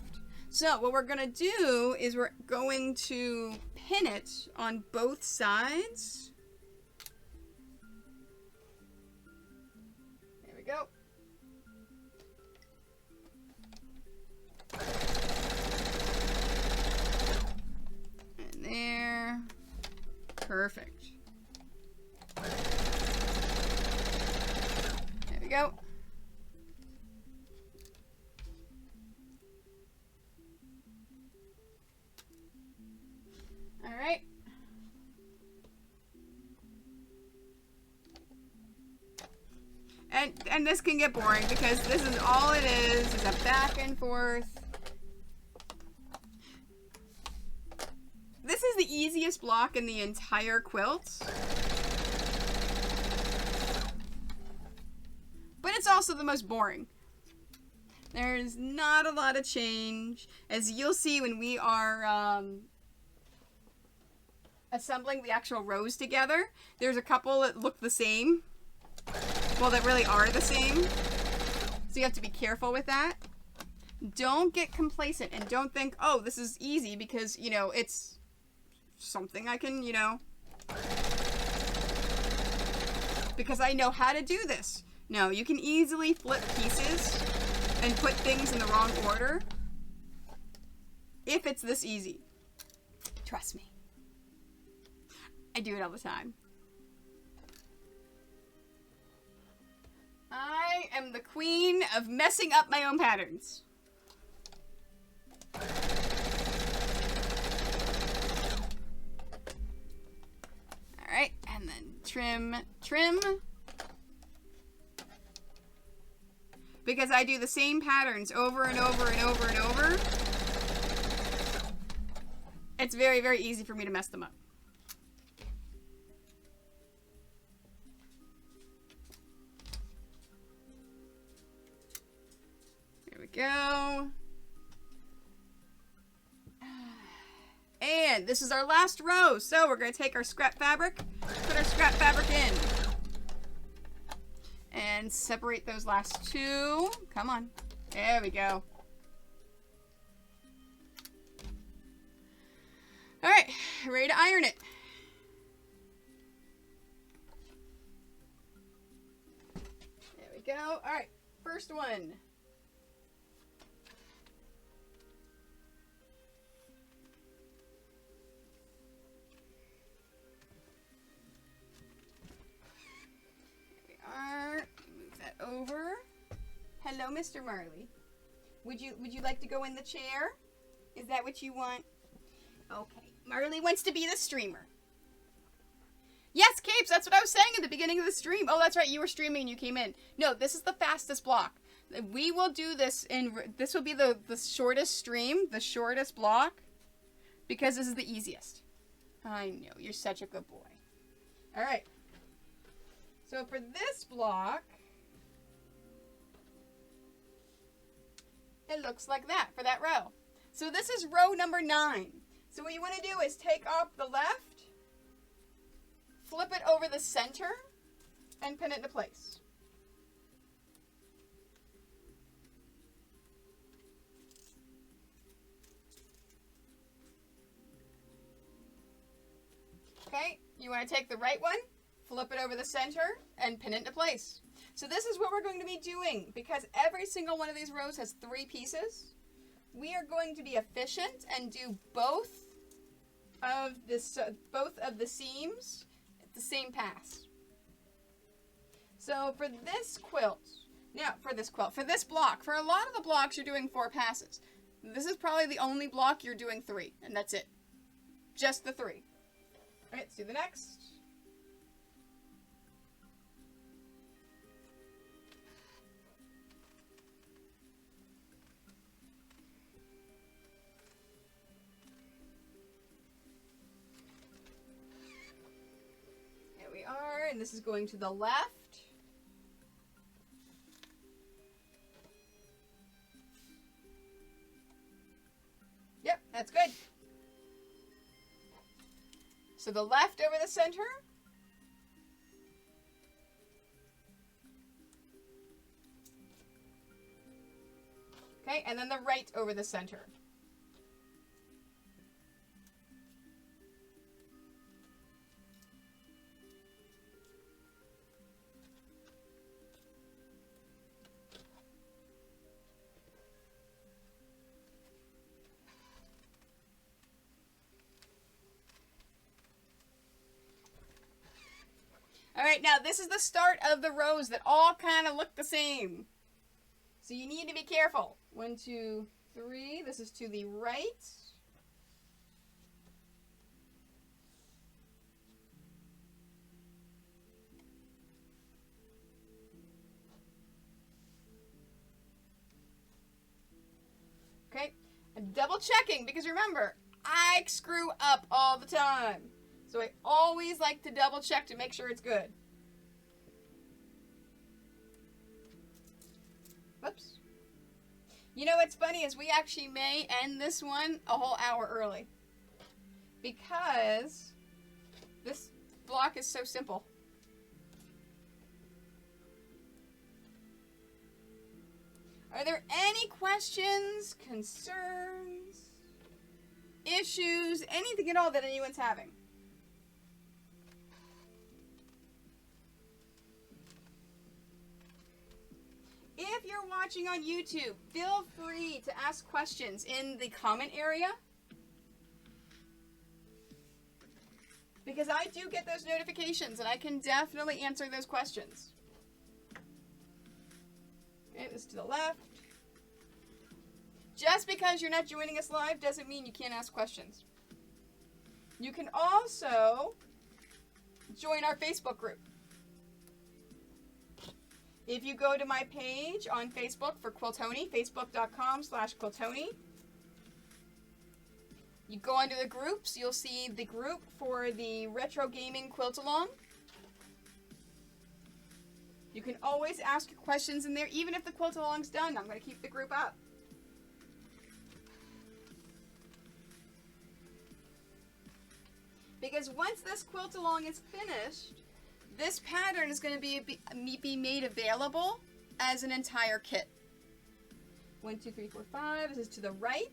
So what we're going to do is we're going to pin it on both sides. There we go. And there. Perfect. There we go. All right. And this can get boring because this is all it is a back and forth. This is the easiest block in the entire quilt. But it's also the most boring. There's not a lot of change. As you'll see when we are assembling the actual rows together, there's a couple that look the same. Well, that really are the same. So you have to be careful with that. Don't get complacent and don't think, oh, this is easy because, you know, it's something I can, you know, because I know how to do this. No, you can easily flip pieces and put things in the wrong order if it's this easy. Trust me. I do it all the time. I am the queen of messing up my own patterns. Alright, and then trim, trim. Because I do the same patterns over and over and over and over, it's very, very easy for me to mess them up. There we go. And this is our last row, so we're going to take our scrap fabric, put our scrap fabric in. And separate those last two. Come on. There we go. Alright, ready to iron it. There we go. Alright, first one. Move that over. Hello, Mr. Marley. Would you like to go in the chair? Is that what you want? Okay. Marley wants to be the streamer. Yes, Capes, that's what I was saying at the beginning of the stream. Oh, that's right, you were streaming and you came in. No, this is the fastest block. We will do this this will be the shortest stream, the shortest block, because this is the easiest. I know, you're such a good boy. All right. So for this block, it looks like that for that row. So this is row number 9. So what you want to do is take off the left, flip it over the center, and pin it into place. Okay, you want to take the right one, flip it over the center, and pin it into place. So this is what we're going to be doing. Because every single one of these rows has 3 pieces, we are going to be efficient and do both of the seams at the same pass. So for this quilt, for this block, for a lot of the blocks you're doing 4 passes. This is probably the only block you're doing 3, and that's it. Just the 3. All right, let's do the next. Here we are, and this is going to the left. Yep, that's good. So the left over the center. Okay, and then the right over the center. All right, now this is the start of the rows that all kind of look the same. So you need to be careful. 1, 2, 3. This is to the right. double checking, because remember, I screw up all the time. So I always like to double check to make sure it's good. Whoops. You know what's funny is we actually may end this one a whole hour early. Because this block is so simple. Are there any questions, concerns, issues, anything at all that anyone's having? If you're watching on YouTube, feel free to ask questions in the comment area. Because I do get those notifications and I can definitely answer those questions. Okay, this to the left. Just because you're not joining us live doesn't mean you can't ask questions. You can also join our Facebook group. If you go to my page on Facebook for Quiltoni, facebook.com/Quiltoni, you go under the groups, you'll see the group for the Retro Gaming Quilt Along. You can always ask your questions in there, even if the quilt along's done. I'm going to keep the group up. Because once this quilt along is finished, this pattern is going to be made available as an entire kit. 1, 2, 3, 4, 5. This is to the right.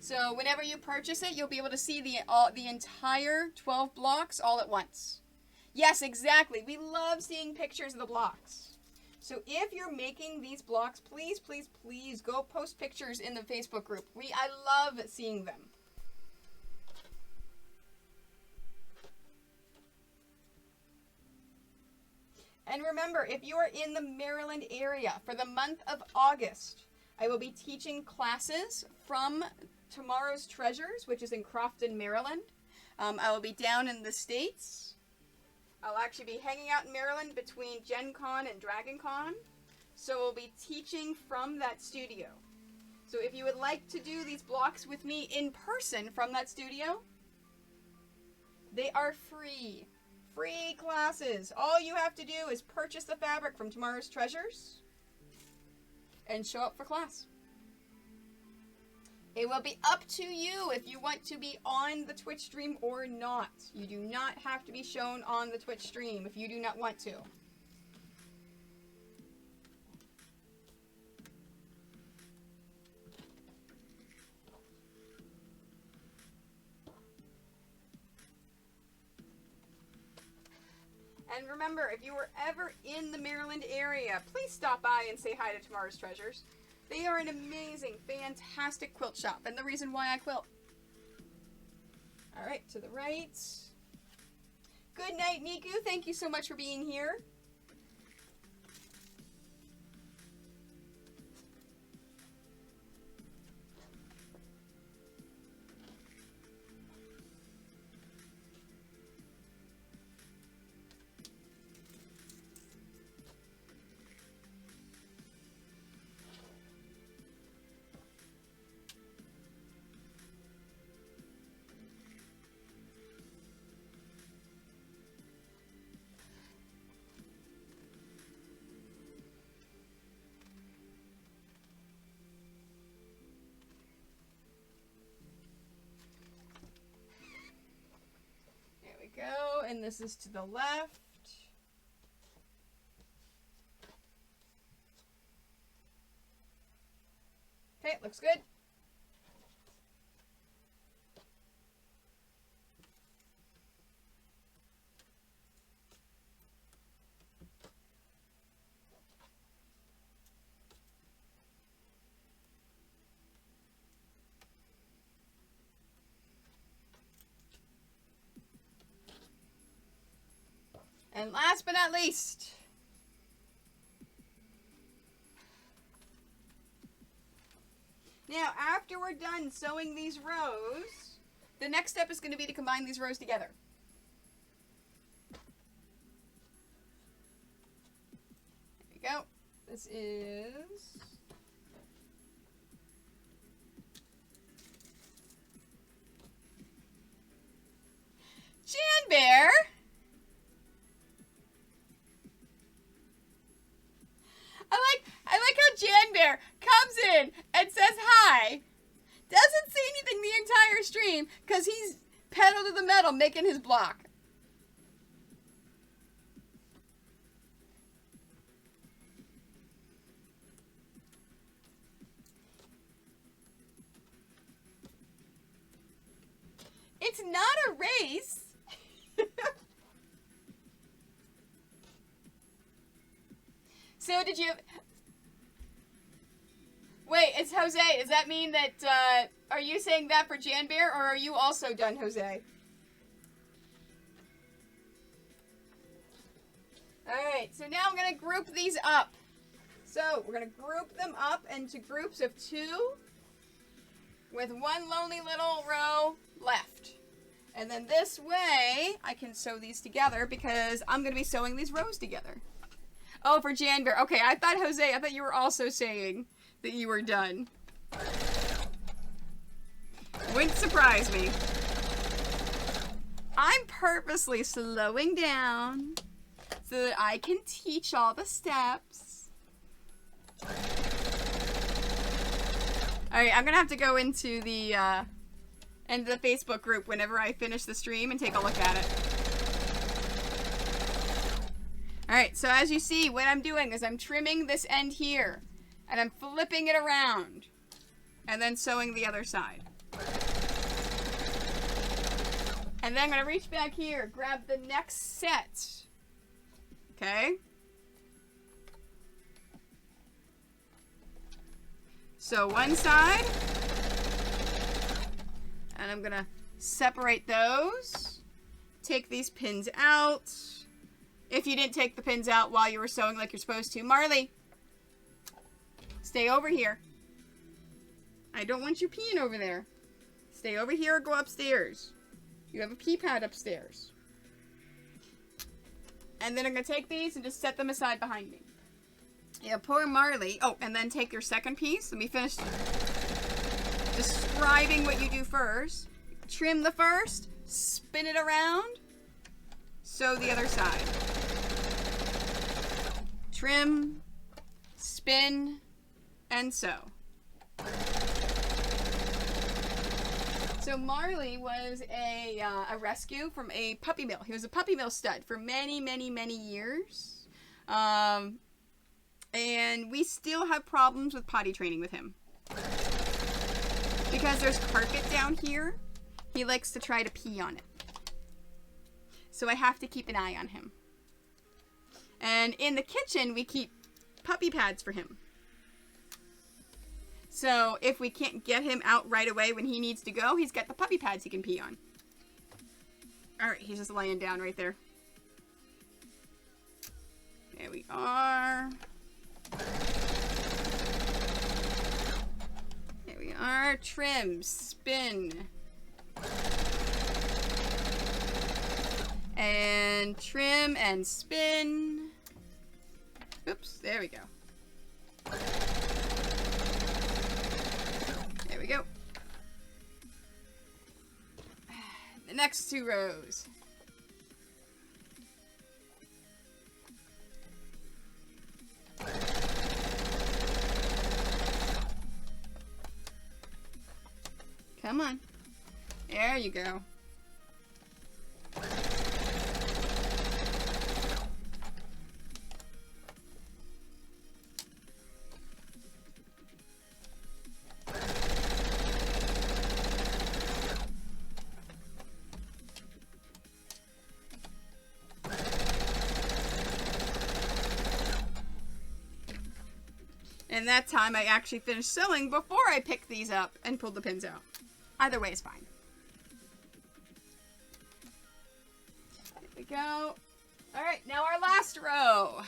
So whenever you purchase it, you'll be able to see the entire 12 blocks all at once. Yes, exactly. We love seeing pictures of the blocks. So if you're making these blocks, please, please, please go post pictures in the Facebook group. I love seeing them. And remember, if you are in the Maryland area for the month of August, I will be teaching classes from Tomorrow's Treasures, which is in Crofton, Maryland. I will be down in the States. I'll actually be hanging out in Maryland between Gen Con and Dragon Con. So we'll be teaching from that studio. So if you would like to do these blocks with me in person from that studio, they are free. Free classes. All you have to do is purchase the fabric from Tomorrow's Treasures and show up for class. It will be up to you if you want to be on the Twitch stream or not. You do not have to be shown on the Twitch stream if you do not want to. And remember, if you were ever in the Maryland area, please stop by and say hi to Tomorrow's Treasures. They are an amazing, fantastic quilt shop, and the reason why I quilt. All right, to the right. Good night, Niku. Thank you so much for being here. Go, and this is to the left. Okay, looks good. And last but not least, now after we're done sewing these rows, the next step is going to be to combine these rows together. There we this is Jan Bear. I like how Jan Bear comes in and says hi. Doesn't say anything the entire stream because he's pedal to the metal making his block. It's not a race. So did you... Wait, it's Jose. Does that mean that, are you saying that for Jan Bear, or are you also done, Jose? Alright, so now I'm going to group these up. So, we're going to group them up into groups of 2 with one lonely little row left. And then this way, I can sew these together because I'm going to be sewing these rows together. Oh, for Jan Bear. Okay, I thought you were also saying that you were done. Wouldn't surprise me. I'm purposely slowing down so that I can teach all the steps. Alright, I'm gonna have to go into the Facebook group whenever I finish the stream and take a look at it. Alright, so as you see, what I'm doing is I'm trimming this end here. And I'm flipping it around. And then sewing the other side. And then I'm going to reach back here, grab the next set. Okay? So one side. And I'm going to separate those. Take these pins out. If you didn't take the pins out while you were sewing like you're supposed to. Marley. Stay over here. I don't want you peeing over there. Stay over here or go upstairs. You have a pee pad upstairs. And then I'm going to take these and just set them aside behind me. Yeah, poor Marley. Oh, and then take your second piece. Let me finish describing what you do first. Trim the first. Spin it around. Sew the other side. Trim. Spin. And sew. So Marley was a rescue from a puppy mill. He was a puppy mill stud for many, many, many years. And we still have problems with potty training with him. Because there's carpet down here, he likes to try to pee on it. So I have to keep an eye on him. And in the kitchen, we keep puppy pads for him. So if we can't get him out right away when he needs to go, he's got the puppy pads he can pee on. Alright, he's just laying down right there. There we are. There we are. Trim, spin. And trim and spin. Oops, there we go. There we go. The next 2 rows. Come on. There you go. And that time I actually finished sewing before I picked these up and pulled the pins out. Either way is fine. There we go. Alright, now our last row.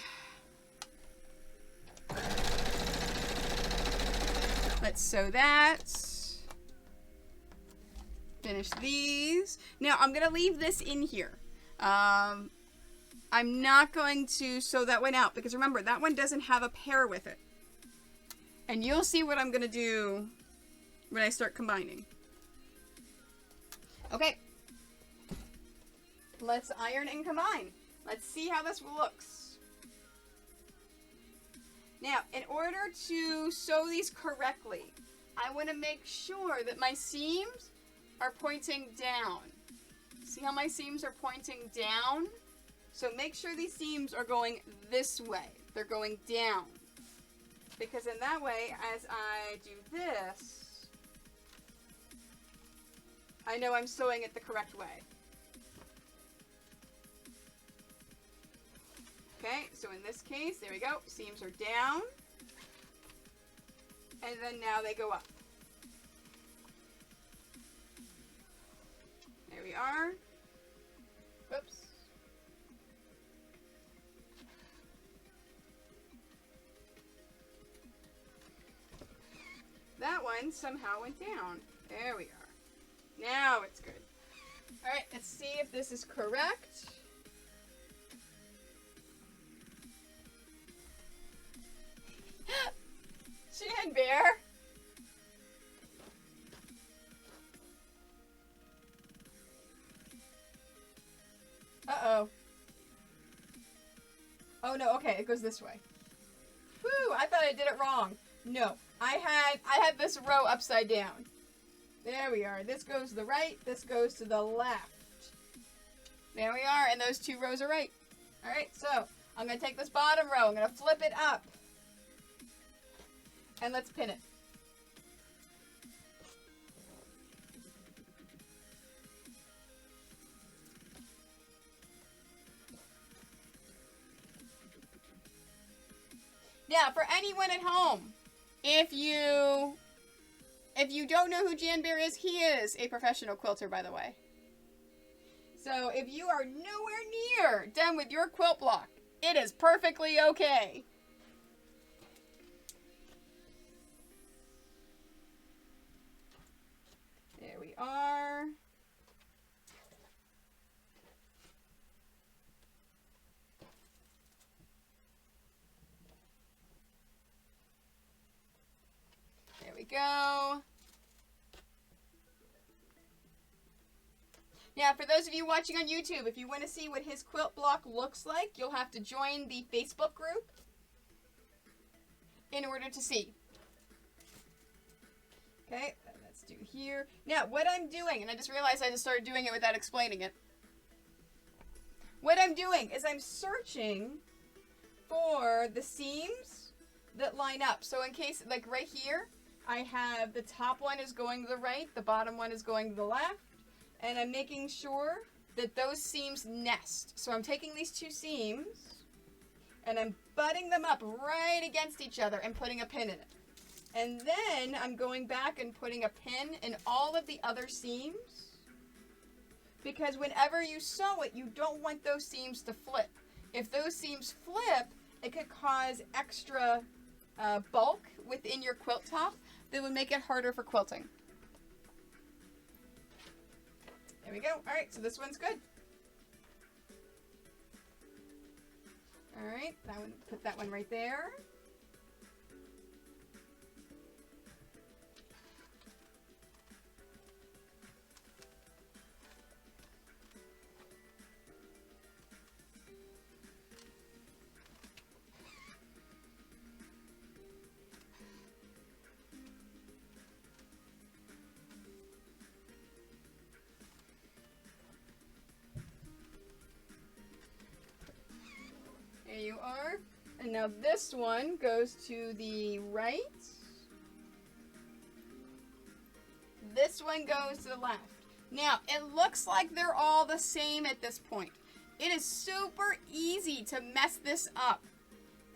Let's sew that. Finish these. Now I'm going to leave this in here. I I'm not going to sew that one out because remember, that one doesn't have a pair with it. And you'll see what I'm going to do when I start combining. Okay. Let's iron and combine. Let's see how this looks. Now, in order to sew these correctly, I want to make sure that my seams are pointing down. See how my seams are pointing down? So make sure these seams are going this way. They're going down. Because in that way, as I do this, I know I'm sewing it the correct way. Okay, so in this case, there we go. Seams are down. And then now they go up. There we are. Oops. That one somehow went down. There we are. Now it's good. Alright, let's see if this is correct. Jan Bear. Uh-oh. Oh no, okay, it goes this way. Whew, I thought I did it wrong. No, I had this row upside down. There we are. This goes to the right, this goes to the left. There we are, and those two rows are right. Alright, so I'm going to take this bottom row, I'm going to flip it up. And let's pin it. Now, for anyone at home, if you don't know who Jan Bear is, he is a professional quilter, by the way. So if you are nowhere near done with your quilt block, it is perfectly okay. There we are. There we go. Now, for those of you watching on YouTube, if you want to see what his quilt block looks like, you'll have to join the Facebook group in order to see. Okay, let's do here. Now, what I'm doing, and I just realized I just started doing it without explaining it. What I'm doing is I'm searching for the seams that line up. So in case, like right here, I have the top one is going to the right, the bottom one is going to the left, and I'm making sure that those seams nest. So I'm taking these two seams and I'm butting them up right against each other and putting a pin in it. And then I'm going back and putting a pin in all of the other seams, because whenever you sew it, you don't want those seams to flip. If those seams flip, it could cause extra bulk within your quilt top that would make it harder for quilting. There we go. All right, so this one's good. All right, that one, put that one right there. There you are. And now this one goes to the right. This one goes to the left. Now, it looks like they're all the same at this point. It is super easy to mess this up.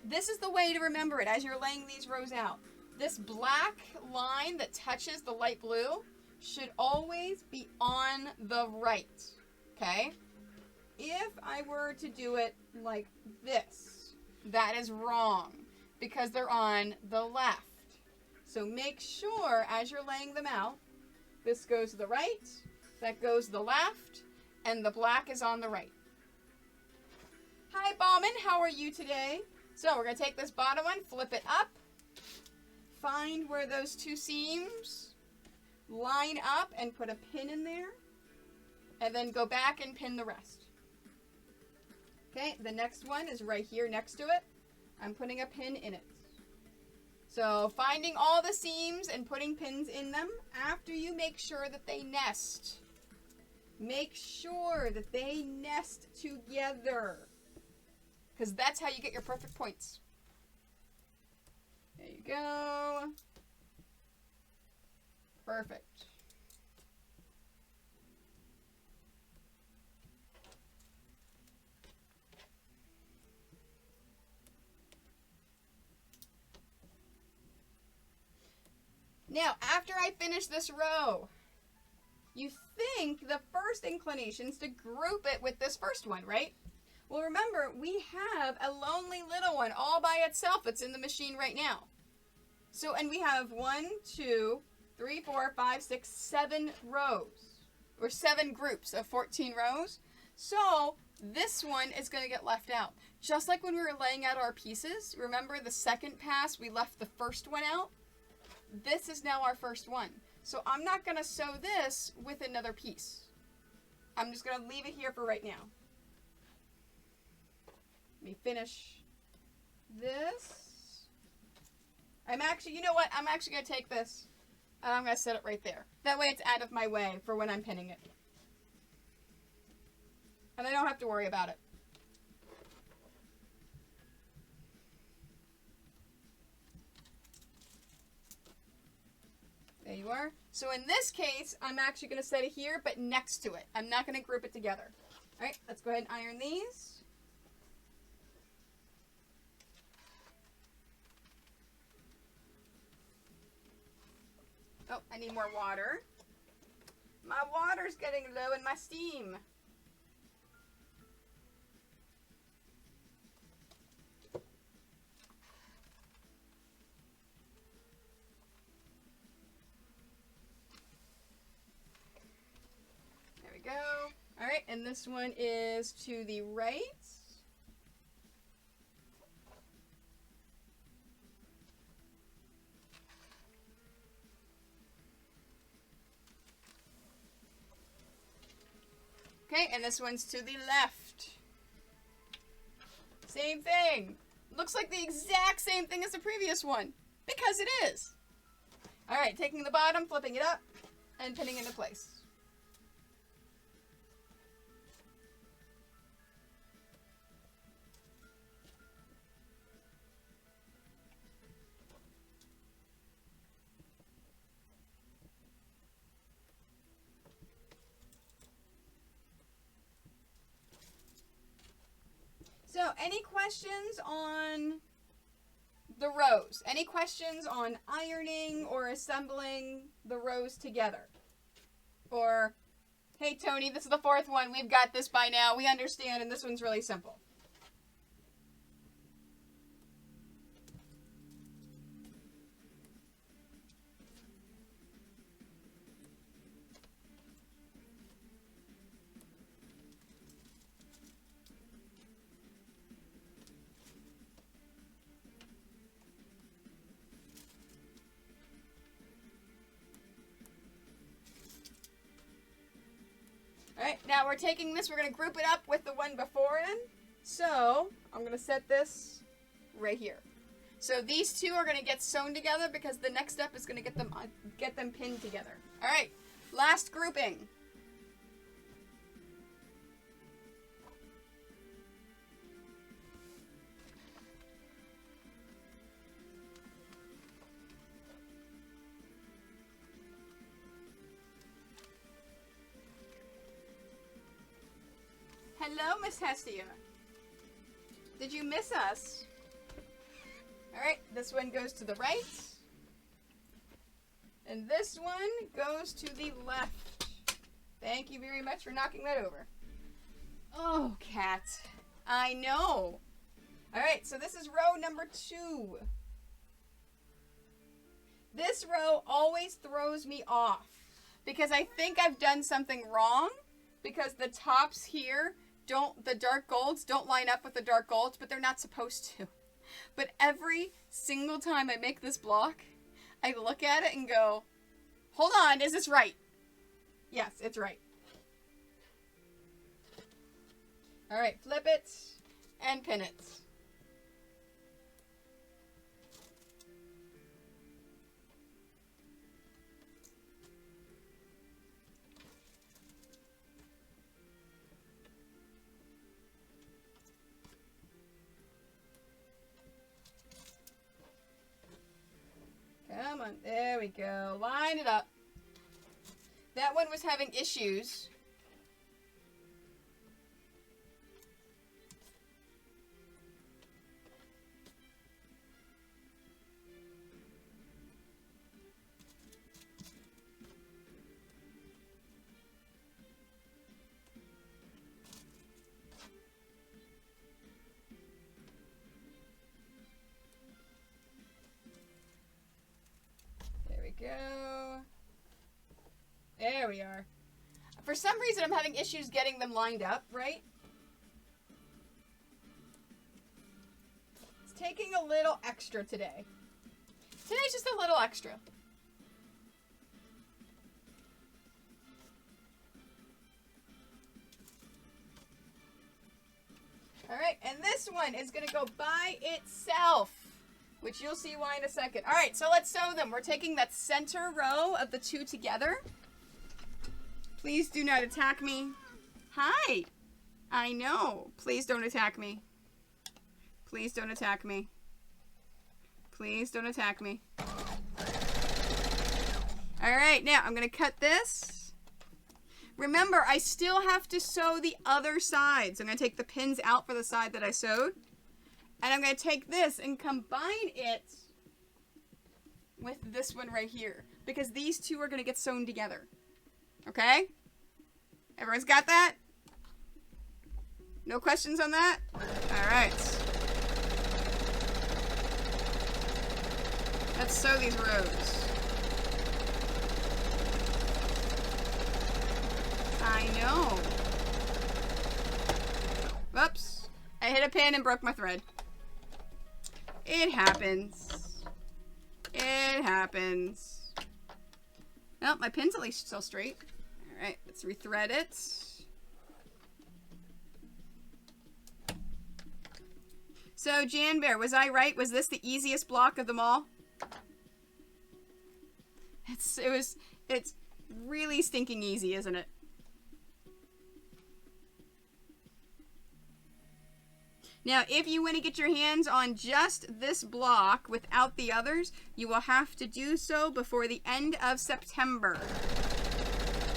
This is the way to remember it as you're laying these rows out. This black line that touches the light blue should always be on the right, okay? If I were to do it like this, that is wrong because they're on the left. So make sure as you're laying them out, this goes to the right, that goes to the left, and the black is on the right. Hi, Bauman. How are you today? So we're going to take this bottom one, flip it up, find where those two seams line up and put a pin in there, and then go back and pin the rest. Okay, the next one is right here next to it. I'm putting a pin in it. So finding all the seams and putting pins in them after you make sure that they nest. Make sure that they nest together, because that's how you get your perfect points. There you go. Perfect. Now, after I finish this row, you think the first inclination is to group it with this first one, right? Well, remember, we have a lonely little one all by itself. It's in the machine right now. So, and we have 1, 2, 3, 4, 5, 6, 7 rows, or 7 groups of 14 rows. So this one is going to get left out. Just like when we were laying out our pieces, remember the second pass, we left the first one out? This is now our first one. So I'm not going to sew this with another piece. I'm just going to leave it here for right now. Let me finish this. I'm actually, you know what? I'm actually going to take this and I'm going to set it right there. That way it's out of my way for when I'm pinning it. And I don't have to worry about it. There you are. So in this case, I'm actually going to set it here, but next to it. I'm not going to group it together. All right, let's go ahead and iron these. Oh, I need more water. My water's getting low in my steam. Go. All right, and this one is to the right. Okay, and this one's to the left. Same thing. Looks like the exact same thing as the previous one, because it is. All right, taking the bottom, flipping it up, and pinning into place. So, any questions on the rows? Any questions on ironing or assembling the rows together? Or, hey Tony, this is the 4th one. We've got this by now. We understand, and this one's really simple. Alright, now we're taking this, we're going to group it up with the one before it. So, I'm going to set this right here. So these two are going to get sewn together because the next step is going to get them pinned together. Alright, last grouping. Hello, Miss Hestia. Did you miss us? Alright, this one goes to the right. And this one goes to the left. Thank you very much for knocking that over. Oh, cat. I know. Alright, so this is row number 2. This row always throws me off because I think I've done something wrong because the tops here the dark golds don't line up with the dark golds, but they're not supposed to. But every single time I make this block, I look at it and go, hold on, is this right? Yes, it's right. All right, flip it and pin it. Come on, there we go. Line it up. That one was having issues. Go. There we are. For some reason, I'm having issues getting them lined up, right? It's taking a little extra today. Today's just a little extra. All right, and this one is going to go by itself, which you'll see why in a second. All right, so let's sew them. We're taking that center row of the two together. Please do not attack me. Hi. I know. Please don't attack me. Please don't attack me. Please don't attack me. All right, now I'm going to cut this. Remember, I still have to sew the other side. So I'm going to take the pins out for the side that I sewed. And I'm going to take this and combine it with this one right here. Because these two are going to get sewn together. Okay? Everyone's got that? No questions on that? Alright. Let's sew these rows. I know. Whoops. I hit a pin and broke my thread. It happens. It happens. Well, my pin's at least still straight. Alright, let's rethread it. So, Jan Bear, was I right? Was this the easiest block of them all? It's really stinking easy, isn't it? Now, if you want to get your hands on just this block without the others, you will have to do so before the end of September.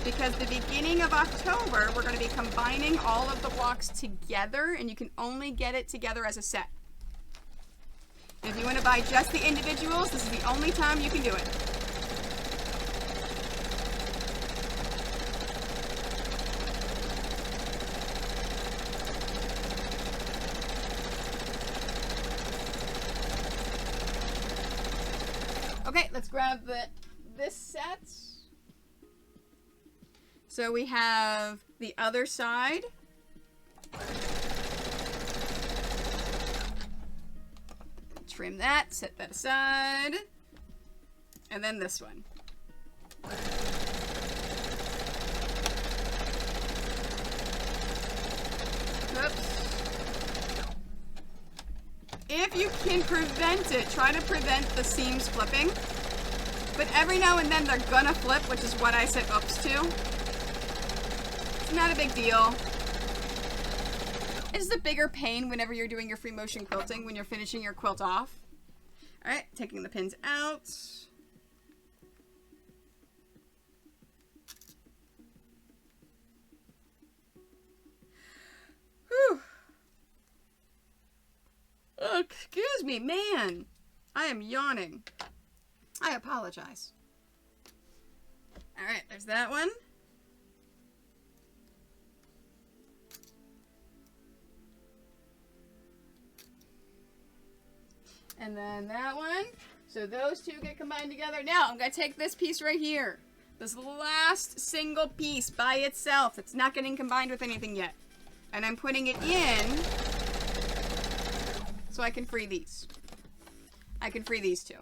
Because the beginning of October, we're going to be combining all of the blocks together, and you can only get it together as a set. If you want to buy just the individuals, this is the only time you can do it. Okay, let's grab this set. So we have the other side. Trim that, set that aside. And then this one. Oops. If you can prevent it, try to prevent the seams flipping. But every now and then they're gonna flip, which is what I said oops to. It's not a big deal. It's a bigger pain whenever you're doing your free motion quilting, when you're finishing your quilt off. Alright, taking the pins out. Whew. Oh, excuse me, man. I am yawning. I apologize. Alright, there's that one. And then that one. So those two get combined together. Now, I'm going to take this piece right here. This last single piece by itself. It's not getting combined with anything yet. And I'm putting it in so I can free these. I can free these two.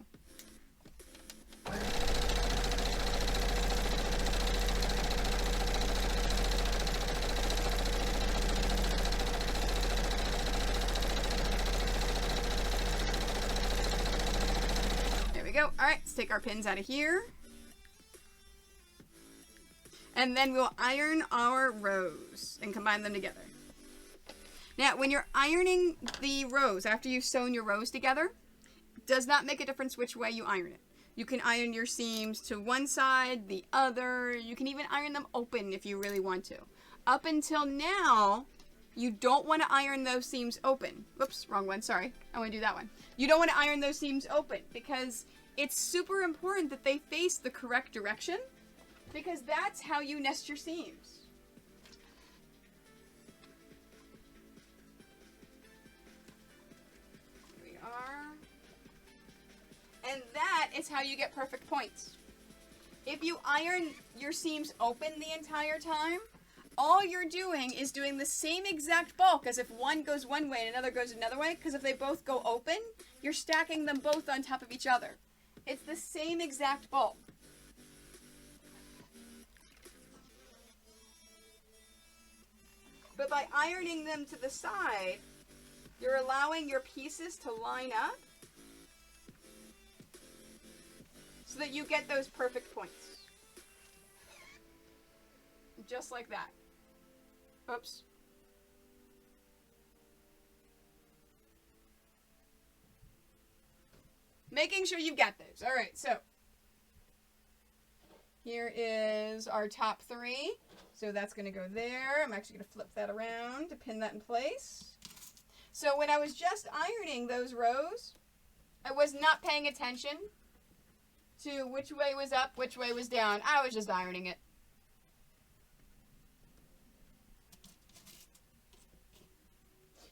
There we go. All right, let's take our pins out of here. And then we'll iron our rows and combine them together. Now, when you're ironing the rows, after you've sewn your rows together, it does not make a difference which way you iron it. You can iron your seams to one side, the other. You can even iron them open if you really want to. Up until now, you don't want to iron those seams open. Whoops, wrong one, sorry. I want to do that one. You don't want to iron those seams open because it's super important that they face the correct direction because that's how you nest your seams. And that is how you get perfect points. If you iron your seams open the entire time, all you're doing is doing the same exact bulk as if one goes one way and another goes another way, because if they both go open, you're stacking them both on top of each other. It's the same exact bulk. But by ironing them to the side, you're allowing your pieces to line up so that you get those perfect points. Just like that. Oops. Making sure you've got those. All right, so here is our top three. So that's going to go there. I'm actually going to flip that around to pin that in place. So when I was just ironing those rows, I was not paying attention to which way was up, which way was down. I was just ironing it.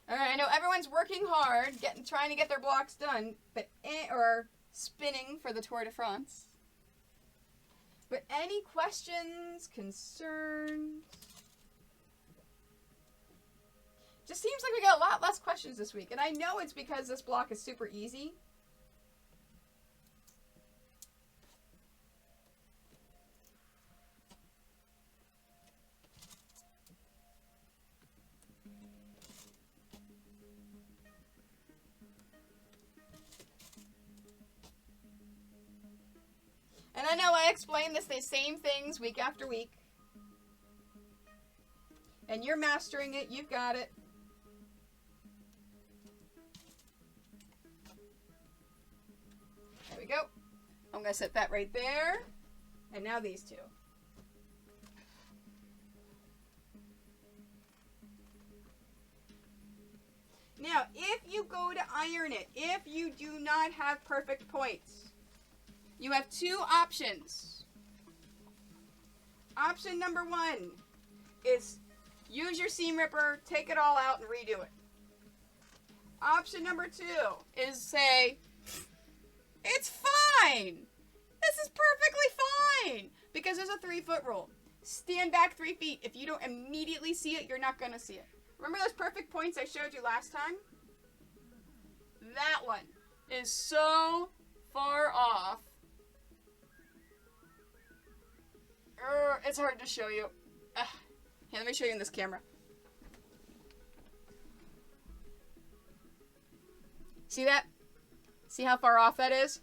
All right, I know everyone's working hard, trying to get their blocks done, but or spinning for the Tour de France. But any questions, concerns? Just seems like we got a lot less questions this week, and I know it's because this block is super easy. And I know I explain the same things week after week. And you're mastering it. You've got it. There we go. I'm going to set that right there. And now these two. Now, if you go to iron it, if you do not have perfect points, you have two options. Option number one is use your seam ripper, take it all out, and redo it. Option number two is say, it's fine. This is perfectly fine. Because there's a 3-foot rule. Stand back 3 feet. If you don't immediately see it, you're not going to see it. Remember those perfect points I showed you last time? That one is so far off. It's hard to show you. Here, let me show you in this camera. See that? See how far off that is?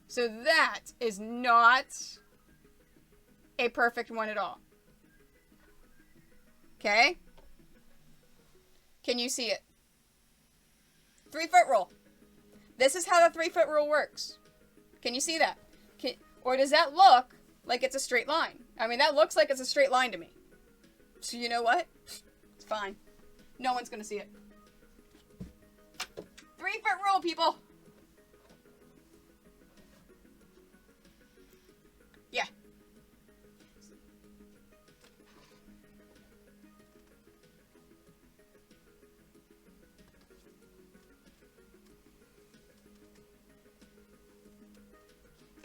So that is not a perfect one at all. Okay? Can you see it? 3-foot rule. This is how the 3-foot rule works. Can you see that? Or does that look like it's a straight line? I mean, that looks like it's a straight line to me. So you know what? It's fine. No one's going to see it. 3-foot rule, people. Yeah.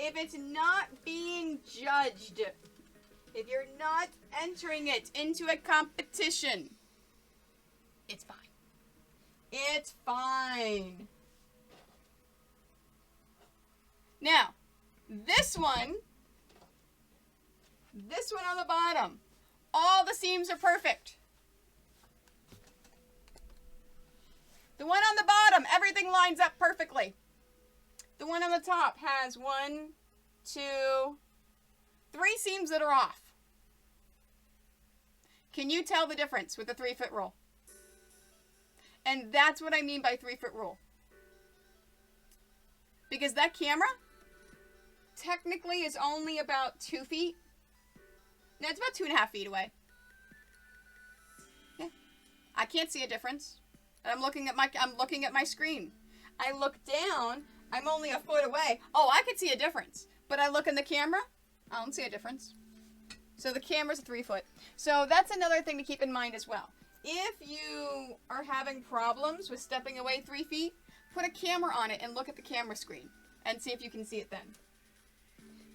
If it's not being judged If you're not entering it into a competition, it's fine. It's fine. Now, this one on the bottom, all the seams are perfect. The one on the bottom, everything lines up perfectly. The one on the top has 1, 2, 3 seams that are off. Can you tell the difference with the 3-foot rule? And that's what I mean by 3-foot rule. Because that camera technically is only about 2 feet. No, it's about 2.5 feet away. Yeah. I can't see a difference. And I'm looking at my screen. I look down, I'm only a foot away. Oh, I could see a difference. But I look in the camera, I don't see a difference. So the camera's 3 foot. So that's another thing to keep in mind as well. If you are having problems with stepping away 3 feet, put a camera on it and look at the camera screen and see if you can see it then.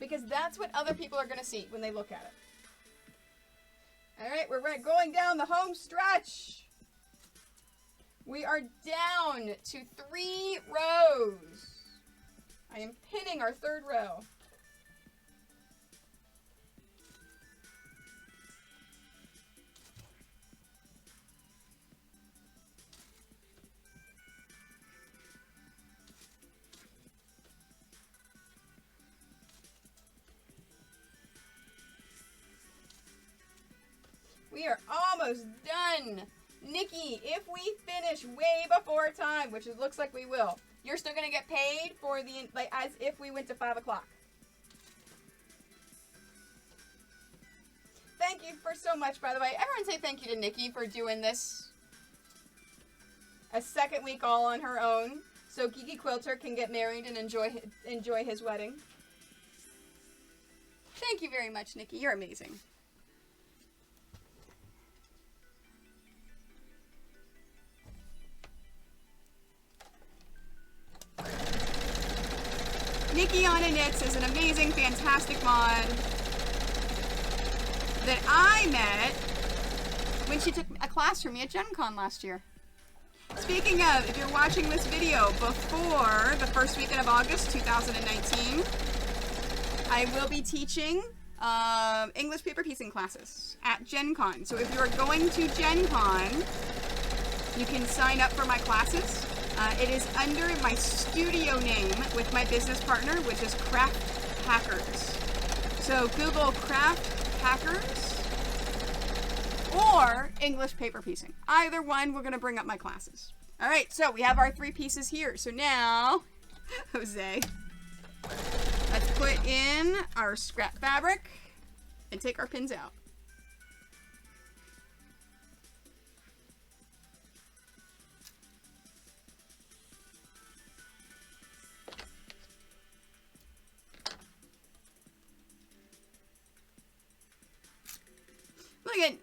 Because that's what other people are going to see when they look at it. All right, we're going down the home stretch. We are down to 3 rows. I am pinning our 3rd row. We are almost done. Nikki, if we finish way before time, which it looks like we will, you're still going to get paid for the, like, as if we went to 5 o'clock. Thank you for so much, by the way. Everyone say thank you to Nikki for doing this a 2nd week all on her own, so Geeky Quilter can get married and enjoy his wedding. Thank you very much, Nikki. You're amazing. Nikki on Knits is an amazing, fantastic mod that I met when she took a class from me at Gen Con last year. Speaking of, if you're watching this video before the 1st weekend of August 2019, I will be teaching English paper piecing classes at Gen Con. So if you're going to Gen Con, you can sign up for my classes. It is under my studio name with my business partner, which is Craft Hackers. So Google Craft Hackers or English paper piecing. Either one, we're going to bring up my classes. All right, so we have our 3 pieces here. So now, Jose, let's put in our scrap fabric and take our pins out.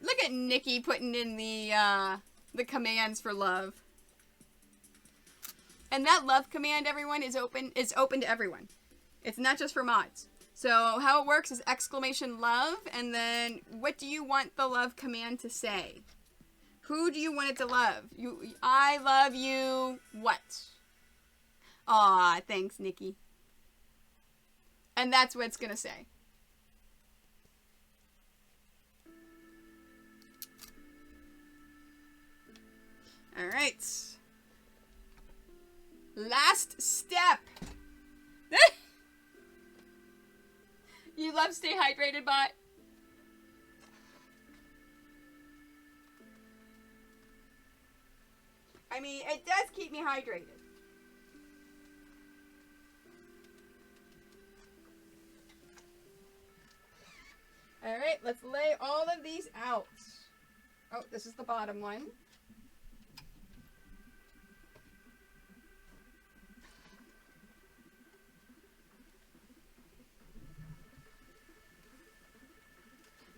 Look at Nikki putting in the commands for love. And that love command, everyone, is open to everyone. It's not just for mods. So how it works is exclamation love, and then what do you want the love command to say? Who do you want it to love? I love you, what? Aw, thanks, Nikki. And that's what it's gonna say. All right. Last step. You love stay hydrated, bot? I mean, it does keep me hydrated. All right, let's lay all of these out. Oh, this is the bottom one.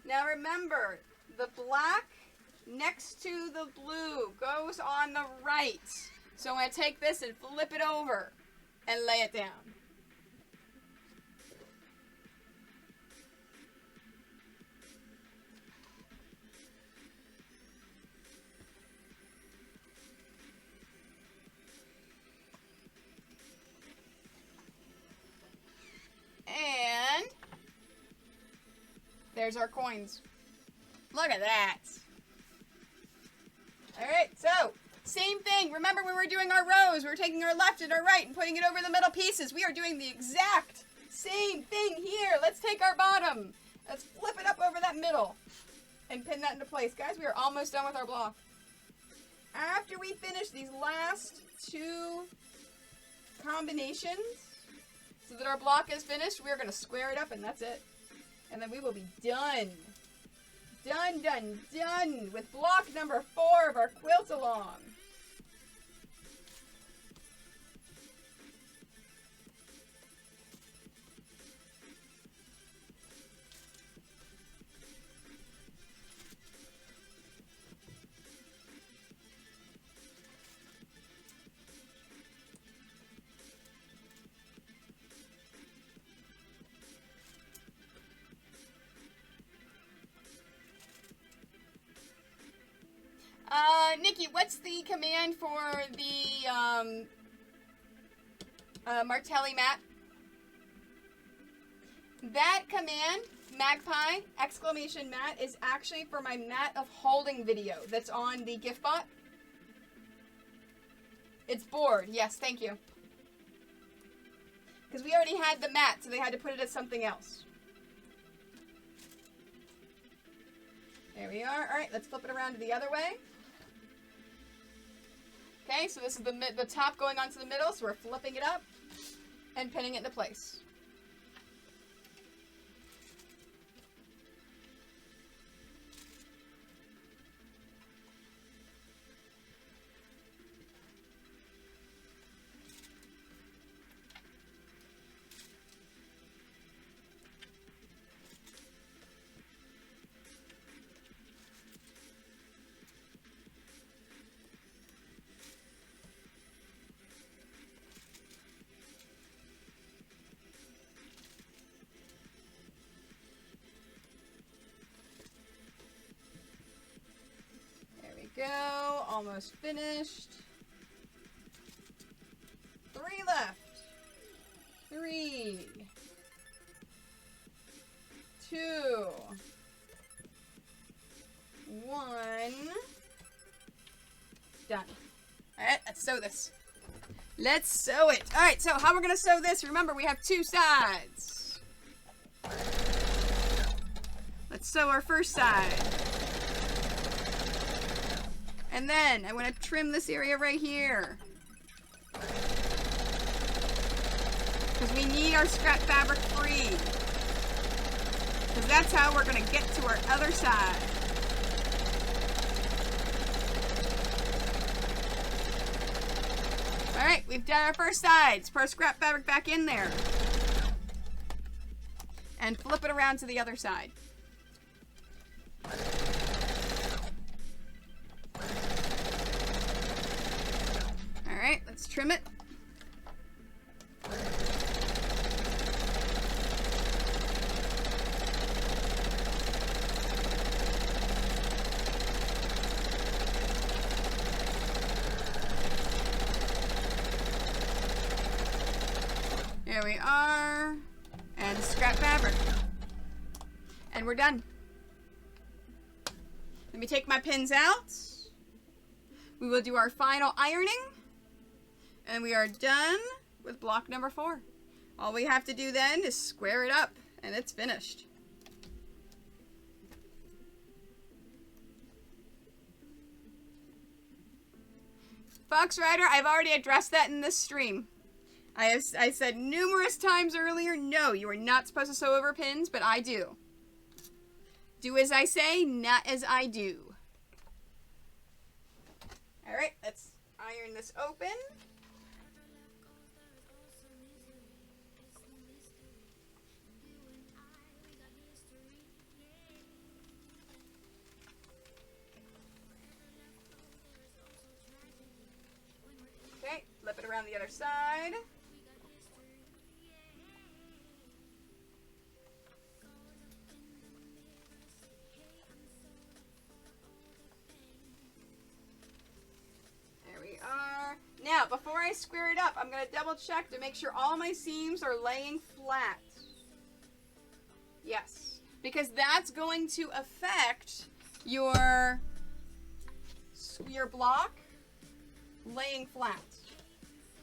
Now remember, the black next to the blue goes on the right. So I'm going to take this and flip it over and lay it down. There's our coins. Look at that. Alright, so, same thing. Remember when we were doing our rows, we were taking our left and our right and putting it over the middle pieces. We are doing the exact same thing here. Let's take our bottom. Let's flip it up over that middle and pin that into place. Guys, we are almost done with our block. After we finish these last two combinations, so that our block is finished, we are going to square it up and that's it. And then we will be done. Done, done, done with block number 4 of our quilt along. Nikki, what's the command for the Martelli mat? That command, magpie, exclamation mat, is actually for my mat of holding video that's on the gift bot. It's board. Yes, thank you. Because we already had the mat, so they had to put it as something else. There we are. All right, let's flip it around to the other way. Okay, so this is the top going onto the middle, so we're flipping it up and pinning it into place. Go, almost finished. 3 left. 3, 2, 1. Done. Alright, let's sew this. Let's sew it. Alright, so how we're going to sew this, remember we have 2 sides. Let's sew our first side. And then I want to trim this area right here. Because we need our scrap fabric free. Because that's how we're going to get to our other side. Alright, we've done our first side. Let's put our scrap fabric back in there. And flip it around to the other side. Alright, let's trim it. There we are. And scrap fabric. And we're done. Let me take my pins out. We will do our final ironing. And we are done with block number 4. All we have to do then is square it up, and it's finished. Fox Rider, I've already addressed that in this stream. I said numerous times earlier, no, you are not supposed to sew over pins, but I do. Do as I say, not as I do. Alright, let's iron this open. Okay, flip it around the other side. There we are. Now, before I square it up, I'm going to double check to make sure all my seams are laying flat. Yes. because that's going to affect your block laying flat.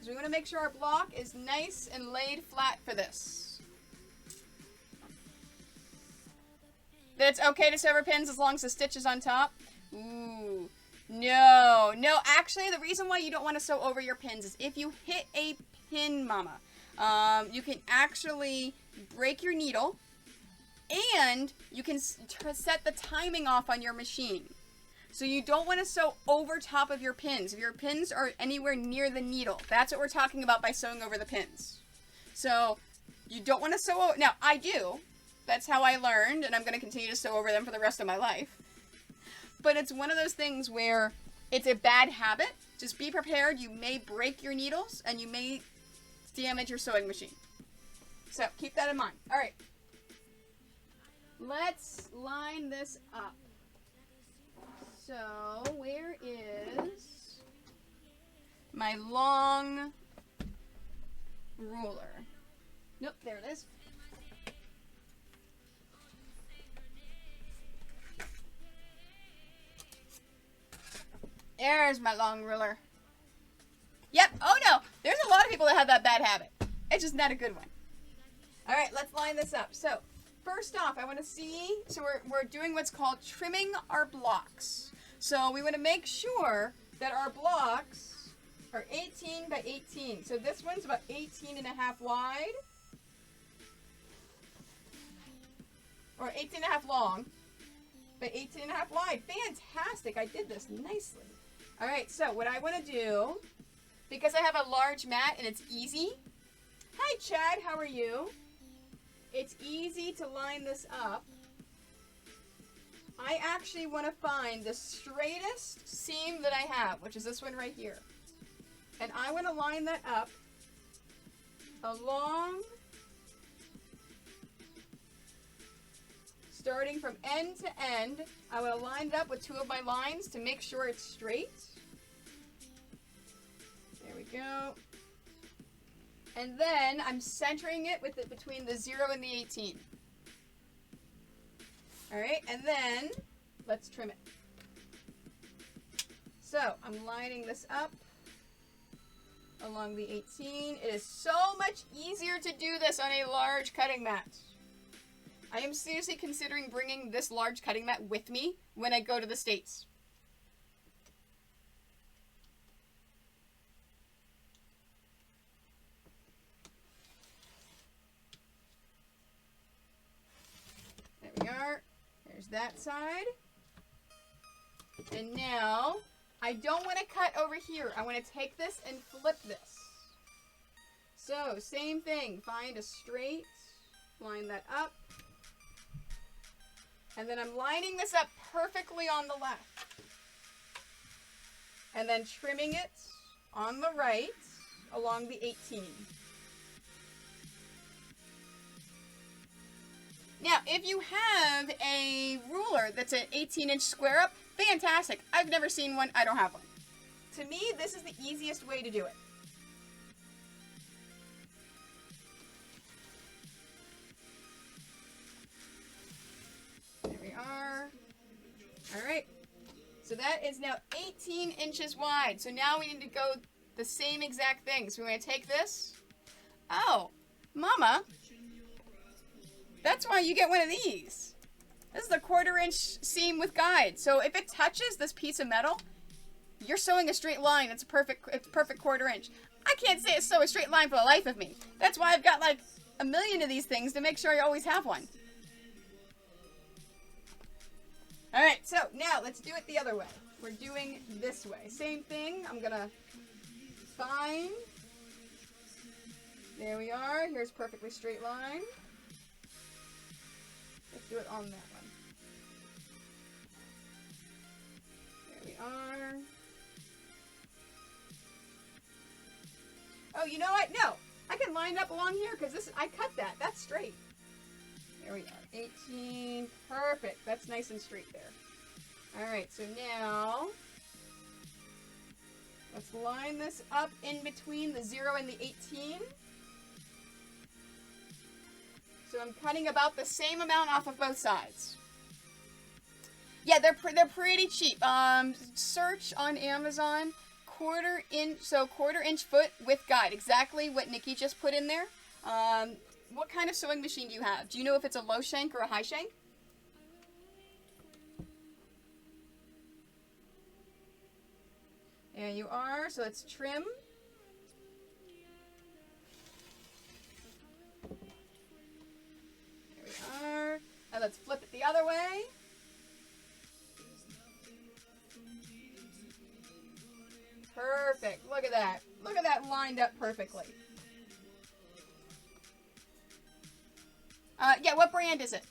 So we want to make sure our block is nice and laid flat for this. That it's okay to sew over pins as long as the stitch is on top. Ooh. No, actually the reason why you don't want to sew over your pins is if you hit a pin, mama, you can actually break your needle and you can set the timing off on your machine. So you don't want to sew over top of your pins. If your pins are anywhere near the needle, that's what we're talking about by sewing over the pins. So you don't want to sew over. Now, I do. That's how I learned, and I'm going to continue to sew over them for the rest of my life. But it's one of those things where it's a bad habit. Just be prepared. You may break your needles, and you may damage your sewing machine. So keep that in mind. All right. Let's line this up. So, where is my long ruler? Nope, there it is. There's my long ruler. Yep, oh no, there's a lot of people that have that bad habit. It's just not a good one. All right, let's line this up. So, first off, I want to see, so we're doing what's called trimming our blocks. So we want to make sure that our blocks are 18 by 18. So this one's about 18 and a half wide. Or 18 and a half long. But 18 and a half wide. Fantastic. I did this nicely. All right, so what I want to do, because I have a large mat and it's easy. Hi, Chad. How are you? It's easy to line this up. I actually want to find the straightest seam that I have, which is this one right here. And I want to line that up along, starting from end to end. I want to line it up with two of my lines to make sure it's straight. There we go. And then I'm centering it with it between the 0 and the 18. Alright, and then let's trim it. So I'm lining this up along the 18. It is so much easier to do this on a large cutting mat. I am seriously considering bringing this large cutting mat with me when I go to the States. There we are. There's that side. And now, I don't want to cut over here. I want to take this and flip this. So, same thing. Find a straight, line that up. And then I'm lining this up perfectly on the left. And then trimming it on the right along the 18. Now, if you have a ruler that's an 18-inch square up, fantastic. I've never seen one. I don't have one. To me, this is the easiest way to do it. There we are. All right. So that is now 18 inches wide. So now we need to go the same exact thing. So we're going to take this. Oh, Mama. That's why you get one of these. This is a 1/4 inch seam with guide. So if it touches this piece of metal, you're sewing a straight line. It's perfect 1/4 inch. I can't say it's sew a straight line for the life of me. That's why I've got like a million of these things to make sure I always have one. All right, so now let's do it the other way. We're doing this way. Same thing. I'm gonna find. There we are. Here's perfectly straight line. Let's do it on that one. There we are. Oh, you know what? No, I can line it up along here because this. I cut that. That's straight. There we are. 18. Perfect. That's nice and straight there. All right. So now let's line this up in between the 0 and the 18. So So I'm cutting about the same amount off of both sides. Yeah, they're pretty cheap. Search on Amazon, quarter inch foot with guide. Exactly what Nikki just put in there. What kind of sewing machine do you have? Do you know if it's a low shank or a high shank? There you are. So let's trim. There we are. And let's flip it the other way. Perfect. Look at that. Look at that lined up perfectly. Yeah, what brand is it?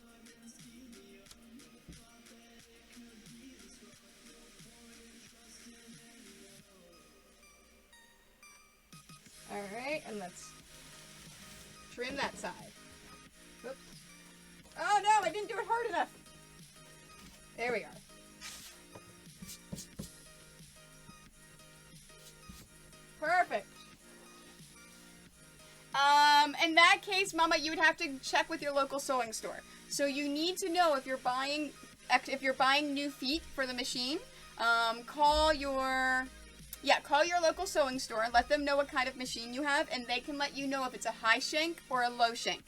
Alright, and let's trim that side. Oops. Oh no, I didn't do it hard enough. There we are. Perfect. In that case, Mama, you would have to check with your local sewing store. So you need to know if you're buying new feet for the machine. Call your local sewing store. Let them know what kind of machine you have, and they can let you know if it's a high shank or a low shank.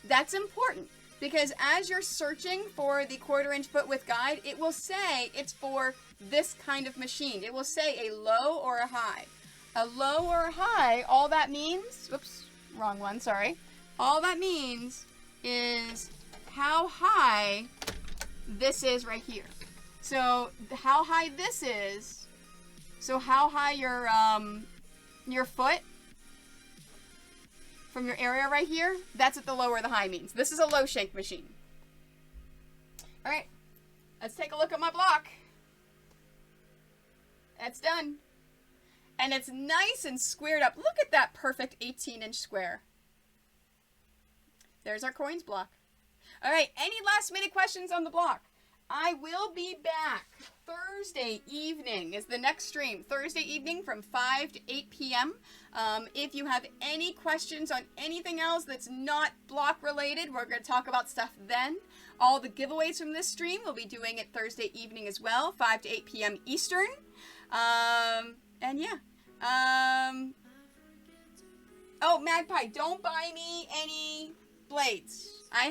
That's important because as you're searching for the 1/4 inch foot width guide, it will say it's for this kind of machine. It will say a low or a high. A low or a high, all that means, whoops, wrong one, sorry. All that means is how high this is right here. So how high this is, so how high your foot from your area right here, that's what the low or the high means. This is a low shank machine. All right, let's take a look at my block. That's done. And it's nice and squared up. Look at that perfect 18-inch square. There's our coins block. All right, any last minute questions on the block? I will be back Thursday evening is the next stream. Thursday evening from 5 to 8 p.m. If you have any questions on anything else that's not block related, we're going to talk about stuff then. All the giveaways from this stream, we'll be doing it Thursday evening as well, 5 to 8 p.m. Eastern. And yeah. Oh, Magpie, don't buy me any blades. I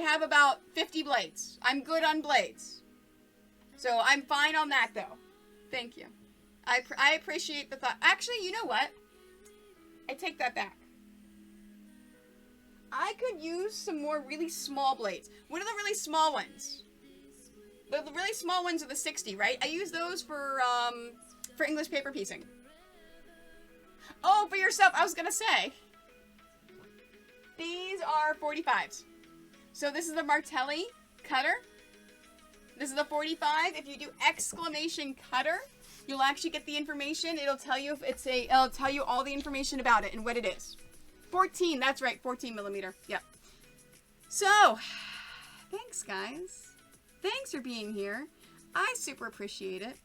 have about 50 blades. I'm good on blades. So I'm fine on that though. Thank you. I appreciate the thought. Actually, you know what? I take that back. I could use some more really small blades. What are the really small ones? The really small ones are the 60, right? I use those for English paper piecing. Oh, for yourself, I was gonna say. These are 45s. So this is the Martelli cutter. This is the 45. If you do exclamation cutter, you'll actually get the information. It'll tell you if it's it'll tell you all the information about it and what it is. 14, that's right, 14 millimeter. Yep. So, thanks guys. Thanks for being here. I super appreciate it.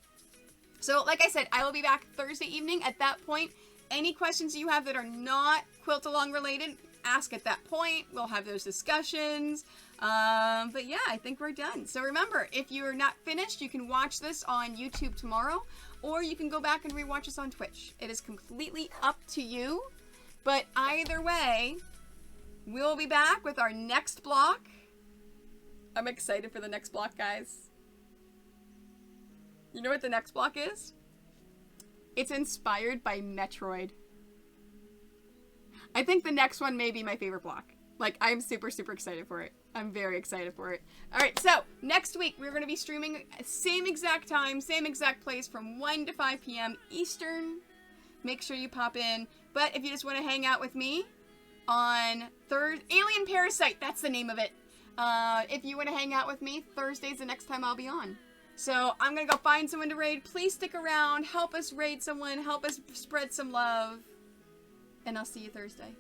So, like I said, I will be back Thursday evening. At that point, any questions you have that are not quilt along related, ask at that point. We'll have those discussions. But yeah, I think we're done. So remember, if you're not finished, you can watch this on YouTube tomorrow, or you can go back and rewatch us on Twitch. It is completely up to you. But either way, we'll be back with our next block. I'm excited for the next block, guys. You know what the next block is? It's inspired by Metroid. I think the next one may be my favorite block. Like, I'm super, super excited for it. I'm very excited for it. All right, so next week we're going to be streaming same exact time, same exact place from 1 to 5 p.m. Eastern. Make sure you pop in. But if you just want to hang out with me on Alien Parasite, that's the name of it. If you want to hang out with me, Thursday's the next time I'll be on. So I'm going to go find someone to raid. Please stick around. Help us raid someone. Help us spread some love. And I'll see you Thursday.